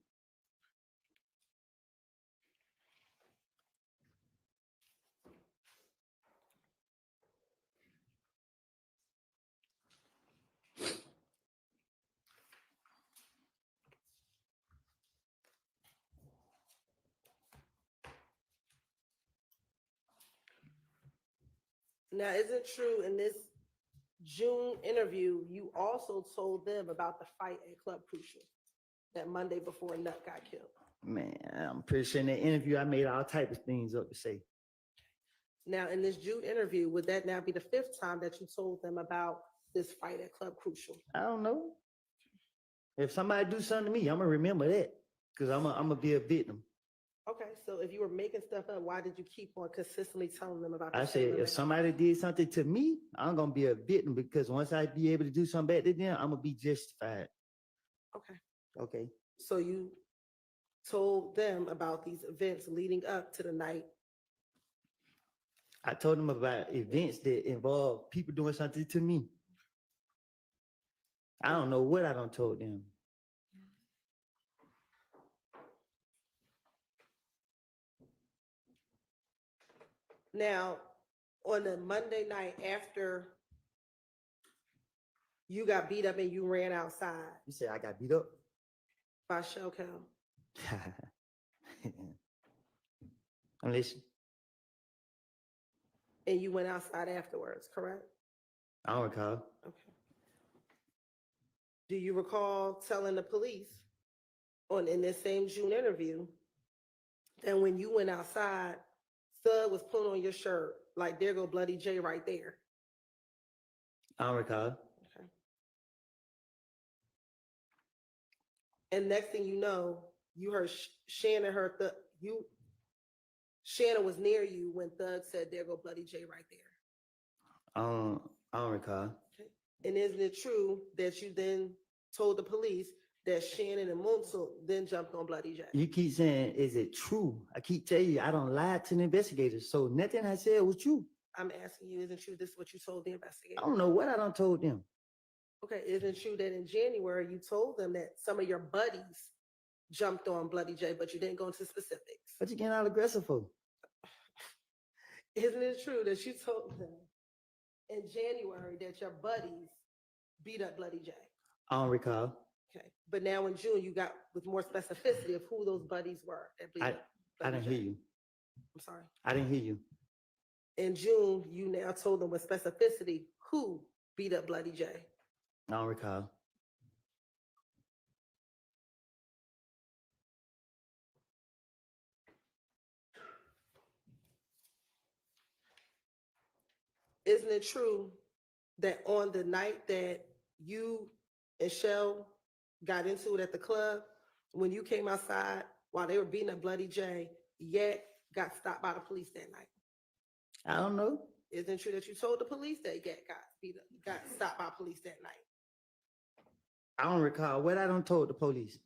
Now, is it true in this June interview, you also told them about the fight at Club Crucial that Monday before Nut got killed? Man, I'm pretty sure in that interview I made all type of things up to say. Now, in this June interview, would that now be the 5th time that you told them about this fight at Club Crucial? I don't know. If somebody do something to me, I'm gonna remember that because I'm gonna be a victim. Okay, so if you were making stuff up, why did you keep on consistently telling them about I this? said, if somebody did something to me, I'm gonna be a victim because once I be able to do something back to them, I'm gonna be justified. Okay. Okay. So you told them about these events leading up to the night. I told them about events that involve people doing something to me. I don't know what I done told them. Now, on the Monday night after you got beat up and you ran outside. You said I got beat up? By Shell Cal. I'm listening. And you went outside afterwards, correct? I don't recall. Okay. Do you recall telling the police in this same June interview that when you went outside, Thug was pulling on your shirt like there go Bloody J right there? I don't recall. Okay. And next thing you know, you heard Shannon heard Shannon was near you when Thug said there go Bloody J right there. I don't recall. Okay. And isn't it true that you then told the police that Shannon and Munsil then jumped on Bloody J? You keep saying, is it true? I keep telling you, I don't lie to the investigators. So nothing I said was true. I'm asking you, isn't true this what you told the investigators? I don't know what I done told them. Okay, isn't it true that in January you told them that some of your buddies jumped on Bloody J, but you didn't go into specifics? What you getting all aggressive for? Isn't it true that you told them in January that your buddies beat up Bloody J? I don't recall. Okay, but now in June you got with more specificity of who those buddies were that beat up I Bloody didn't J. hear you. I'm sorry. I didn't hear you. In June, you now told them with specificity who beat up Bloody J. I don't recall. Isn't it true that on the night that you and Shell got into it at the club, when you came outside while they were beating up Bloody J, Yak got stopped by the police that night? I don't know. Isn't it true that you told the police that Yak got stopped by police that night? I don't recall what I done told the police.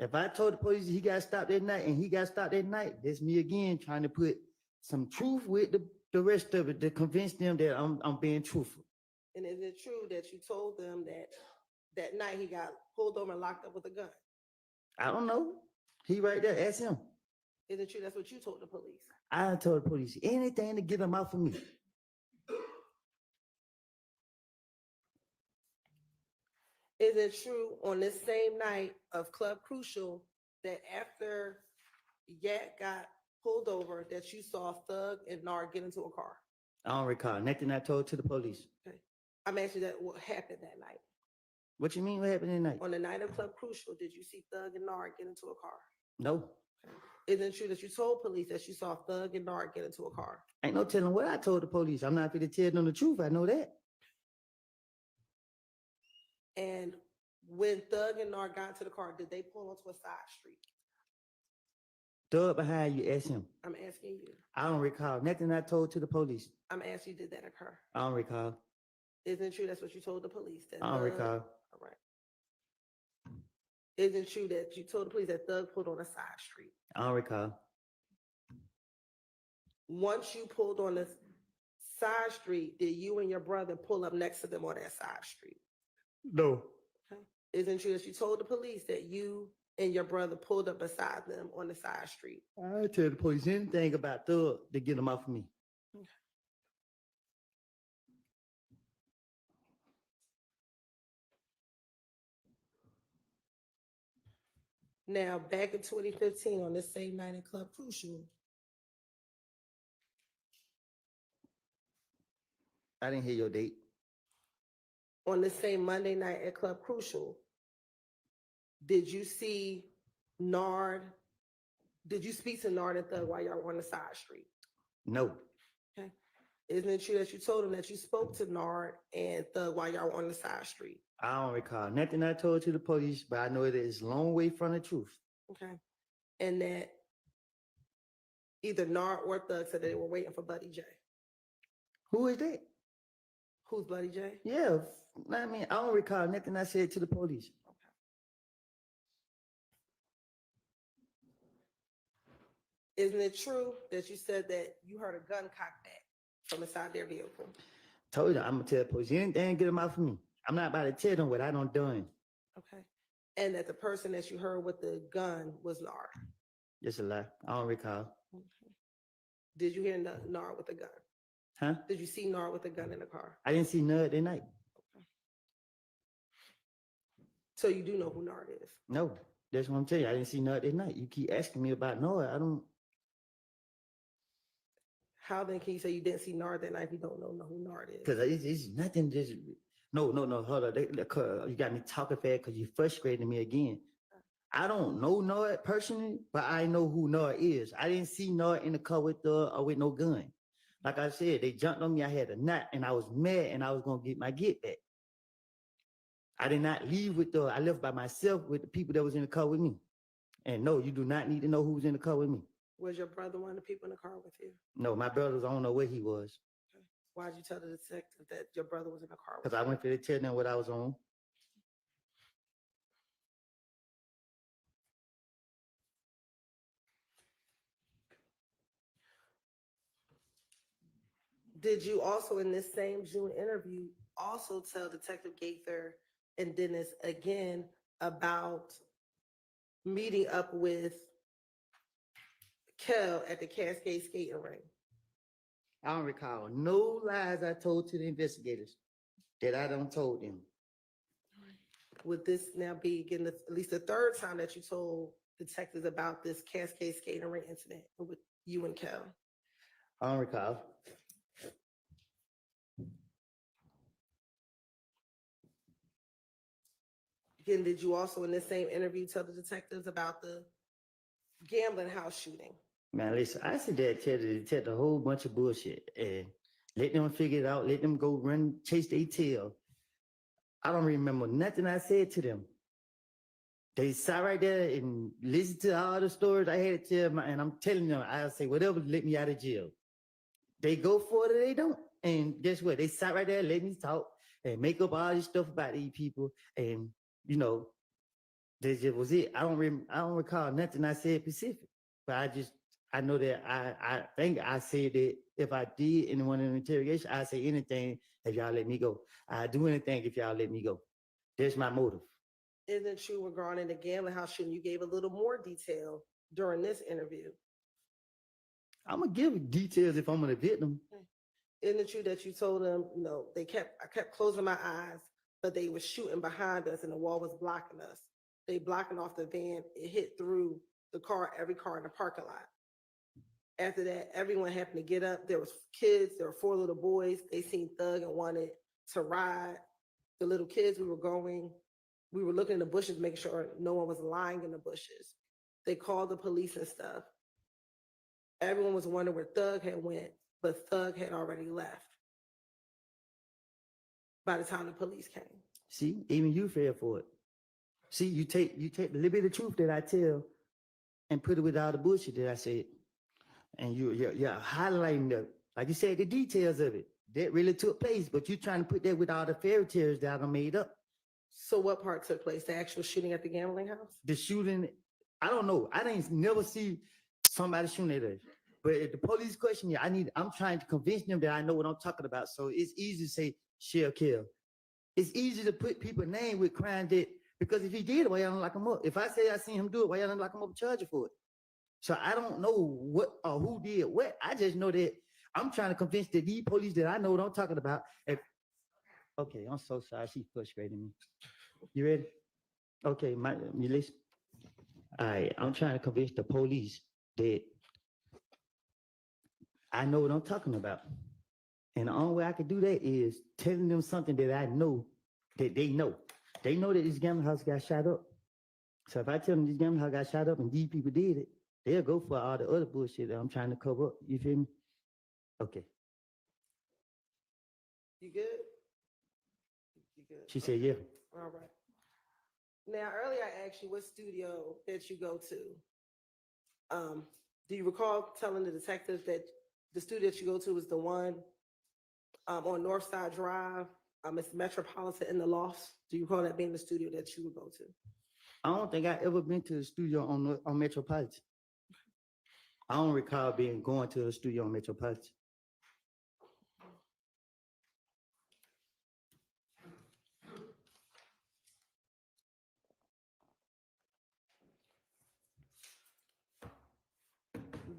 If I told the police he got stopped that night and he got stopped that night, that's me again trying to put some truth with the rest of it to convince them that I'm being truthful. And is it true that you told them that that night he got pulled over and locked up with a gun? I don't know. He right there. Ask him. Is it true that's what you told the police? I told the police anything to get them out for me. Is it true on this same night of Club Crucial that after Yak got pulled over that you saw Thug and Nard get into a car? I don't recall. Nothing I told to the police. Okay. I'm asking that what happened that night. What you mean? What happened tonight? On the night of Club Crucial, did you see Thug and Nard get into a car? No. Isn't it true that you told police that you saw Thug and Nard get into a car? Ain't no telling what I told the police. I'm not going to tell them the truth. I know that. And when Thug and Nard got into the car, did they pull onto a side street? Thug behind you, ask him. I'm asking you. I don't recall. Nothing I told to the police. I'm asking you, did that occur? I don't recall. Isn't it true that's what you told the police? That I don't recall. All right. Isn't it true that you told the police that Thug pulled on a side street? I don't recall. Once you pulled on the side street, did you and your brother pull up next to them on that side street? No. Okay. Isn't it true that you told the police that you and your brother pulled up beside them on the side street? I tell the police anything about Thug to get them off of me. Okay. Now, back in 2015, on this same night in Club Crucial, I didn't hear your date. on the same Monday night at Club Crucial, did you see Nard? Did you speak to Nard and Thug while y'all were on the side street? No. Okay. Isn't it true that you told him that you spoke to Nard and Thug while y'all were on the side street? I don't recall. Nothing I told to the police, but I know it is a long way from the truth. Okay. And that either Nard or Thug said that they were waiting for Buddy J. Who is that? Who's Buddy J? Yeah. I mean, I don't recall nothing I said to the police. Isn't it true that you said that you heard a gun cock back from inside their vehicle? Told you, I'm going to tell the police anything, get them out for me. I'm not about to tell them what I done done. Okay. And that the person that you heard with the gun was Nard. Just a lie. I don't recall. Okay. Did you hear Nard with a gun? Huh? Did you see Nard with a gun in the car? I didn't see none that night. So you do know who Nard is? No. That's what I'm telling you. I didn't see none that night. You keep asking me about Nard. I don't. How then can you say you didn't see Nard that night if you don't know who Nard is? Because it's nothing just. No, hold on. You got me talking fast because you frustrating me again. I don't know Nard personally, but I know who Nard is. I didn't see Nard in the car with no gun. Like I said, they jumped on me. I had a knot, and I was mad, and I was gonna get my get back. I did not leave I left by myself with the people that was in the car with me. And no, you do not need to know who was in the car with me. Was your brother one of the people in the car with you? No, my brother, I don't know where he was. Okay. Why'd you tell the detective that your brother was in the car with Because I went to tell them what I was on. Did you also, in this same June interview, also tell Detective Gaither and Dennis again about meeting up with Kel at the Cascade skating rink? I don't recall no lies I told to the investigators that I done told them. Would this now be again at least the third time that you told detectives about this Cascade skating rink incident with you and Kel? I don't recall. Again, did you also in this same interview tell the detectives about the gambling house shooting? Man, listen, I said that tell the detective a whole bunch of bullshit and let them figure it out, let them go run, chase their tail. I don't remember nothing I said to them. They sat right there and listened to all the stories I had to tell, and I'm telling them, I'll say whatever to let me out of jail. They go for it or they don't. And guess what? They sat right there, let me talk and make up all this stuff about these people. And, you know, that just was it. I don't recall nothing I said specific, but I know that I think I said that if I did in one of the interrogation, I'd say anything if y'all let me go. I'd do anything if y'all let me go. That's my motive. Isn't it true regarding the gambling house shooting, you gave a little more detail during this interview? I'm gonna give details if I'm a victim. Isn't it true that you told them, you know, I kept closing my eyes, but they were shooting behind us and the wall was blocking us. They blocking off the van. It hit through the car, every car in the parking lot. After that, everyone happened to get up. There was kids, there were 4 little boys. They seen Thug and wanted to ride. the little kids, we were looking in the bushes, making sure no one was lying in the bushes. They called the police and stuff. Everyone was wondering where Thug had went, but Thug had already left by the time the police came. See, even you fell for it. See, you take the little bit of truth that I tell and put it with all the bullshit that I said. And you're highlighting like you said, the details of it. That really took place, but you're trying to put that with all the fairy tales that I made up. So what part took place? The actual shooting at the gambling house? The shooting, I don't know. I didn't never see somebody shooting at us. But if the police question you, I'm trying to convince them that I know what I'm talking about. So it's easy to say shell kill. It's easy to put people's name with crime that, because if he did it, why y'all don't lock him up? If I say I seen him do it, why y'all don't lock him up and charge you for it? So I don't know what or who did what. I just know that I'm trying to convince the police that I know what I'm talking about. Okay, I'm so sorry. She's frustrating me. You ready? Okay, you listen. All right, I'm trying to convince the police that I know what I'm talking about. And the only way I can do that is telling them something that I know that they know. They know that this gambling house got shot up. So if I tell them this gambling house got shot up and these people did it, they'll go for all the other bullshit that I'm trying to cover up. You feel me? Okay. You good? You good? She said, yeah. All right. Now, earlier I asked you what studio that you go to. Do you recall telling the detectives that the studio that you go to is the one on Northside Drive? It's Metropolitan in the Loft. Do you recall that being the studio that you would go to? I don't think I ever been to the studio on Metropolitan. I don't recall going to a studio on Metropolitan.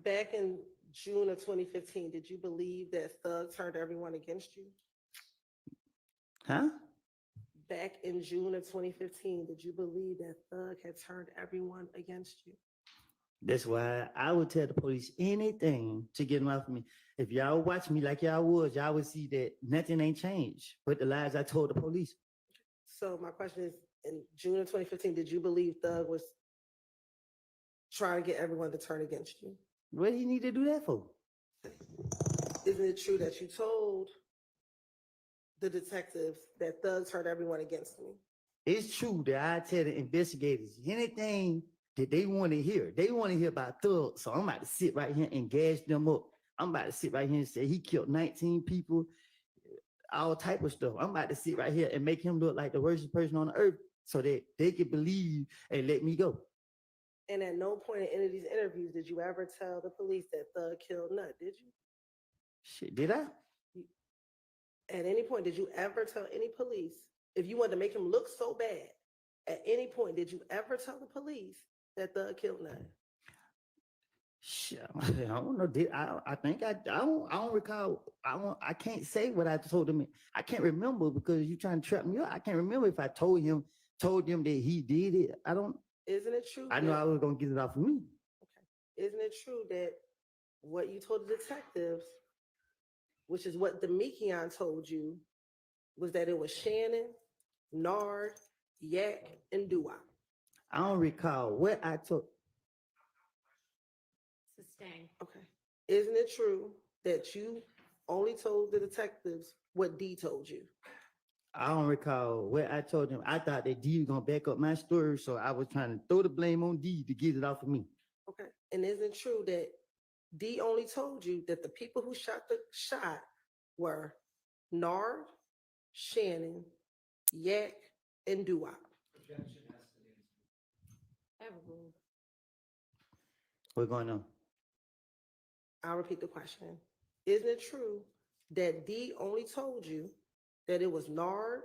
Back in June of 2015, did you believe that Thug turned everyone against you? Huh? Back in June of 2015, did you believe that Thug had turned everyone against you? That's why I would tell the police anything to get them off me. If y'all watch me like y'all was, y'all would see that nothing ain't changed but the lies I told the police. So my question is, in June of 2015, did you believe Thug was trying to get everyone to turn against you? What do you need to do that for? Isn't it true that you told the detectives that Thug turned everyone against me? It's true that I tell the investigators anything that they want to hear. They want to hear about Thug. So I'm about to sit right here and gas them up. I'm about to sit right here and say he killed 19 people, all type of stuff. I'm about to sit right here and make him look like the worst person on the earth so that they can believe and let me go. And at no point in any of these interviews did you ever tell the police that Thug killed Nut, did you? Shit, did I? At any point, did you ever tell any police, if you wanted to make him look so bad, at any point, did you ever tell the police that Thug killed Nut? Shit, I don't know. I think I don't recall. I can't say what I told him. I can't remember because you're trying to trap me up. I can't remember if I told them that he did it. I don't. Isn't it true? I know I was gonna get it off of me. Okay. Isn't it true that what you told the detectives, which is what Demekion told you, was that it was Shannon, Nard, Yak, and Dua? I don't recall what I told. Sustain. Okay. Isn't it true that you only told the detectives what D told you? I don't recall what I told him. I thought that D was gonna back up my story, so I was trying to throw the blame on D to get it off of me. Okay. And isn't it true that D only told you that the people who shot the shot were Nard, Shannon, Yak, and Dua? What's going on? I'll repeat the question. Isn't it true that D only told you that it was Nard,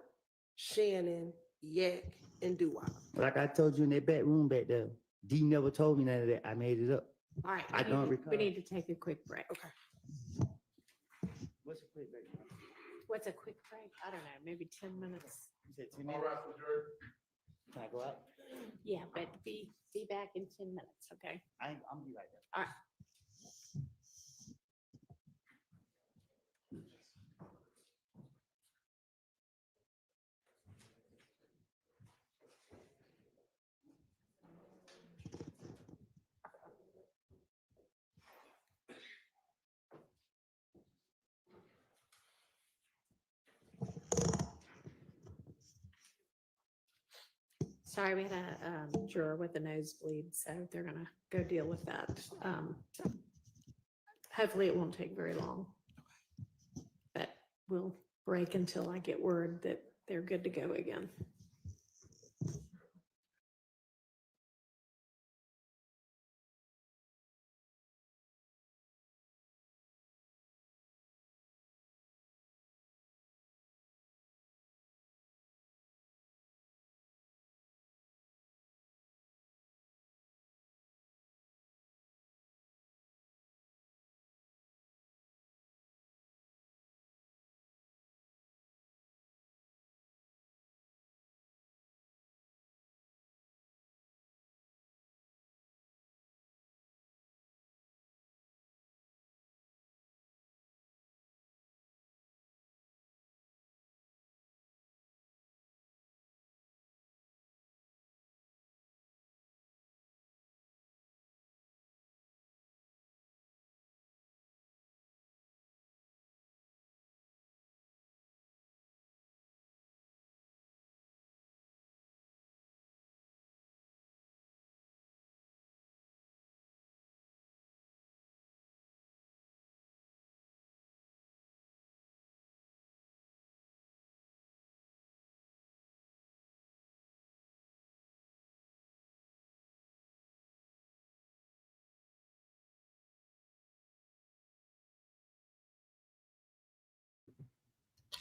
Shannon, Yak, and Dua? Like I told you in that back room back there, D never told me none of that. I made it up. All right, I don't recall. we need to take a quick break. Okay. What's a quick break? What's a quick break? I don't know, maybe 10 minutes. You said 10 minutes? Can I go out? Yeah, but be back in 10 minutes, okay? I'm gonna be right there. All right. sorry, we had a juror with a nosebleed, so they're gonna go deal with that. Hopefully it won't take very long. But we'll break until I get word that they're good to go again.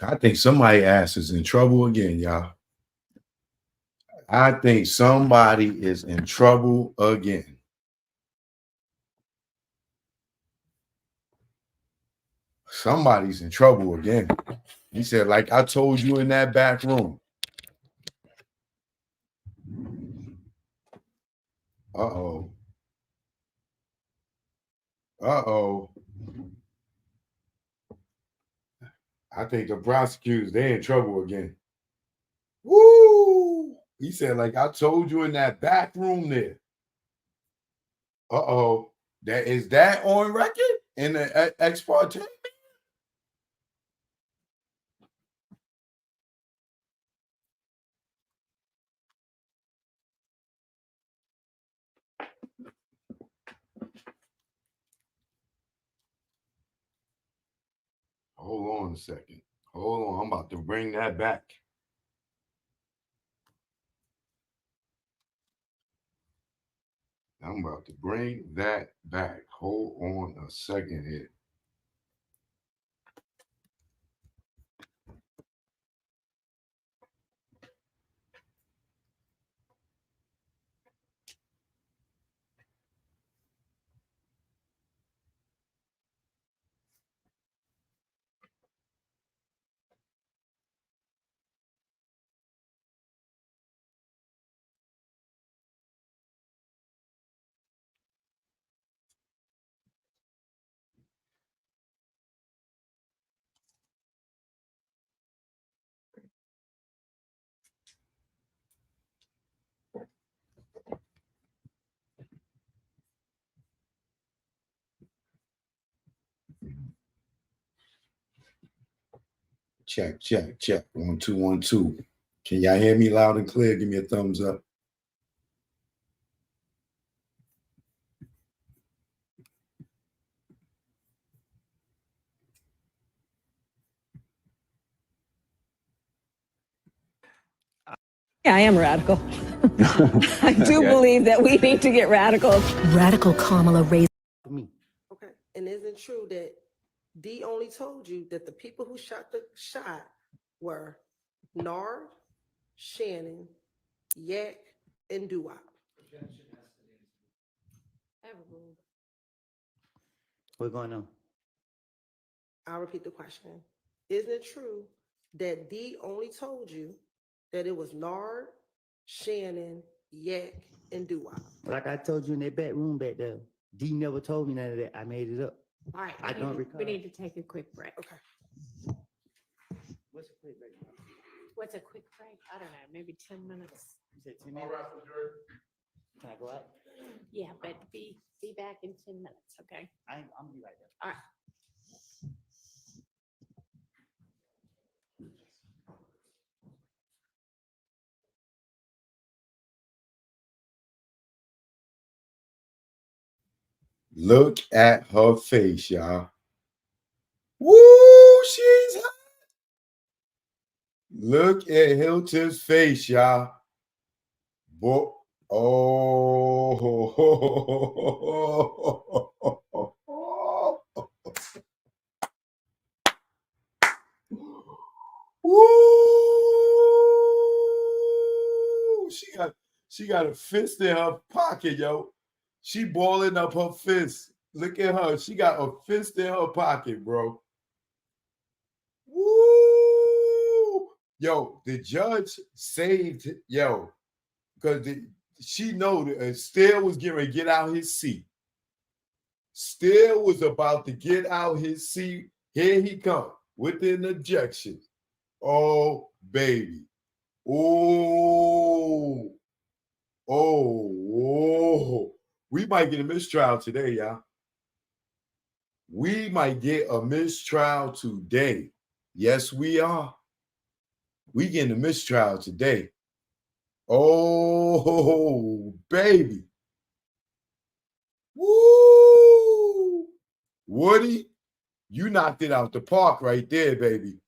I think somebody ass is in trouble again, y'all. I think somebody is in trouble again. Somebody's in trouble again. He said, like I told you in that back room. Uh-oh. Uh-oh. I think the prosecutors, they're in trouble again. Woo! He said, like I told you in that back room there. Uh-oh. That is that on record in the ex parte? Hold on a second. Hold on. I'm about to bring that back. I'm about to bring that back. Hold on a second here. Check, check, check. 1, 2, 1, 2. Can y'all hear me loud and clear? Give me a thumbs up. Yeah, I am radical. I do believe that we need to get radical. Radical Kamala raised. Okay. And isn't it true that D only told you that the people who shot the shot were Nard, Shannon, Yak, and Duwop? What's going on? I'll repeat the question. Isn't it true that D only told you that it was Nard, Shannon, Yak, and Duwop? Like I told you in that back room back there, D never told me none of that. I made it up. All right, I don't recall. we need to take a quick break. Okay. What's a quick break? What's a quick break? I don't know, maybe 10 minutes. You said 10 minutes? Can I go out? Yeah, but be back in 10 minutes, okay? I'm gonna be right there. All right. Look at her face, y'all. Woo, she's hot. Look at Hylton's face, y'all. Boy, oh. Woo! She got a fist in her pocket, yo. She balling up her fist. Look at her. She got a fist in her pocket, bro. Woo! Yo, the judge saved, yo, because she know that Still was getting ready to get out his seat. Still was about to get out his seat. Here he come with an objection. Oh, baby. Oh, oh. We might get a mistrial today, y'all. We might get a mistrial today. Yes, we are. We getting a mistrial today. Oh, baby. Woo! Woody, you knocked it out the park right there, baby.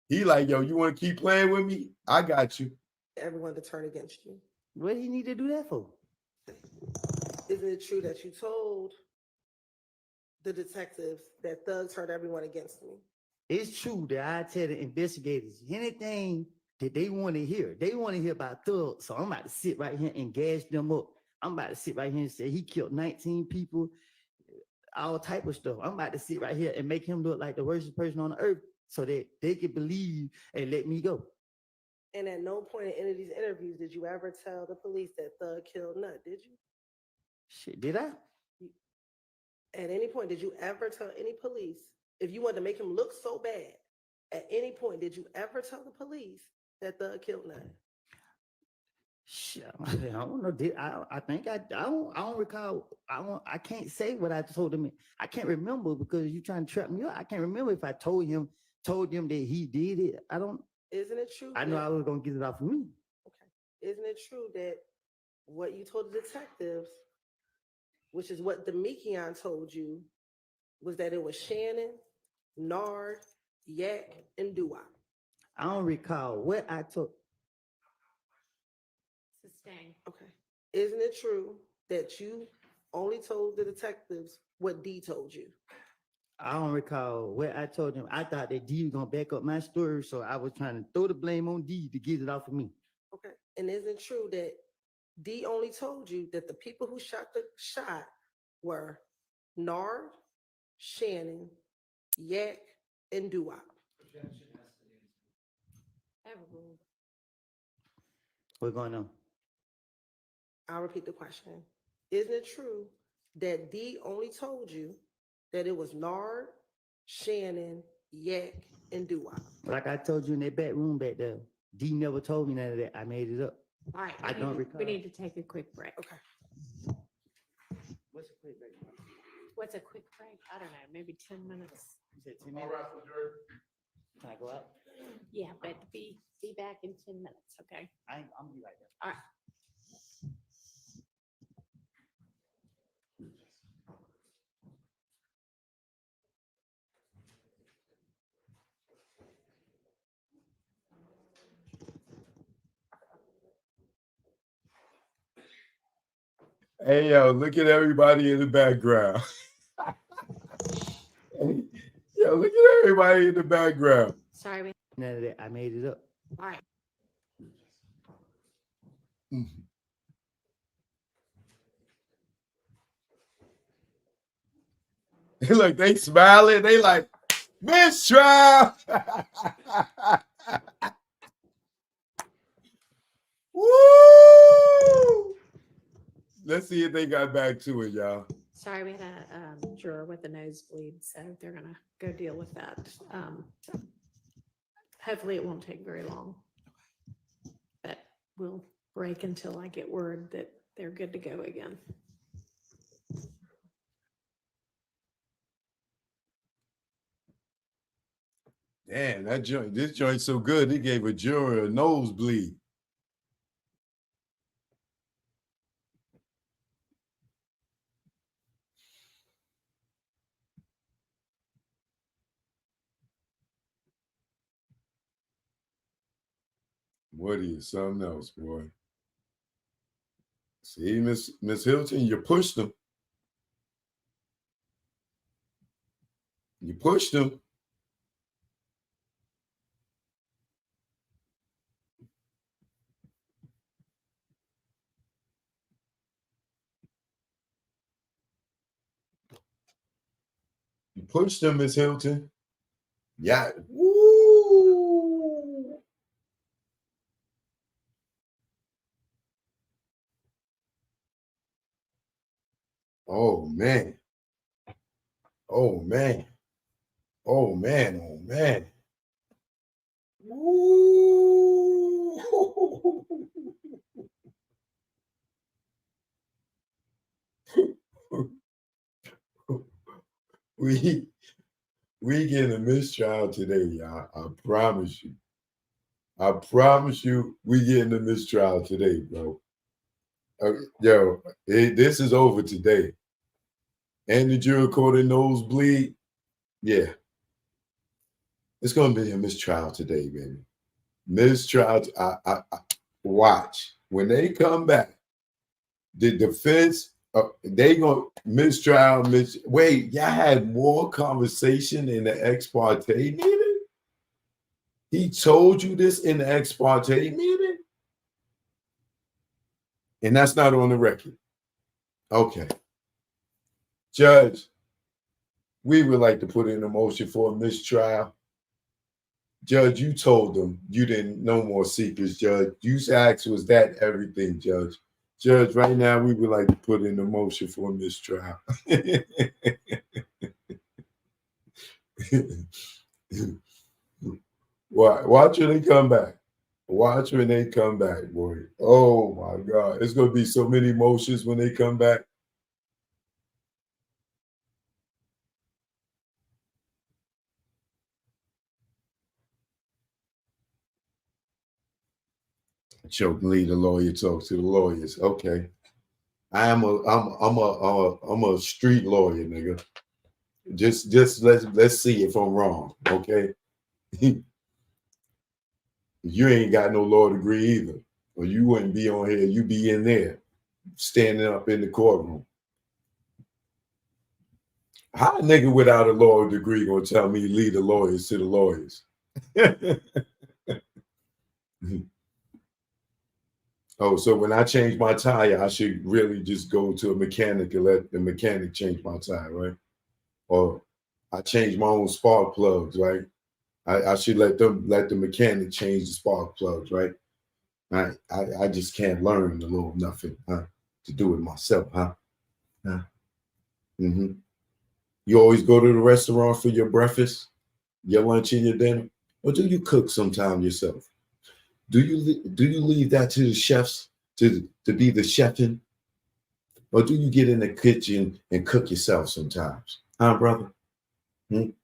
He like, yo, you want to keep playing with me? I got you. Everyone to turn against you. What do you need to do that for? Isn't it true that you told the detectives that Thug turned everyone against me? It's true that I tell the investigators anything that they want to hear. They want to hear about Thug. So I'm about to sit right here and gas them up. I'm about to sit right here and say he killed 19 people, all type of stuff. I'm about to sit right here and make him look like the worst person on the earth so that they can believe and let me go. And at no point in any of these interviews did you ever tell the police that Thug killed Nut, did you? Shit, did I? At any point, did you ever tell any police, if you wanted to make him look so bad, at any point, did you ever tell the police that Thug killed Nut? Shit, I don't know. I think I don't recall. I can't say what I told him. I can't remember because you're trying to trap me up. I can't remember if I told him that he did it. I don't. Isn't it true? I know I was gonna get it off of me. Okay. Isn't it true that what you told the detectives, which is what Demekion told you, was that it was Shannon, Nard, Yak, and Doo-Wop? I don't recall what I told. Sustain. Okay. Isn't it true that you only told the detectives what D told you? I don't recall what I told him. I thought that D was gonna back up my story, so I was trying to throw the blame on D to get it off of me. Okay. And isn't it true that D only told you that the people who shot the shot were Nard, Shannon, Yak, and Doo-Wop? What's going on? I'll repeat the question. Isn't it true that D only told you that it was Nard, Shannon, Yak, and Doo-Wop? Like I told you in that back room back there, D never told me none of that. I made it up. All right, I don't recall. we need to take a quick break. Okay. What's a quick break? What's a quick break? I don't know, maybe 10 minutes. You said 10 minutes? Can I go out? Yeah, but be back in 10 minutes, okay? I'm gonna be right there. All right. Hey, yo, look at everybody in the background. Yo, look at everybody in the background. Sorry, we. None of that. I made it up. All right. Look, they smiling. They like, mistrial. Woo! Let's see if they got back to it, y'all. Sorry, we had a juror with a nosebleed, so they're gonna go deal with that. Hopefully it won't take very long. But we'll break until I get word that they're good to go again. Damn, this joint's so good, it gave a juror a nosebleed. Woody is something else, boy. See, Miss Hylton, you pushed him. You pushed him. You pushed him, Miss Hylton. Yeah. Woo! Oh man. Oh man. Oh man. Oh man. Woo! we getting a mistrial today, y'all. I promise you. I promise you, we getting a mistrial today, bro. This is over today. And the jury court in nosebleed, yeah. It's gonna be a mistrial today, baby. Mistrial. I watch when they come back. The defense, they gonna mistrial. Wait, y'all had more conversation in the ex parte meeting? He told you this in the ex parte meeting? And that's not on the record. Okay. Judge, we would like to put in a motion for a mistrial. Judge, you told them you didn't no more secrets, Judge. You asked, was that everything, Judge? Judge, right now we would like to put in a motion for a mistrial. Watch when they come back. Watch when they come back, boy. Oh my God. It's gonna be so many motions when they come back. Choke, lead the lawyer talk to the lawyers. Okay. I'm a street lawyer, nigga. Just let's see if I'm wrong. Okay. You ain't got no law degree either. Or you wouldn't be on here. You be in there, standing up in the courtroom. How a nigga without a law degree gonna tell me lead the lawyers to the lawyers? Oh, so when I change my tire, I should really just go to a mechanic and let the mechanic change my tire, right? Or I change my own spark plugs, right? I should let the mechanic change the spark plugs, right? I just can't learn a little nothing, huh? To do it myself, huh? Mm-hmm. You always go to the restaurant for your breakfast, your lunch, and your dinner, or do you cook sometime yourself? Do you leave that to the chefs to be the chefing, or do you get in the kitchen and cook yourself sometimes, huh, brother? You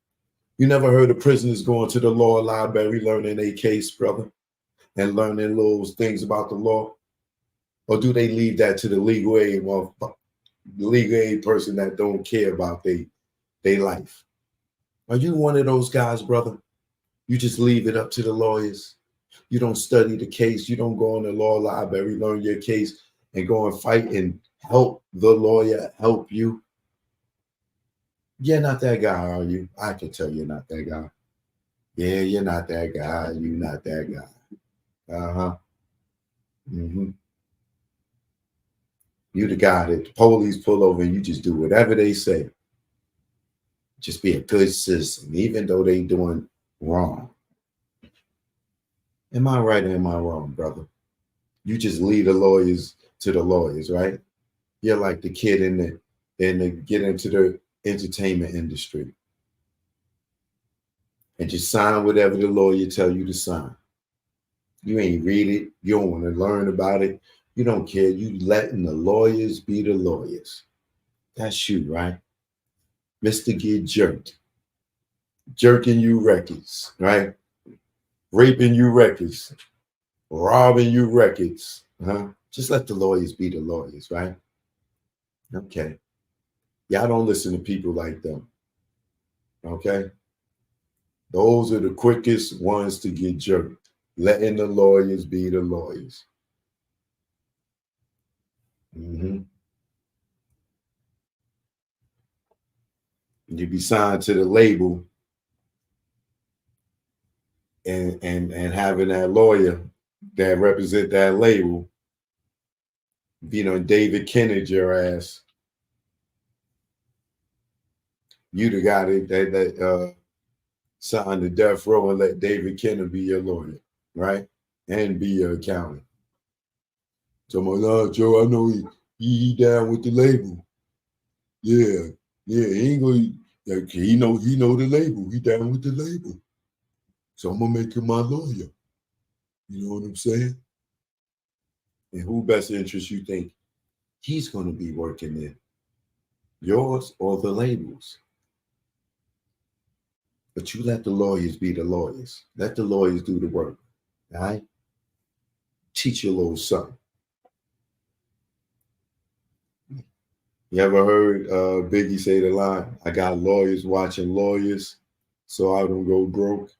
never heard of prisoners going to the law library learning a case, brother, and learning little things about the law, or do they leave that to the legal aid, person that don't care about their life? Are you one of those guys, brother? You just leave it up to the lawyers. You don't study the case. You don't go in the law library, learn your case, and go and fight and help the lawyer help you. You're not that guy, are you? I can tell you're not that guy. Yeah, you're not that guy. You're not that guy. Uh-huh. Mm-hmm. You the guy that the police pull over and you just do whatever they say. Just be a good citizen, even though they doing wrong. Am I right or am I wrong, brother? You just lead the lawyers to the lawyers, right? You're like the kid in the get into the entertainment industry and just sign whatever the lawyer tell you to sign. You ain't read it. You don't want to learn about it. You don't care. You letting the lawyers be the lawyers. That's you, right? Mr. Get Jerked. Jerking you records, right? Raping you records. Robbing you records, huh? Just let the lawyers be the lawyers, right? Okay. Y'all don't listen to people like them. Okay? Those are the quickest ones to get jerked. letting the lawyers be the lawyers. You be signed to the label and having that lawyer that represent that label, David Kennedy your ass. You the guy that signed the death row and let David Kennedy be your lawyer, right? And be your accountant. So my Lord Joe, I know he down with the label. Yeah, he ain't gonna. He know the label. He down with the label. So I'm gonna make him my lawyer. You know what I'm saying? And who best interest you think he's gonna be working in? Yours or the labels? But you let the lawyers be the lawyers. Let the lawyers do the work. All right? Teach your little son. You ever heard Biggie say the line, I got lawyers watching lawyers so I don't go broke?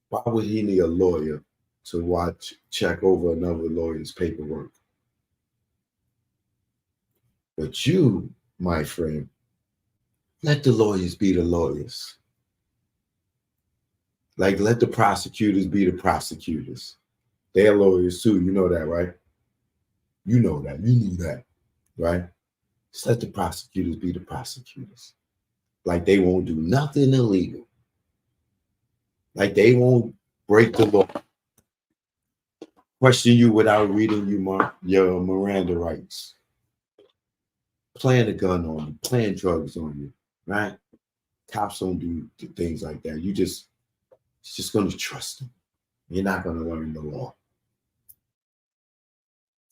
Why would he need a lawyer to check over another lawyer's paperwork? But you, my friend, let the lawyers be the lawyers. Like, let the prosecutors be the prosecutors. They're lawyers too. You know that, right? You know that. You knew that, right? Just let the prosecutors be the prosecutors. Like they won't do nothing illegal. Like they won't break the law. Question you without reading your Miranda rights. Plant a gun on you, plant drugs on you, right? Cops don't do things like that. It's just going to trust them. You're not going to learn the law.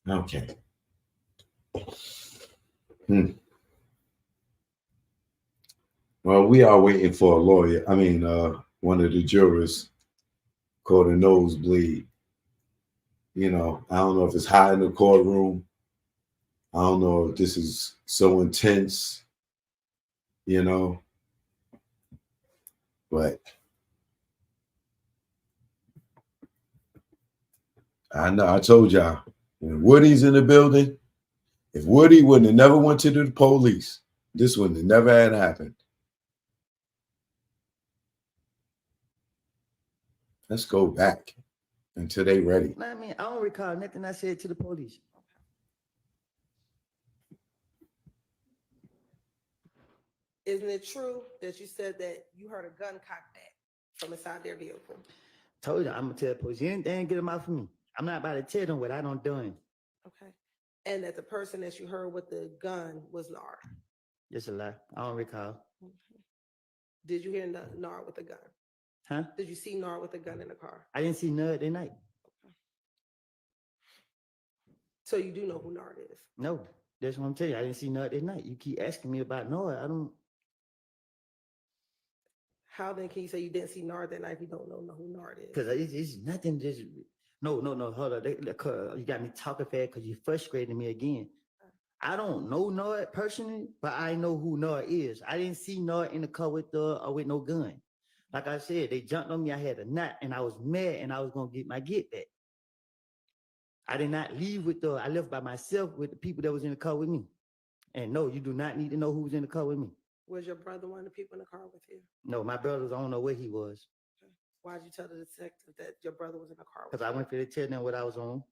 Okay. Well, we are waiting for a lawyer. I mean, one of the jurors caught a nosebleed. I don't know if it's hot in the courtroom. I don't know if this is so intense, but I know, I told y'all, when Woody's in the building, if Woody wouldn't have never went to the police, this wouldn't have never had happened. Let's go back until they ready. I mean, I don't recall nothing I said to the police. Isn't it true that you said that you heard a gun cock back from inside their vehicle? Told you, I'm gonna tell the police anything, get them out for me. I'm not about to tell them what I don't done. Okay. And that the person that you heard with the gun was Nard. Just a lie. I don't recall. Okay. Did you hear Nard with a gun? Huh? Did you see Nard with a gun in the car? I didn't see Nard that night. Okay. So you do know who Nard is? No, that's what I'm telling you. I didn't see Nard that night. You keep asking me about Nard. I don't. How then can you say you didn't see Nard that night if you don't know who Nard is? Because it's nothing. Just no. Hold on. You got me talking fast because you frustrated me again. I don't know Nard personally, but I know who Nard is. I didn't see Nard in the car with no gun. Like I said, they jumped on me. I had a knot, and I was mad, and I was gonna get my get back. I did not leave I left by myself with the people that was in the car with me. And no, you do not need to know who was in the car with me. Was your brother one of the people in the car with you? No, my brother, I don't know where he was. Okay. Why'd you tell the detective that your brother was in the car with you? Because I went for to tell them what I was on.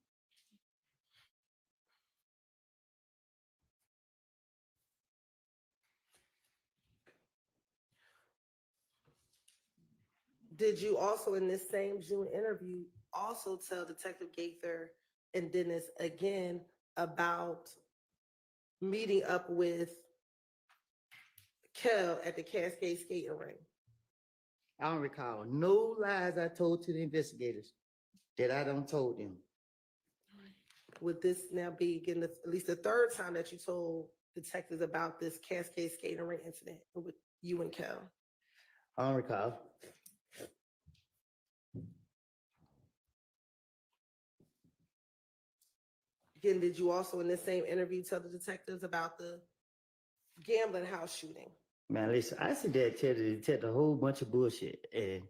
Did you also, in this same June interview, also tell Detective Gaither and Dennis again about meeting up with Kel at the Cascade skating rink? I don't recall no lies I told to the investigators that I done told them. Would this now be again at least the third time that you told detectives about this Cascade skating rink incident with you and Kel? I don't recall. Again, did you also in this same interview tell the detectives about the gambling house shooting? Man, listen, I said that tell the detective a whole bunch of bullshit. And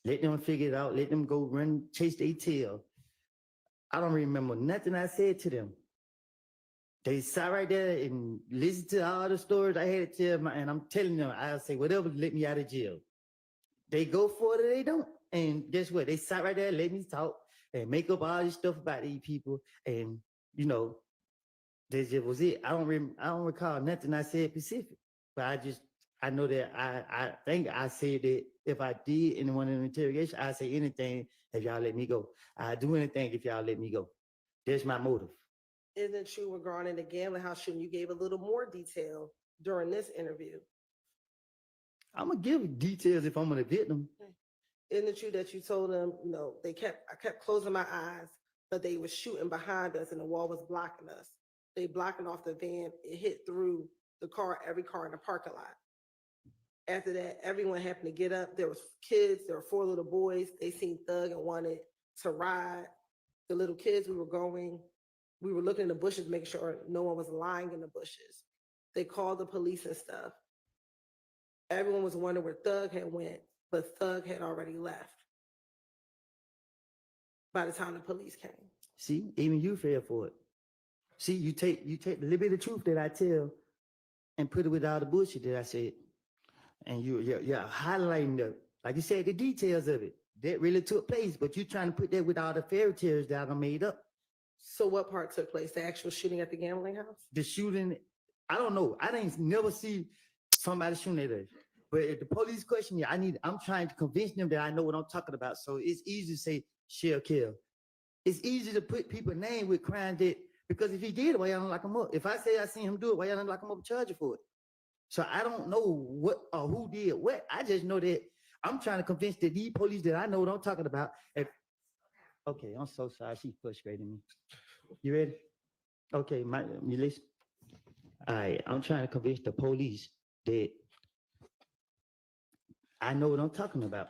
Let them figure it out. Let them go run, chase their tail. I don't remember nothing I said to them. They sat right there and listened to all the stories I had to tell, and I'm telling them, I'll say, whatever, let me out of jail. They go for it or they don't. And guess what? They sat right there, let me talk, and make up all this stuff about these people. And, you know, that just was it. I don't recall nothing I said specific. But I know that I think I said that if I did in one of the interrogation, I'd say anything if y'all let me go. I'd do anything if y'all let me go. That's my motive. Isn't it true regarding the gambling house shooting? You gave a little more detail during this interview. I'm gonna give details if I'm a victim. Isn't it true that you told them, you know, I kept closing my eyes, but they were shooting behind us and the wall was blocking us. They blocking off the van. It hit through the car, every car in the parking lot. After that, everyone happened to get up. There was kids. There were 4 little boys. They seen Thug and wanted to ride. The little kids, we were looking in the bushes, making sure no one was lying in the bushes. They called the police and stuff. Everyone was wondering where Thug had went, but Thug had already left by the time the police came. See, even you fell for it. See, you take the little bit of truth that I tell and put it with all the bullshit that I said. And you're highlighting like you said, the details of it. That really took place, but you're trying to put that with all the fairy tales that I made up. So what part took place? The actual shooting at the gambling house? The shooting, I don't know. I didn't never see somebody shooting at us. But if the police question me, I'm trying to convince them that I know what I'm talking about. So it's easy to say shell kill. It's easy to put people's name with crime that, because if he did it, why y'all don't lock him up? If I say I seen him do it, why y'all don't lock him up and charge him for it? So I don't know what or who did what. I just know that I'm trying to convince that these police that I know what I'm talking about. Okay, I'm so sorry. She's frustrating me. You ready? Okay, you listen. All right, I'm trying to convince the police that I know what I'm talking about.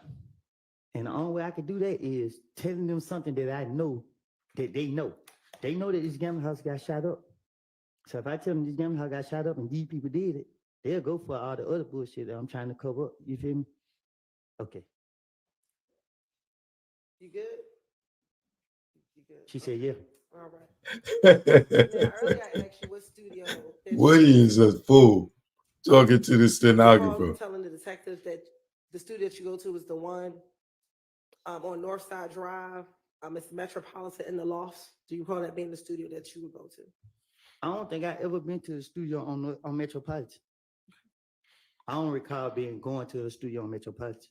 And the only way I can do that is telling them something that I know that they know. They know that this gambling house got shot up. So if I tell them this gambling house got shot up and these people did it, they'll go for all the other bullshit that I'm trying to cover up. You feel me? Okay. You good? You good? She said, yeah. All right. Now, earlier I asked you what studio. Woody is a fool talking to the stenographer. Telling the detectives that the studio that you go to is the one on Northside Drive. It's Metropolitan in the Lofts. Do you recall that being the studio that you would go to? I don't think I ever been to a studio on Metropolitan. I don't recall going to a studio on Metropolitan.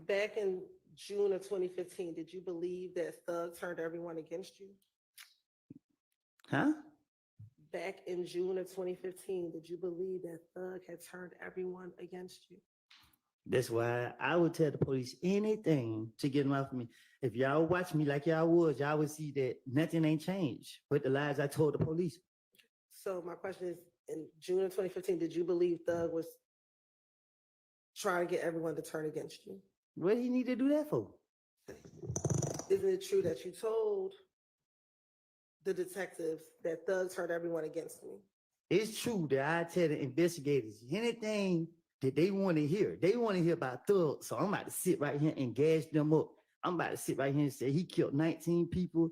Back in June of 2015, did you believe that Thug turned everyone against you? Huh? Back in June of 2015, did you believe that Thug had turned everyone against you? That's why I would tell the police anything to get them off of me. If y'all watch me like y'all was, y'all would see that nothing ain't changed but the lies I told the police. So my question is, in June of 2015, did you believe Thug was trying to get everyone to turn against you? What do you need to do that for? Isn't it true that you told the detectives that Thug turned everyone against me? It's true that I tell the investigators anything that they want to hear. They want to hear about Thug. So I'm about to sit right here and gas them up. I'm about to sit right here and say he killed 19 people,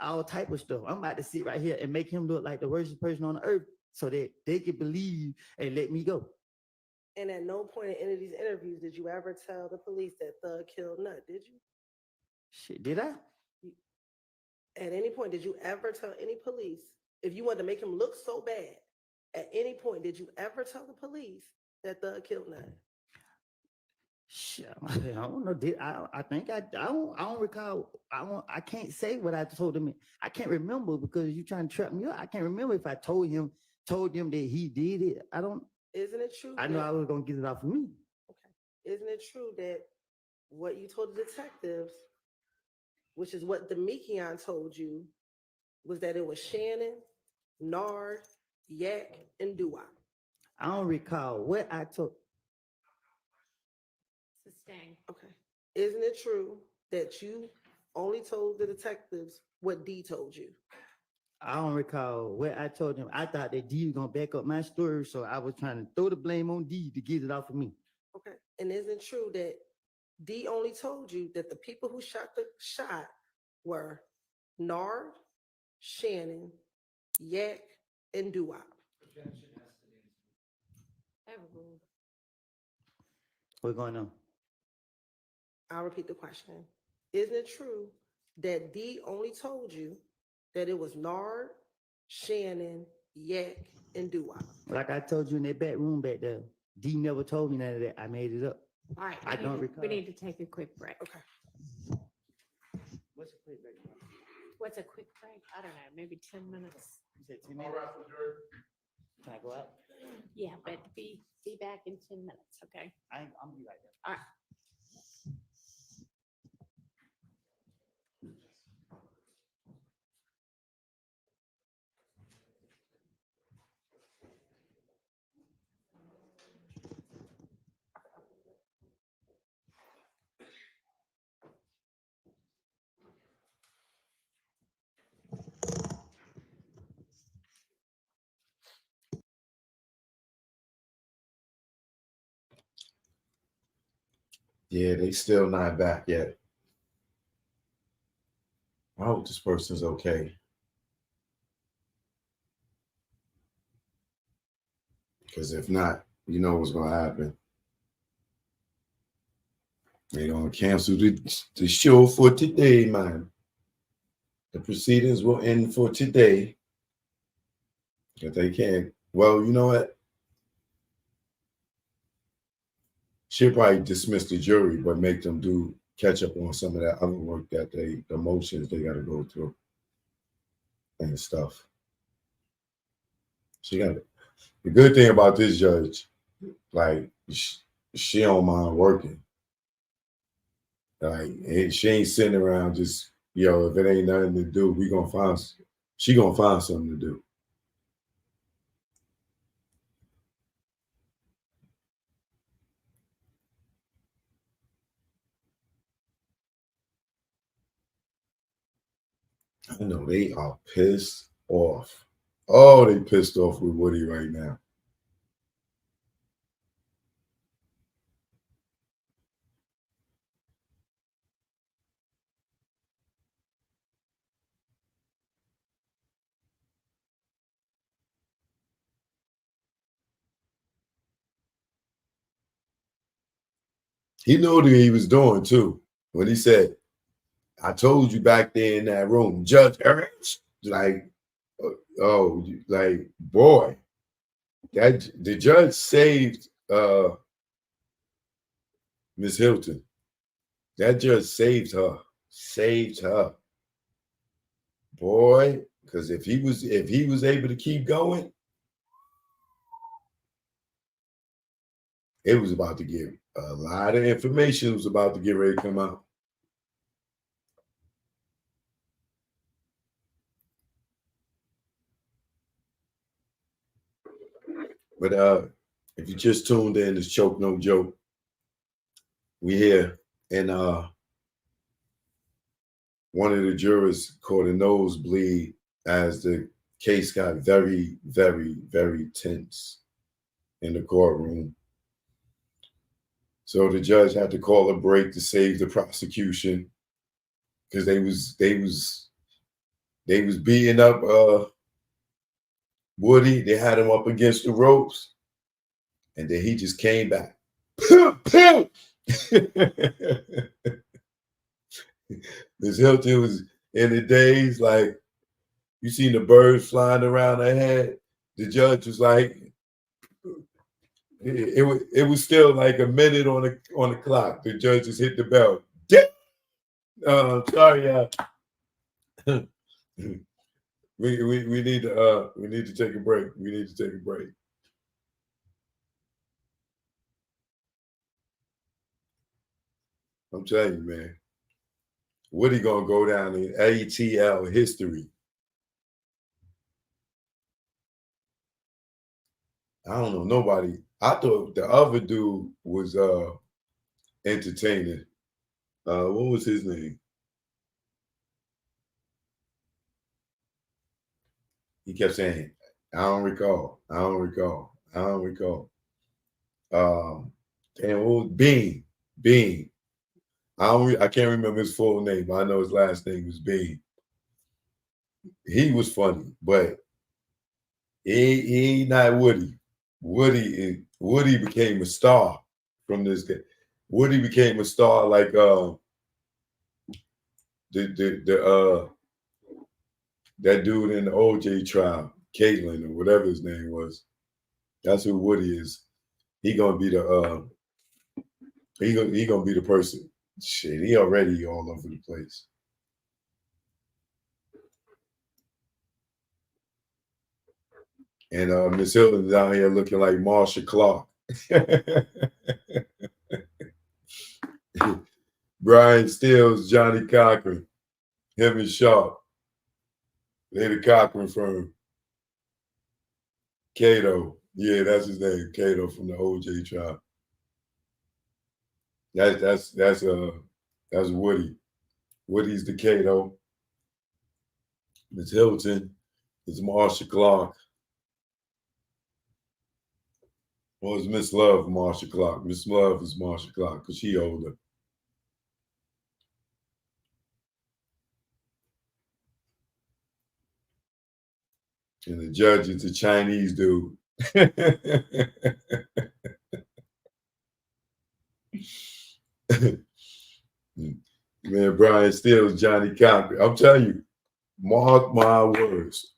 all type of stuff. I'm about to sit right here and make him look like the worst person on the earth so that they can believe and let me go. And at no point in any of these interviews did you ever tell the police that Thug killed Nut, did you? Shit, did I? At any point, did you ever tell any police, if you wanted to make him look so bad, at any point, did you ever tell the police that Thug killed Nut? Shit, I don't know. I think I don't recall. I can't say what I told him. I can't remember because you're trying to trap me up. I can't remember if I told them that he did it. I don't. Isn't it true? I know I was gonna get it off of me. Okay. Isn't it true that what you told the detectives, which is what Demekion told you, was that it was Shannon, Nard, Yak, and Dua? I don't recall what I told. Sustain. Okay. Isn't it true that you only told the detectives what D told you. I don't recall what I told them. I thought that D was gonna back up my story, so I was trying to throw the blame on D to get it off of me. Okay. And isn't it true that D only told you that the people who shot the shot were Nard, Shannon, Yak, and Doo-Wop? What's going on? I'll repeat the question. Isn't it true that D only told you that it was Nard, Shannon, Yak, and Doo-Wop? Like I told you in that back room back there, D never told me none of that. I made it up. All right, I don't recall. we need to take a quick break. Okay. What's a quick break? What's a quick break? I don't know, maybe 10 minutes. You said 10 minutes? Can I go out? Yeah, but be back in 10 minutes, okay? I'm gonna be right there. All right. Yeah, they still not back yet. I hope this person's okay. Because if not, you know what's gonna happen. They're gonna cancel the show for today, man. The proceedings will end for today. If they can't, well, you know what? She'll probably dismiss the jury, but make them catch up on some of that other work that the motions they got to go through and stuff. She got it. The good thing about this judge, like, she don't mind working. Like, she ain't sitting around just, if it ain't nothing to do, she gonna find something to do. I know they are pissed off. Oh, they pissed off with Woody right now. He knew what he was doing too. When he said, I told you back there in that room, Judge Ernst, like, oh, like, boy, that the judge saved Miss Hylton. That judge saved her. Boy, because if he was able to keep going, it was about to get a lot of information was about to get ready to come out. But if you just tuned in, it's Choke No Joke. We here, and one of the jurors caught a nosebleed as the case got very, very, very tense in the courtroom. So the judge had to call a break to save the prosecution because they was beating up Woody. They had him up against the ropes, and then he just came back. Miss Hylton was in the days like you seen the birds flying around her head. The judge was like, it was still like a minute on the clock. The judge just hit the bell. Sorry, we need to take a break. We need to take a break. I'm telling you, man. Woody gonna go down in ATL history. I don't know nobody. I thought the other dude was entertaining. What was his name? He kept saying, I don't recall. I don't recall. I don't recall. Damn, what was Bean? Bean. I can't remember his full name, but I know his last name was Bean. He was funny, but he not Woody. Woody became a star from this guy. Woody became a star like that dude in the OJ trial, Caitlin or whatever his name was. That's who Woody is. He gonna be the he gonna be the person. Shit, he already all over the place. And Miss Hylton down here looking like Marsha Clark. Brian Stills, Johnny Cochran, him and Sharp. They the Cochran firm. Cato. Yeah, that's his name. Cato from the OJ trial. That's Woody. Woody's the Cato. Miss Hylton is Marsha Clark. Well, it's Miss Love, Marsha Clark. Miss Love is Marsha Clark because she older. And the judge is a Chinese dude. Man, Brian Stills, Johnny Cochran. I'm telling you, mark my words.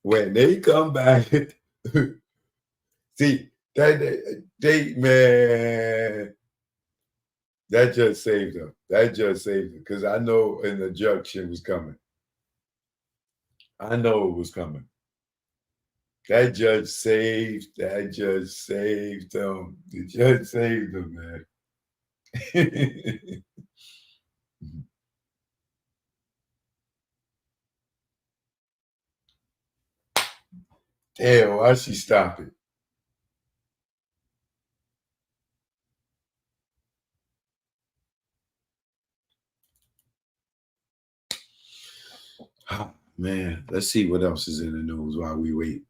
When they come back, see, they man, that just saved them. That just saved them. Because I know an injunction was coming. I know it was coming. That judge saved them. The judge saved them, man. Damn, why she stop it? Man, let's see what else is in the news while we wait.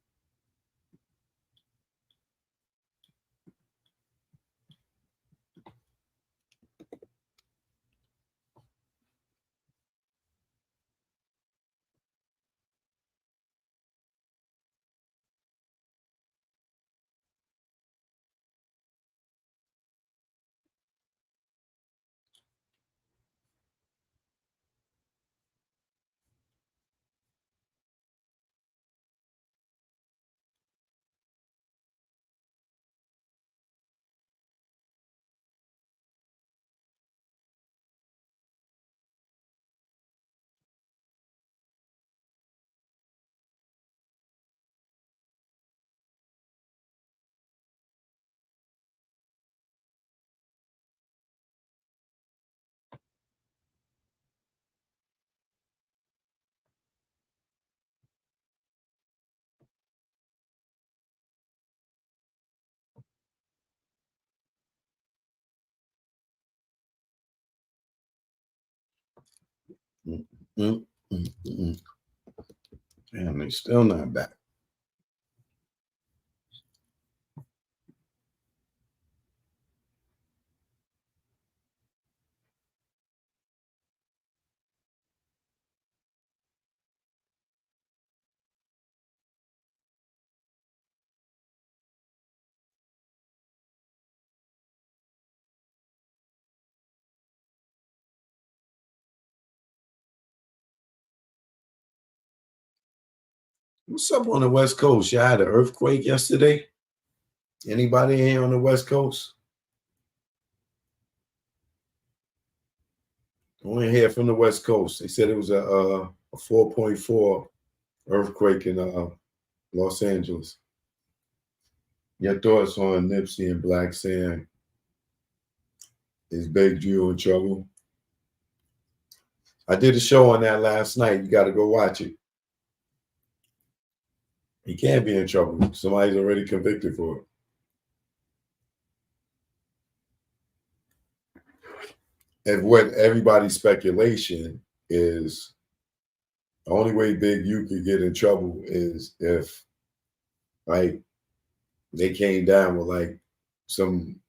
Damn, they still not back. What's up on the West Coast? Y'all had an earthquake yesterday? Anybody here on the West Coast? I want to hear from the West Coast. They said it was a 4.4 earthquake in Los Angeles. Your thoughts on Nipsey and Black Sam? Is Big Drew in trouble? I did a show on that last night. You got to go watch it. He can't be in trouble. Somebody's already convicted for it. And what everybody's speculation is The only way Big U could get in trouble is if, like, they came down with like some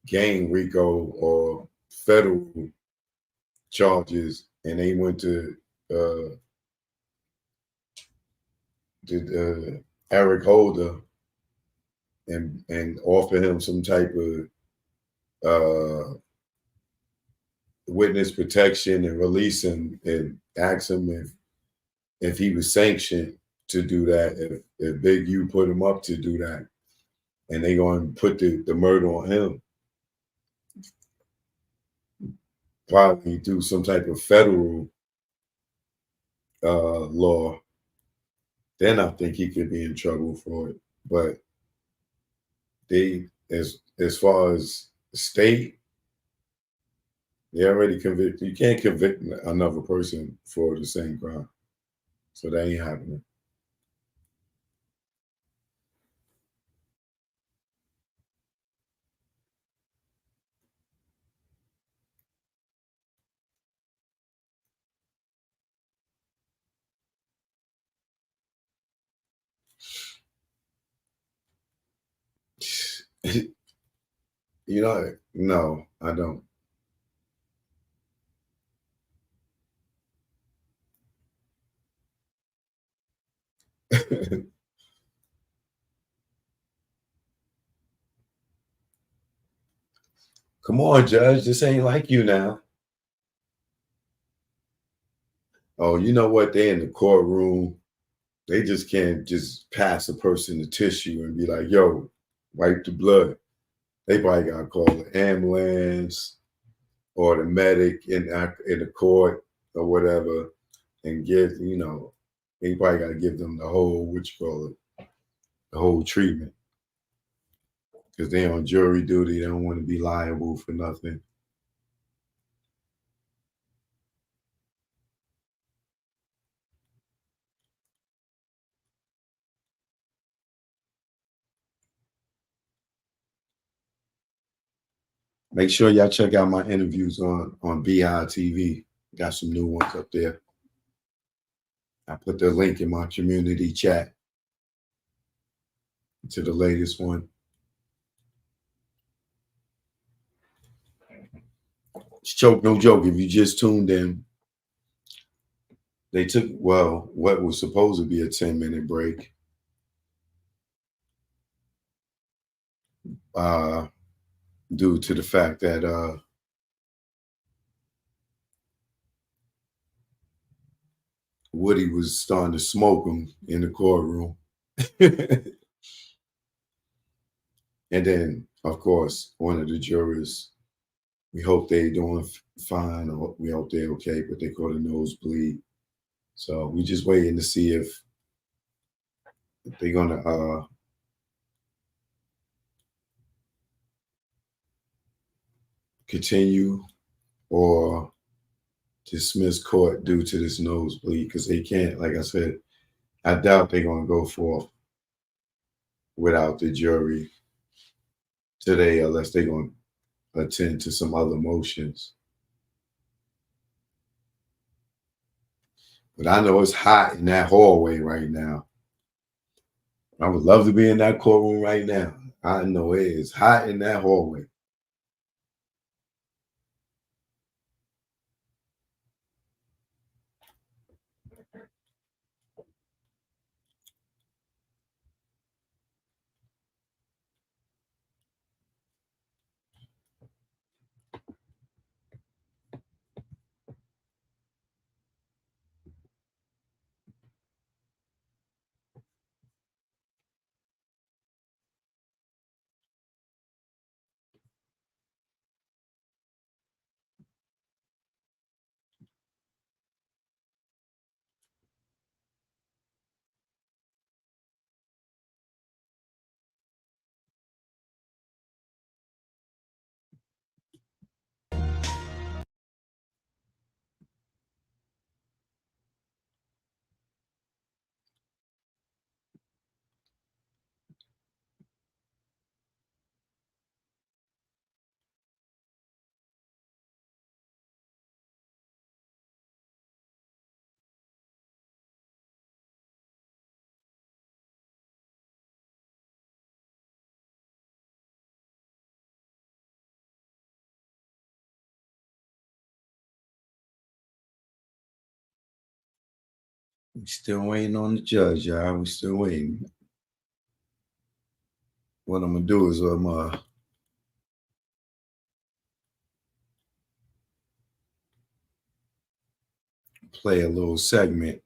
gang RICO or federal charges, and they went to uh, Eric Holder and offer him some type of witness protection and release him and ask him if he was sanctioned to do that, if Big U put him up to do that, and they going to put the murder on him, probably through some type of federal law, then I think he could be in trouble for it. But they, as far as state, they already convicted. You can't convict another person for the same crime, so that ain't happening. You know, no, I don't. Come on, Judge. This ain't like you now. Oh, you know what? They in the courtroom. They just can't just pass a person the tissue and be like, yo, wipe the blood. They probably got to call the ambulance or the medic in the court or whatever and give, they probably got to give them the whole, the whole treatment. Because they on jury duty. They don't want to be liable for nothing. Make sure y'all check out my interviews on Beehive TV. Got some new ones up there. I put the link in my community chat to the latest one. It's joke, no joke. If you just tuned in, they took, well, what was supposed to be a 10-minute break. Due to the fact that Woody was starting to smoke him in the courtroom. And then, of course, one of the jurors, we hope they doing fine, or we hope they're okay, but they caught a nosebleed. So we just waiting to see if they're gonna continue or dismiss court due to this nosebleed, because they can't, like I said, I doubt they're gonna go forth without the jury today unless they're gonna attend to some other motions. But I know it's hot in that hallway right now. I would love to be in that courtroom right now. I know it is hot in that hallway. We still waiting on the judge, y'all. We still waiting. What I'm gonna do is play a little segment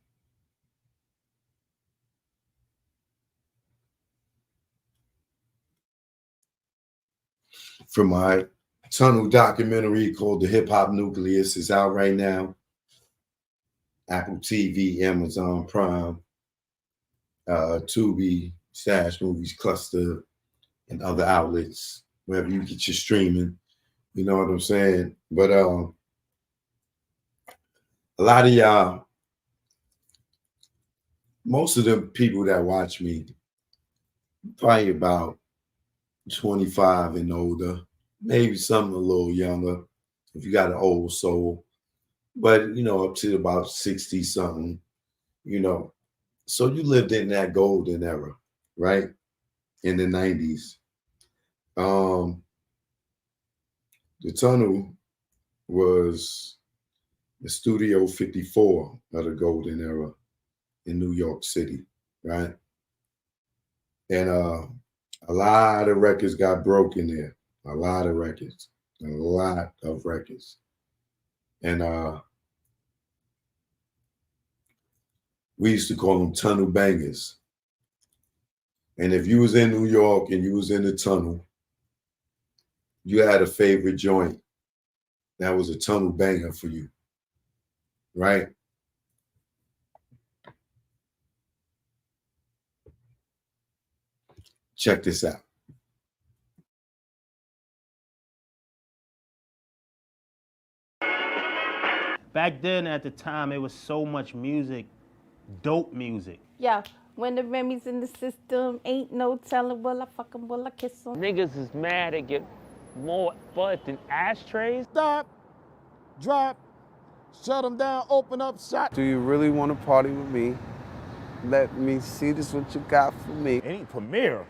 from my tunnel documentary called The Hip Hop Nucleus. It's out right now. Apple TV, Amazon Prime, Tubi, Stash Movies Cluster, and other outlets, wherever you get your streaming. You know what I'm saying? But a lot of y'all, most of the people that watch me, probably about 25 and older, maybe some a little younger, if you got an old soul, but you know, up to about 60 something, you know. So you lived in that golden era, right? In the 90s. The tunnel was the Studio 54 of the golden era in New York City, right? And a lot of records got broken there. A lot of records. A lot of records. And we used to call them tunnel bangers. And if you was in New York and you was in the tunnel, you had a favorite joint that was a tunnel banger for you, right? Check this out. Back then, at the time, it was so much music, dope music. Yeah, when the Remy's in the system, ain't no telling, will I fuck 'em, will I kiss 'em? Niggas is mad they get more bud than ashtrays. Stop, drop, shut them down, open up shop. Do you really want to party with me? Let me see this what you got for me. Any premiere?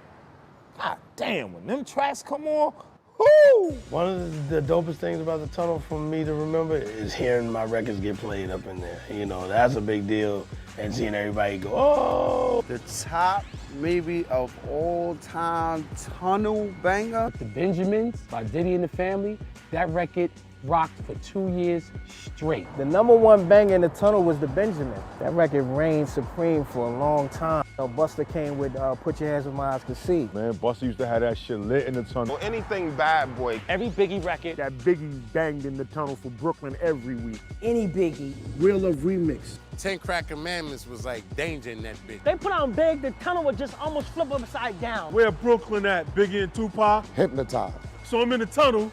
God damn, when them tracks come on, whoo! One of the dopest things about the tunnel for me to remember is hearing my records get played up in there. You know, that's a big deal. And seeing everybody go, oh! The top maybe of all time tunnel banger. The Benjamins by Diddy and the Family, that record rocked for 2 years straight. The #1 banger in the tunnel was the Benjamin. That record reigned supreme for a long time. You know, Buster came with Put Your Hands Where My Eyes Can See. Man, Buster used to have that shit lit in the tunnel. Anything Bad Boy. Every Biggie record. That Biggie banged in the tunnel for Brooklyn every week. Any Biggie. Real Love Remix. 10 Crack Commandments was like danger in that bitch. They put on Big, the tunnel would just almost flip upside down. Where Brooklyn at? Biggie and Tupac? Hypnotized. So I'm in the tunnel,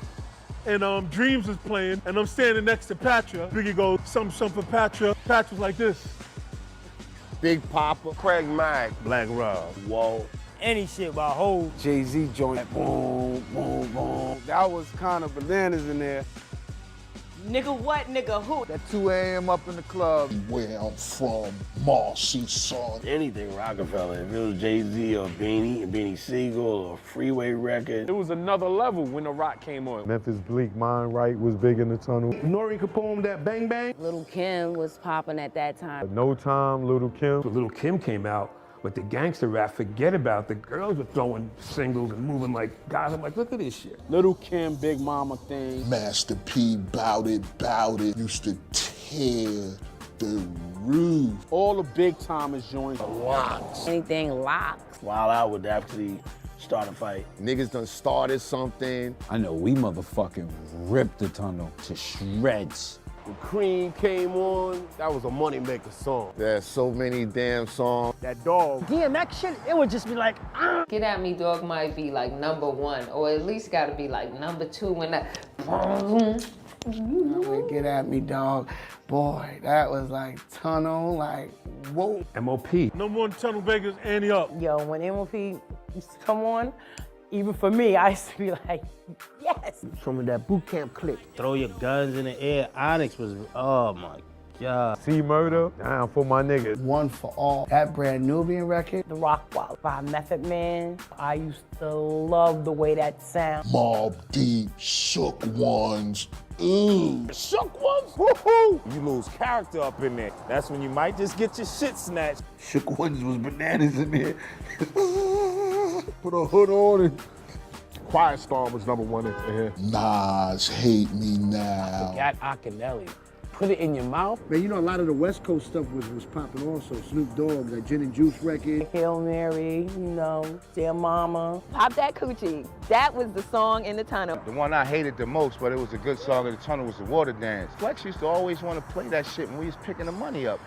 and Dreams is playing, and I'm standing next to Patra. Biggie goes, something for Patra. Patra's like this. Big Papa. Craig Mack. Black Rob. Whoa. Any shit by Hov. Jay-Z joint, boom, boom, boom. That was kind of bananas in there. Nigga what, nigga who? At 2 a.m. up in the club. Where I'm from, Marcy son. Anything Rockefeller, if it was Jay-Z or Beanie Siegel or Freeway record. It was another level when The Rock came on. Memphis Bleak, Mind Right was big in the tunnel. Nori Capone, that Bang Bang. Little Kim was popping at that time. No Time, Little Kim. Little Kim came out with the gangster rap, forget about the girls were throwing singles and moving like guys. I'm like, look at this shit. Little Kim, Big Mama thing. Master P, Bout It, used to tear the roof. All the big timers joined. Locks. Anything locks. Wild Out would actually start a fight. Niggas done started something. I know we motherfucking ripped the tunnel to shreds. When Cream came on, that was a moneymaker song. There's so many damn songs. That Dog. DMX shit, it would just be like, ah. Get At Me Dog might be like #1, or at least gotta be like #2 when that. Get At Me Dog. Boy, that was like tunnel, like, whoa. M.O.P. #1 tunnel bangers, Annie Up. Yo, when M.O.P. used to come on, even for me, I used to be like, yes. From that boot camp clip. Throw Your Guns in the Air, Onyx was, oh my Yeah. C Murder, down for my niggas. One for All. That Brand Nubian record. The Rock Wild by Method Man. I used to love the way that sounds. Mob Deep, Shook Ones. Ooh. Shook Ones? Woohoo! You lose character up in there. That's when you might just get your shit snatched. Shook Ones was bananas in there. Put a hood on and Quiet Storm was #1 in here. Nas, Hate Me Now. Got Akinelli. Put it in your mouth. Man, you know, a lot of the West Coast stuff was popping also. Snoop Dogg, that Gin and Juice record. Hail Mary, you know, Dear Mama. Pop That Coochie. That was the song in the tunnel. The one I hated the most, but it was a good song in the tunnel, was the Water Dance. Flex used to always want to play that shit when we was picking the money up.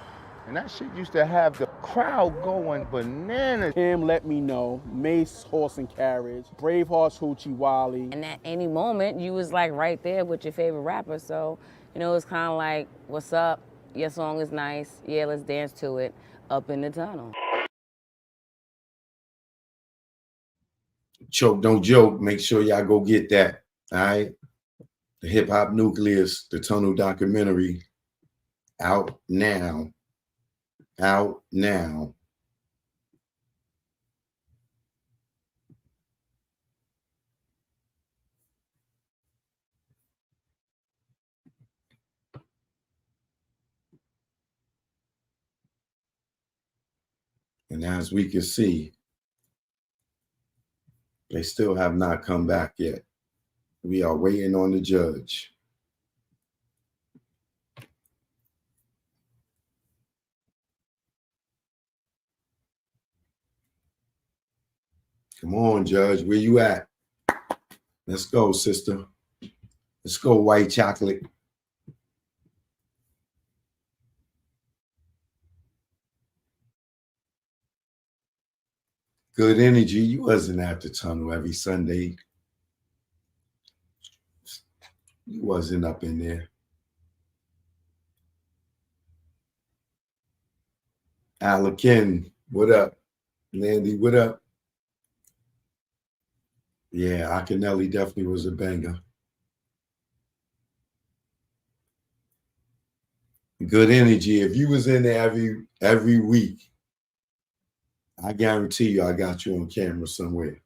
And that shit used to have the crowd going bananas. Him Let Me Know, Mace Horse and Carriage, Braveheart's Hoochie Wally. And at any moment, you was like right there with your favorite rapper. So, you know, it's kind of like, what's up? Your song is nice. Yeah, let's dance to it. Up in the tunnel. Choke, don't joke. Make sure y'all go get that. All right. The Hip Hop Nucleus, the Tunnel documentary, out now. Out now. And as we can see, they still have not come back yet. We are waiting on the judge. Come on, Judge, where you at? Let's go, sister. Let's go, white chocolate. Good energy. You wasn't at the tunnel every Sunday. You wasn't up in there. Alakin, what up? Landy, what up? Yeah, Akinelli definitely was a banger. Good energy. If you was in there every week, I guarantee you I got you on camera somewhere.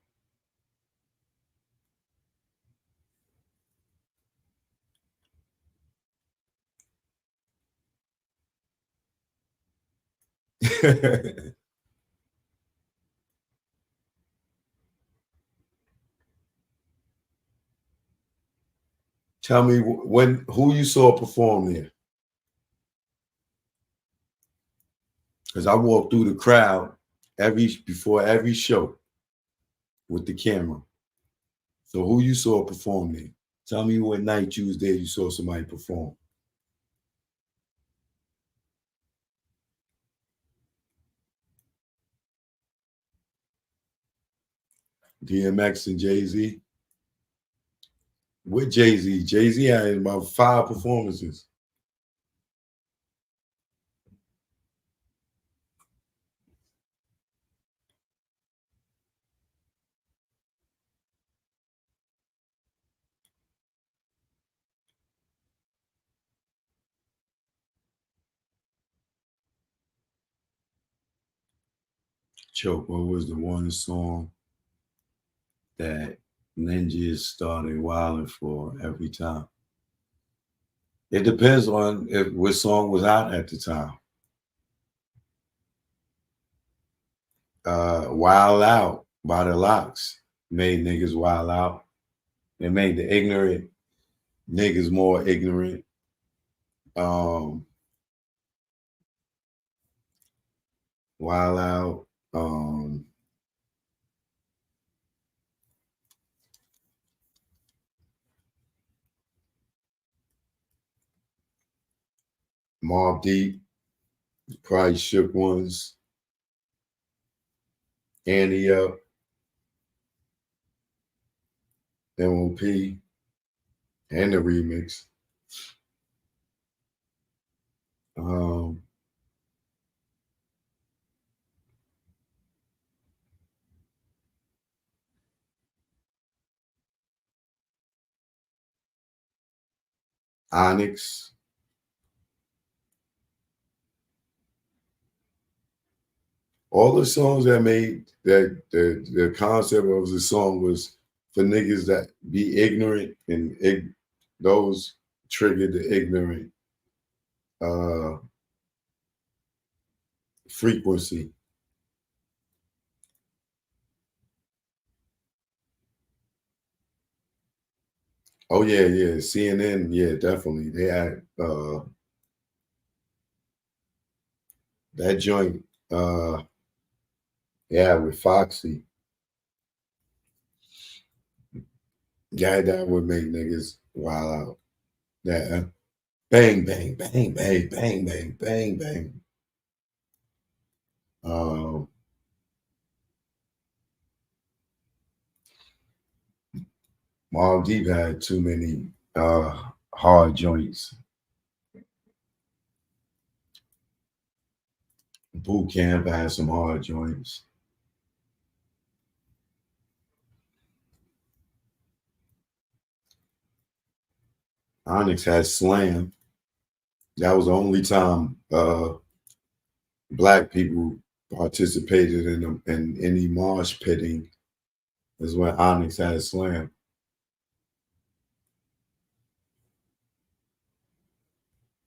Tell me who you saw perform there. Because I walked through the crowd before every show with the camera. So who you saw perform there? Tell me what night you was there you saw somebody perform. DMX and Jay-Z. With Jay-Z. Jay-Z had about 5 performances. Choke, what was the one song that ninjas started wilding for every time? It depends on what song was out at the time. Wild Out by the Locks made niggas wild out. It made the ignorant niggas more ignorant. Wild Out. Mobb Deep, probably Shook Ones, Annie Up, MOP, and the remix. Onyx, All the songs that made that the concept of the song was for niggas that be ignorant and those triggered the ignorant frequency. Oh yeah, yeah. CNN, yeah, definitely. They had that joint yeah, with Foxy. Yeah, that would make niggas wild out. Yeah. Bang, bang, bang, bang, bang, bang, bang, bang. Mobb Deep had too many hard joints. Boot Camp had some hard joints. Onyx had Slam. That was the only time black people participated in any mosh pitting, is when Onyx had Slam.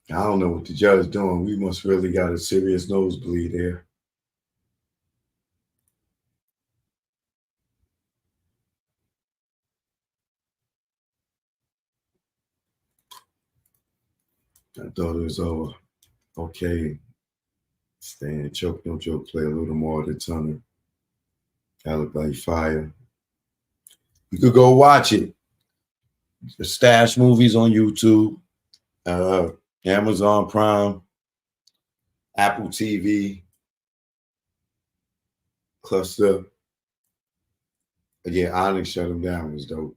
I don't know what the judge doing. We must really got a serious nosebleed here. I thought it was over. Okay. Stand, choke, no joke, play a little more of the tunnel. That look like fire. You could go watch it. The Stash movies on YouTube, Amazon Prime, Apple TV, Cluster. Again, Onyx shut him down was dope.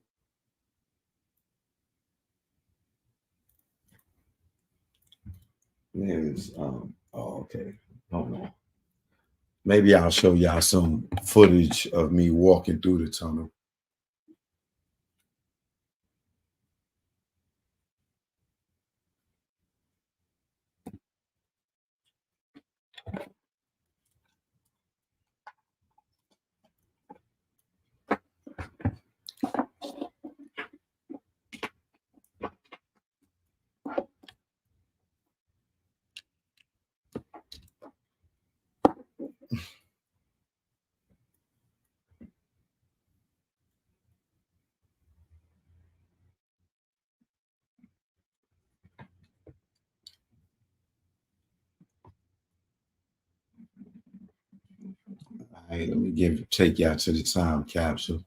Yes, oh, okay. Hold on. Maybe I'll show y'all some footage of me walking through the tunnel. All right, let me take y'all to the time capsule.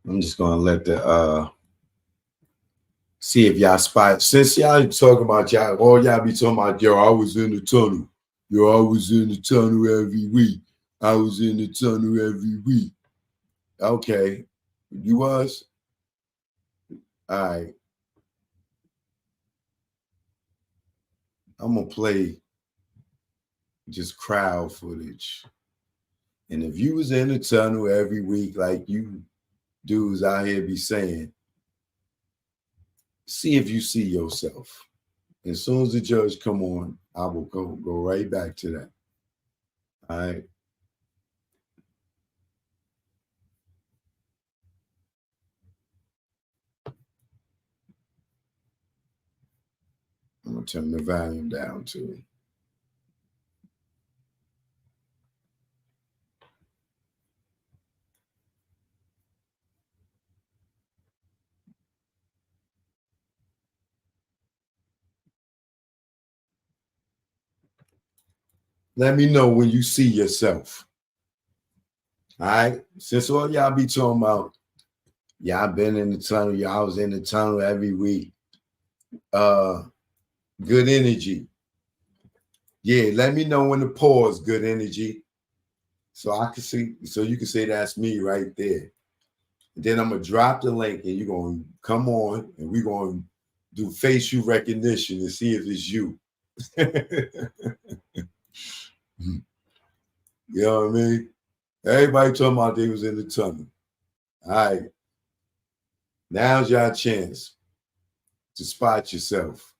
I'm just gonna let the see if y'all spot, since y'all talking about y'all, all y'all be talking about, yo, I was in the tunnel. Yo, I was in the tunnel every week. I was in the tunnel every week. Okay. You was? All right. I'm gonna play just crowd footage. And if you was in the tunnel every week, like you dudes out here be saying, see if you see yourself. As soon as the judge come on, I will go right back to that. All right. I'm gonna turn the volume down to it. Let me know when you see yourself. All right. Since all y'all be talking about, y'all been in the tunnel, y'all was in the tunnel every week. Good energy. Yeah, let me know when to pause, good energy. So I can see, so you can say that's me right there. And then I'm gonna drop the link and you're gonna come on and we're gonna do facial recognition and see if it's you. You know what I mean? Everybody talking about they was in the tunnel. All right. Now's your chance to spot yourself.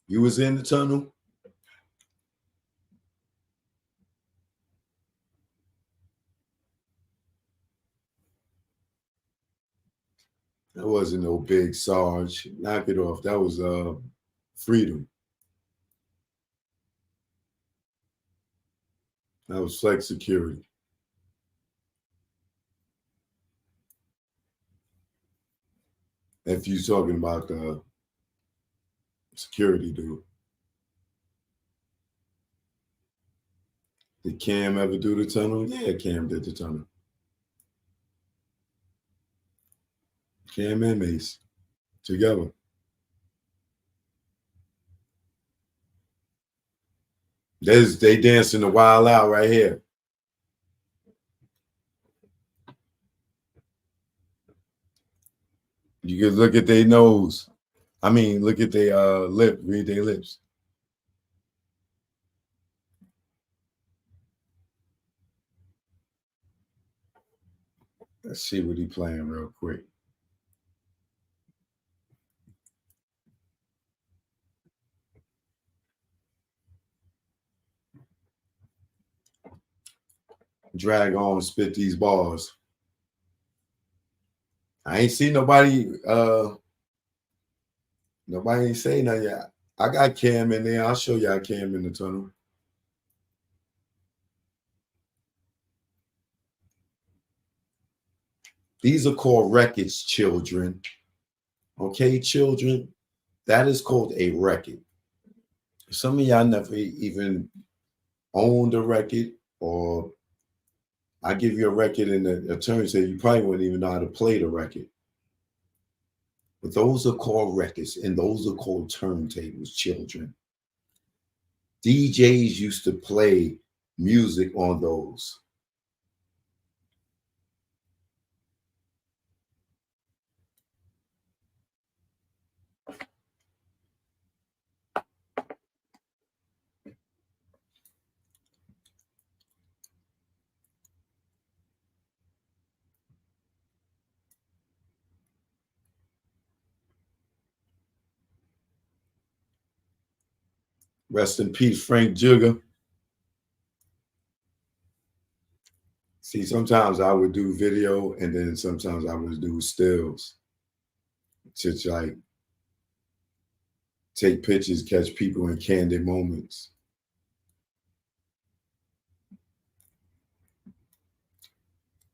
You was in the tunnel? That wasn't no big Sarge. Knock it off. That was Freedom. That was Flex Security. If you talking about the security dude. Did Cam ever do the tunnel? Yeah, Cam did the tunnel. Cam and Mace together. They dancing the wild out right here. You can look at their nose. I mean, look at their lip, read their lips. Let's see what he playing real quick. Drag on, spit these bars. I ain't seen nobody nobody ain't saying nothing yet. I got Cam in there. I'll show y'all Cam in the tunnel. These are called records, children. Okay, children? That is called a record. Some of y'all never even owned a record, or I give you a record and the attorney said you probably wouldn't even know how to play the record. But those are called records, and those are called turntables, children. DJs used to play music on those. Rest in peace, Frank Jugger. See, sometimes I would do video and then sometimes I would do stills to like take pictures, catch people in candid moments.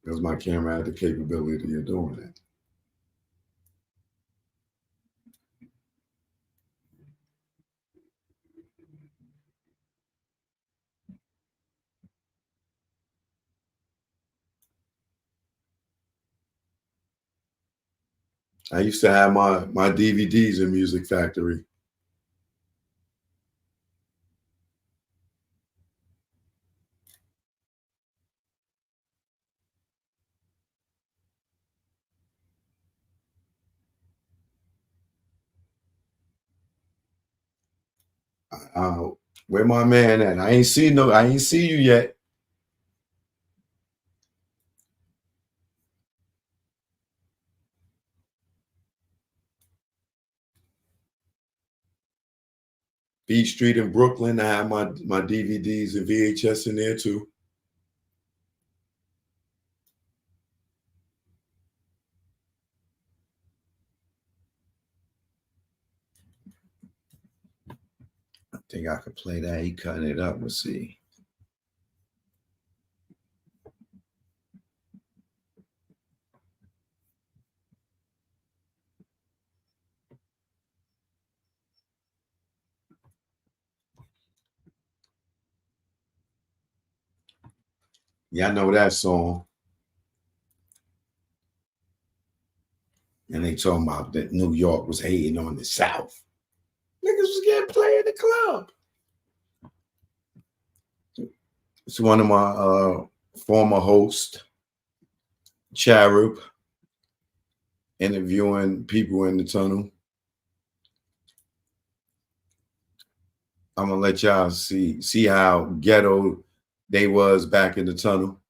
Because my camera had the capability of doing that. I used to have my DVDs in Music Factory. Where my man at? I ain't see you yet. Beach Street in Brooklyn. I have my DVDs and VHS in there too. I think I could play that. He cutting it up. Let's see. Y'all know that song. And they talking about that New York was hating on the South. Niggas was getting played in the club. It's one of my former hosts, Cherub, interviewing people in the tunnel. I'm gonna let y'all see how ghetto they was back in the tunnel.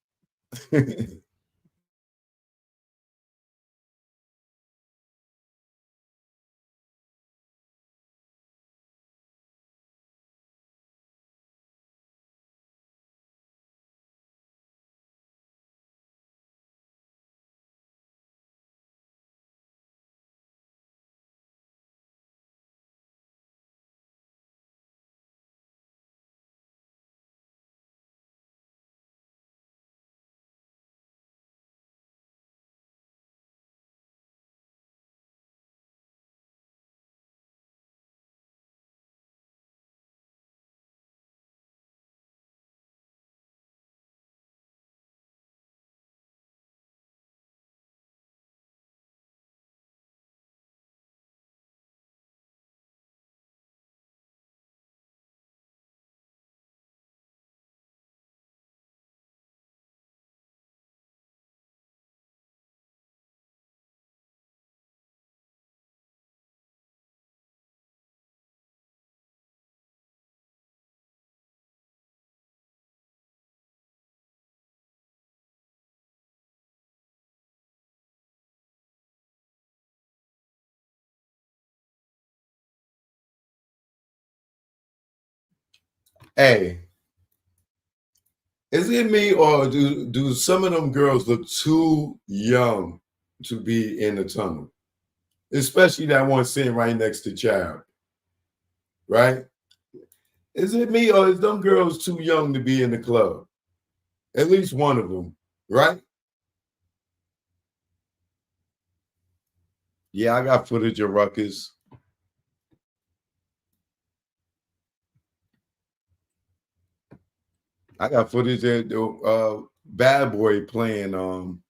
Hey, is it me or do some of them girls look too young to be in the tunnel? Especially that one sitting right next to Child. Right? Is it me or is them girls too young to be in the club? At least one of them, right? Yeah, I got footage of Ruckus. I got footage of Bad Boy playing. Who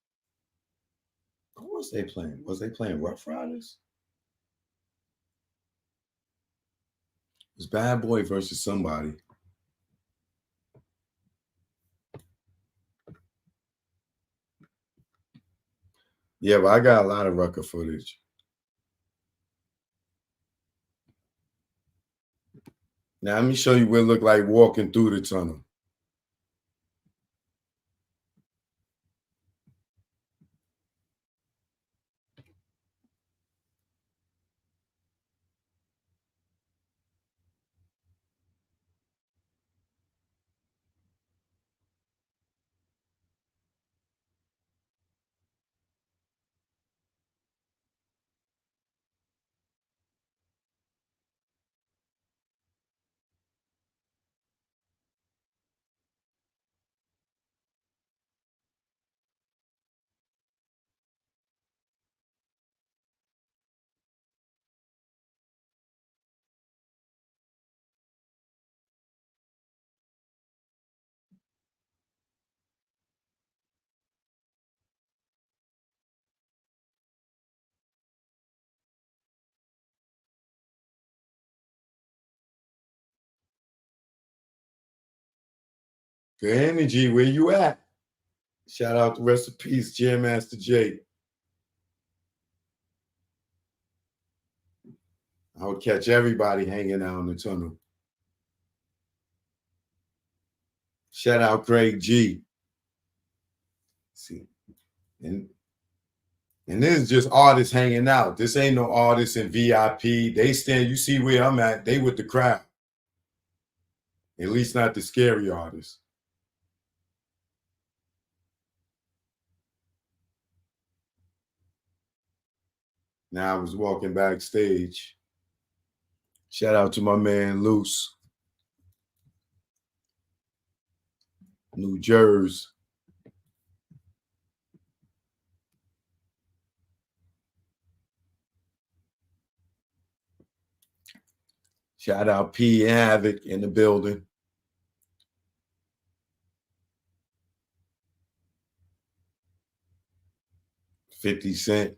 was they playing? Was they playing Rough Riders? It was Bad Boy versus somebody. Yeah, but I got a lot of Rucker footage. Now let me show you what it looked like walking through the tunnel. Good energy, where you at? Shout out to Rest in Peace, Jam Master Jay. I would catch everybody hanging out in the tunnel. Shout out Craig G. See, and this is just artists hanging out. This ain't no artists in VIP. They stand, you see where I'm at, they with the crowd. At least not the scary artists. Now I was walking backstage. Shout out to my man Luce. New Jersey. Shout out P Havoc in the building. 50 Cent.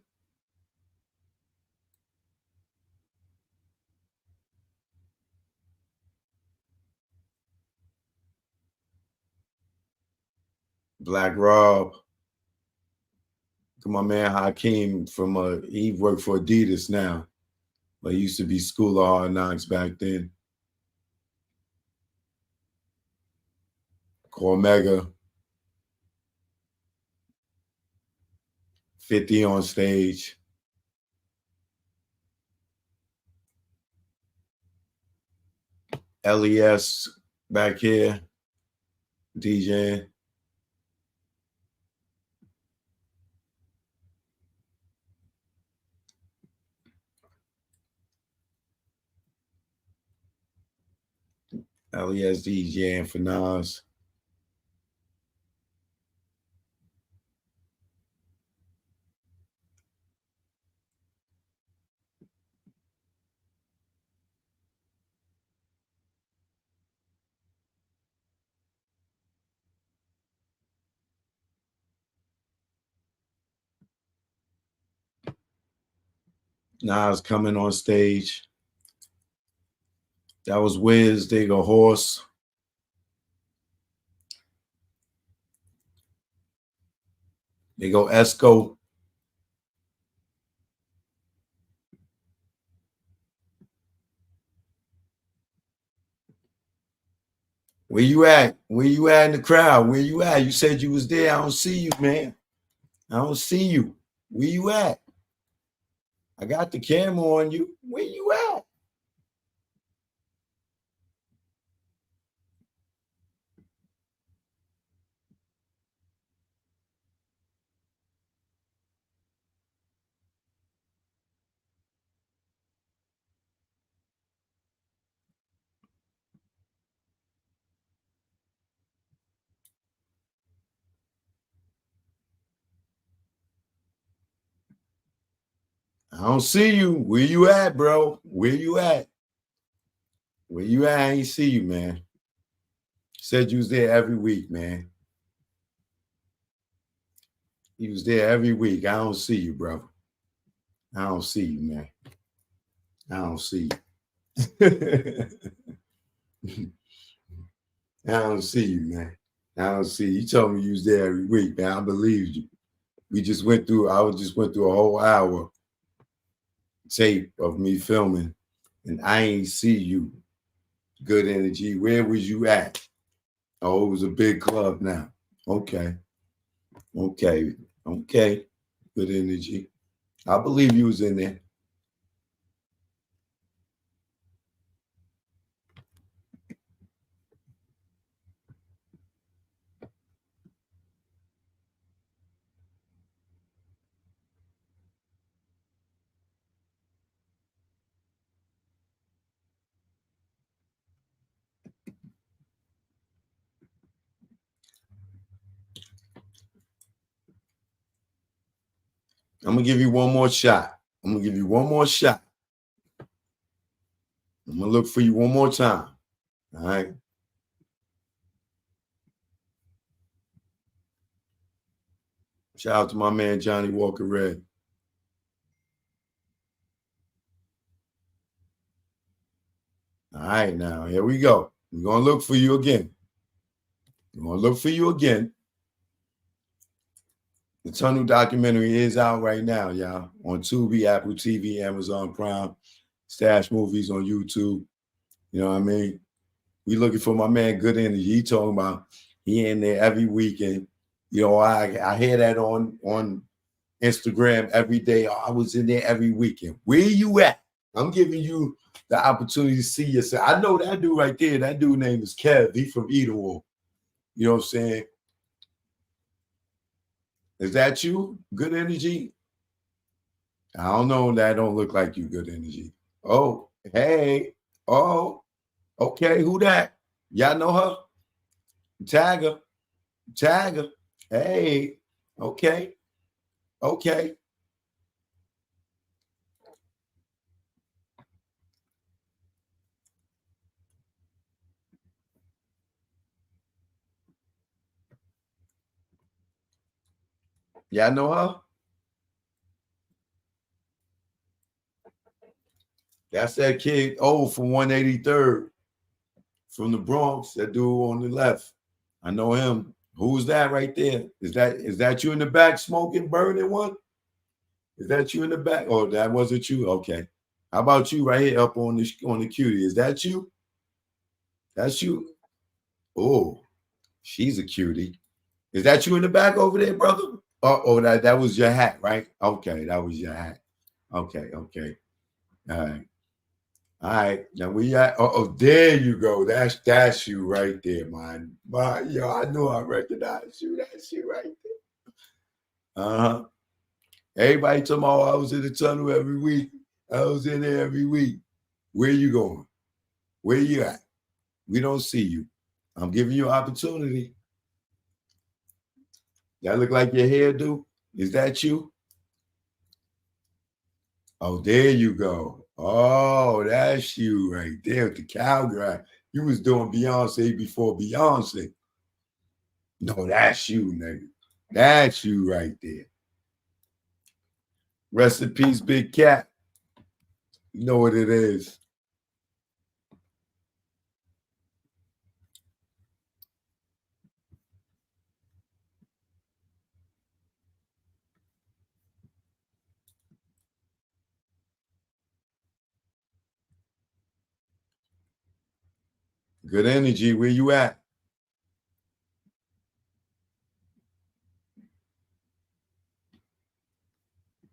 Black Rob. My man Hakeem from he worked for Adidas now, but he used to be School of Hard Knocks back then. Cormega. 50 on stage. LES back here, DJing. LES DJing for Nas. Nas coming on stage. That was Wiz. They go Horse. They go Esco. Where you at? Where you at in the crowd? Where you at? You said you was there. I don't see you, man. I don't see you. Where you at? I got the camera on you. Where you at? I don't see you. Where you at, bro? Where you at? Where you at? I ain't see you, man. Said you was there every week, man. You was there every week. I don't see you, bro. I don't see you, man. I don't see you. I don't see you, man. I don't see you. You told me you was there every week, man. I believed you. I just went through a whole hour tape of me filming, and I ain't see you. Good energy. Where was you at? Oh, it was a big club now. Okay. Okay. Okay. Good energy. I believe you was in there. I'm gonna give you one more shot. I'm gonna give you one more shot. I'm gonna look for you one more time. All right. Shout out to my man Johnny Walker Red. All right, now here we go. We're gonna look for you again. We're gonna look for you again. The Tunnel documentary is out right now, y'all, on Tubi, Apple TV, Amazon Prime, Stash Movies on YouTube. You know what I mean? We looking for my man Good Energy. He talking about he in there every weekend. You know, I hear that on Instagram every day. I was in there every weekend. Where you at? I'm giving you the opportunity to see yourself. I know that dude right there. That dude name is Kev. He from Edenwald. You know what I'm saying? Is that you? Good Energy? I don't know. That don't look like you, Good Energy. Oh, hey. Oh, okay. Who that? Y'all know her? Tag her. Tag her. Hey. Okay. Okay. Y'all know her? That's that kid, from 183rd, from the Bronx, that dude on the left. I know him. Who's that right there? Is that you in the back smoking, burning one? Is that you in the back? Oh, that wasn't you? Okay. How about you right here up on the cutie? Is that you? That's you. Oh, she's a cutie. Is that you in the back over there, brother? That was your hat, right? Okay, that was your hat. Okay. All right. All right. Now we at there you go. That's you right there, man. Yo, I know I recognize you. That's you right there. Uh-huh. Everybody talking about I was in the tunnel every week. I was in there every week. Where you going? Where you at? We don't see you. I'm giving you an opportunity. That look like your hairdo? Is that you? Oh, there you go. Oh, that's you right there with the cowgirl. You was doing Beyonce before Beyonce. No, that's you, nigga. That's you right there. Rest in peace, Big Cat. You know what it is. Good energy. Where you at?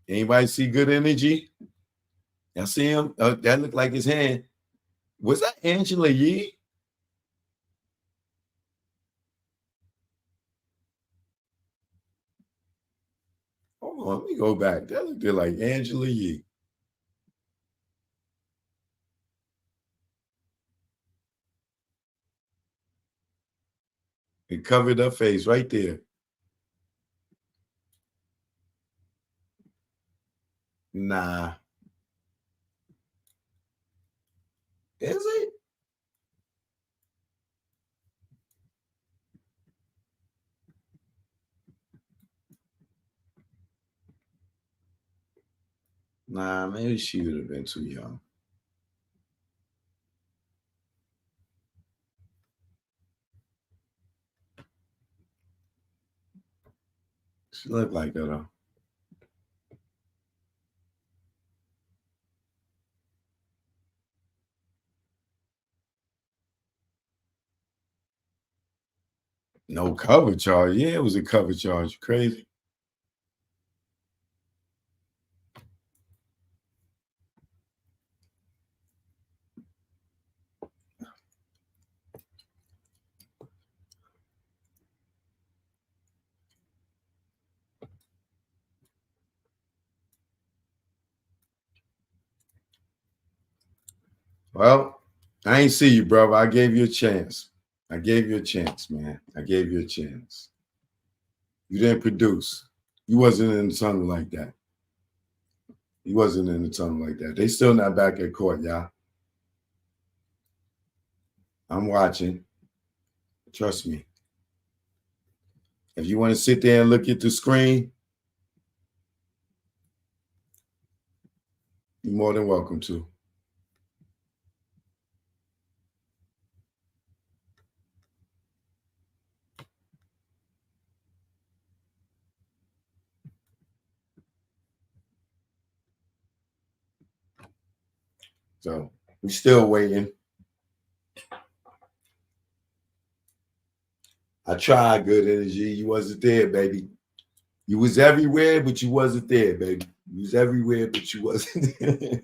Anybody see good energy? I see him. That looked like his hand. Was that Angela Yee? Hold on, let me go back. That looked like Angela Yee. It covered her face right there. Nah. Is it? Nah, maybe she would have been too young. She looked like that, though. No cover charge. Yeah, it was a cover charge. Crazy. Well, I ain't see you, brother. I gave you a chance. I gave you a chance, man. I gave you a chance. You didn't produce. You wasn't in the tunnel like that. You wasn't in the tunnel like that. They still not back at court, y'all. I'm watching. Trust me. If you want to sit there and look at the screen, you're more than welcome to. So we're still waiting. I tried, good energy. You wasn't there, baby. You was everywhere, but you wasn't there, baby. You was everywhere, but you wasn't there.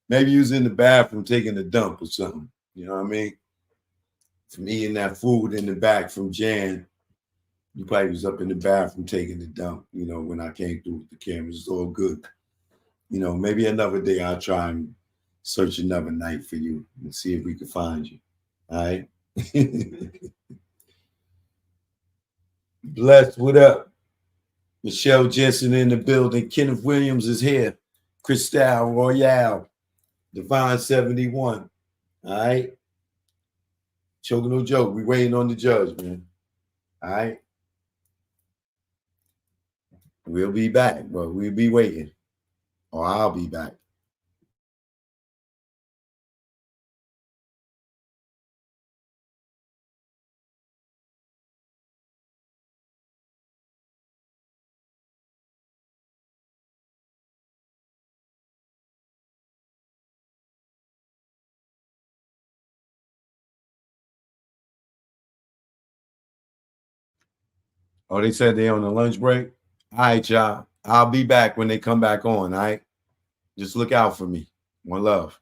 Maybe you was in the bathroom taking a dump or something. You know what I mean? From eating that food in the back from Jan, you probably was up in the bathroom taking the dump, when I came through with the cameras. It's all good. Maybe another day I'll try and search another night for you and see if we can find you. All right? Blessed, what up? Michelle Jensen in the building. Kenneth Williams is here. Cristal Royale. Divine 71. All right? Choking no joke. We waiting on the judge, man. All right? We'll be back, but we'll be waiting. Or I'll be back. Oh, they said they on a lunch break? All right, y'all. I'll be back when they come back on, all right? Just look out for me. One love.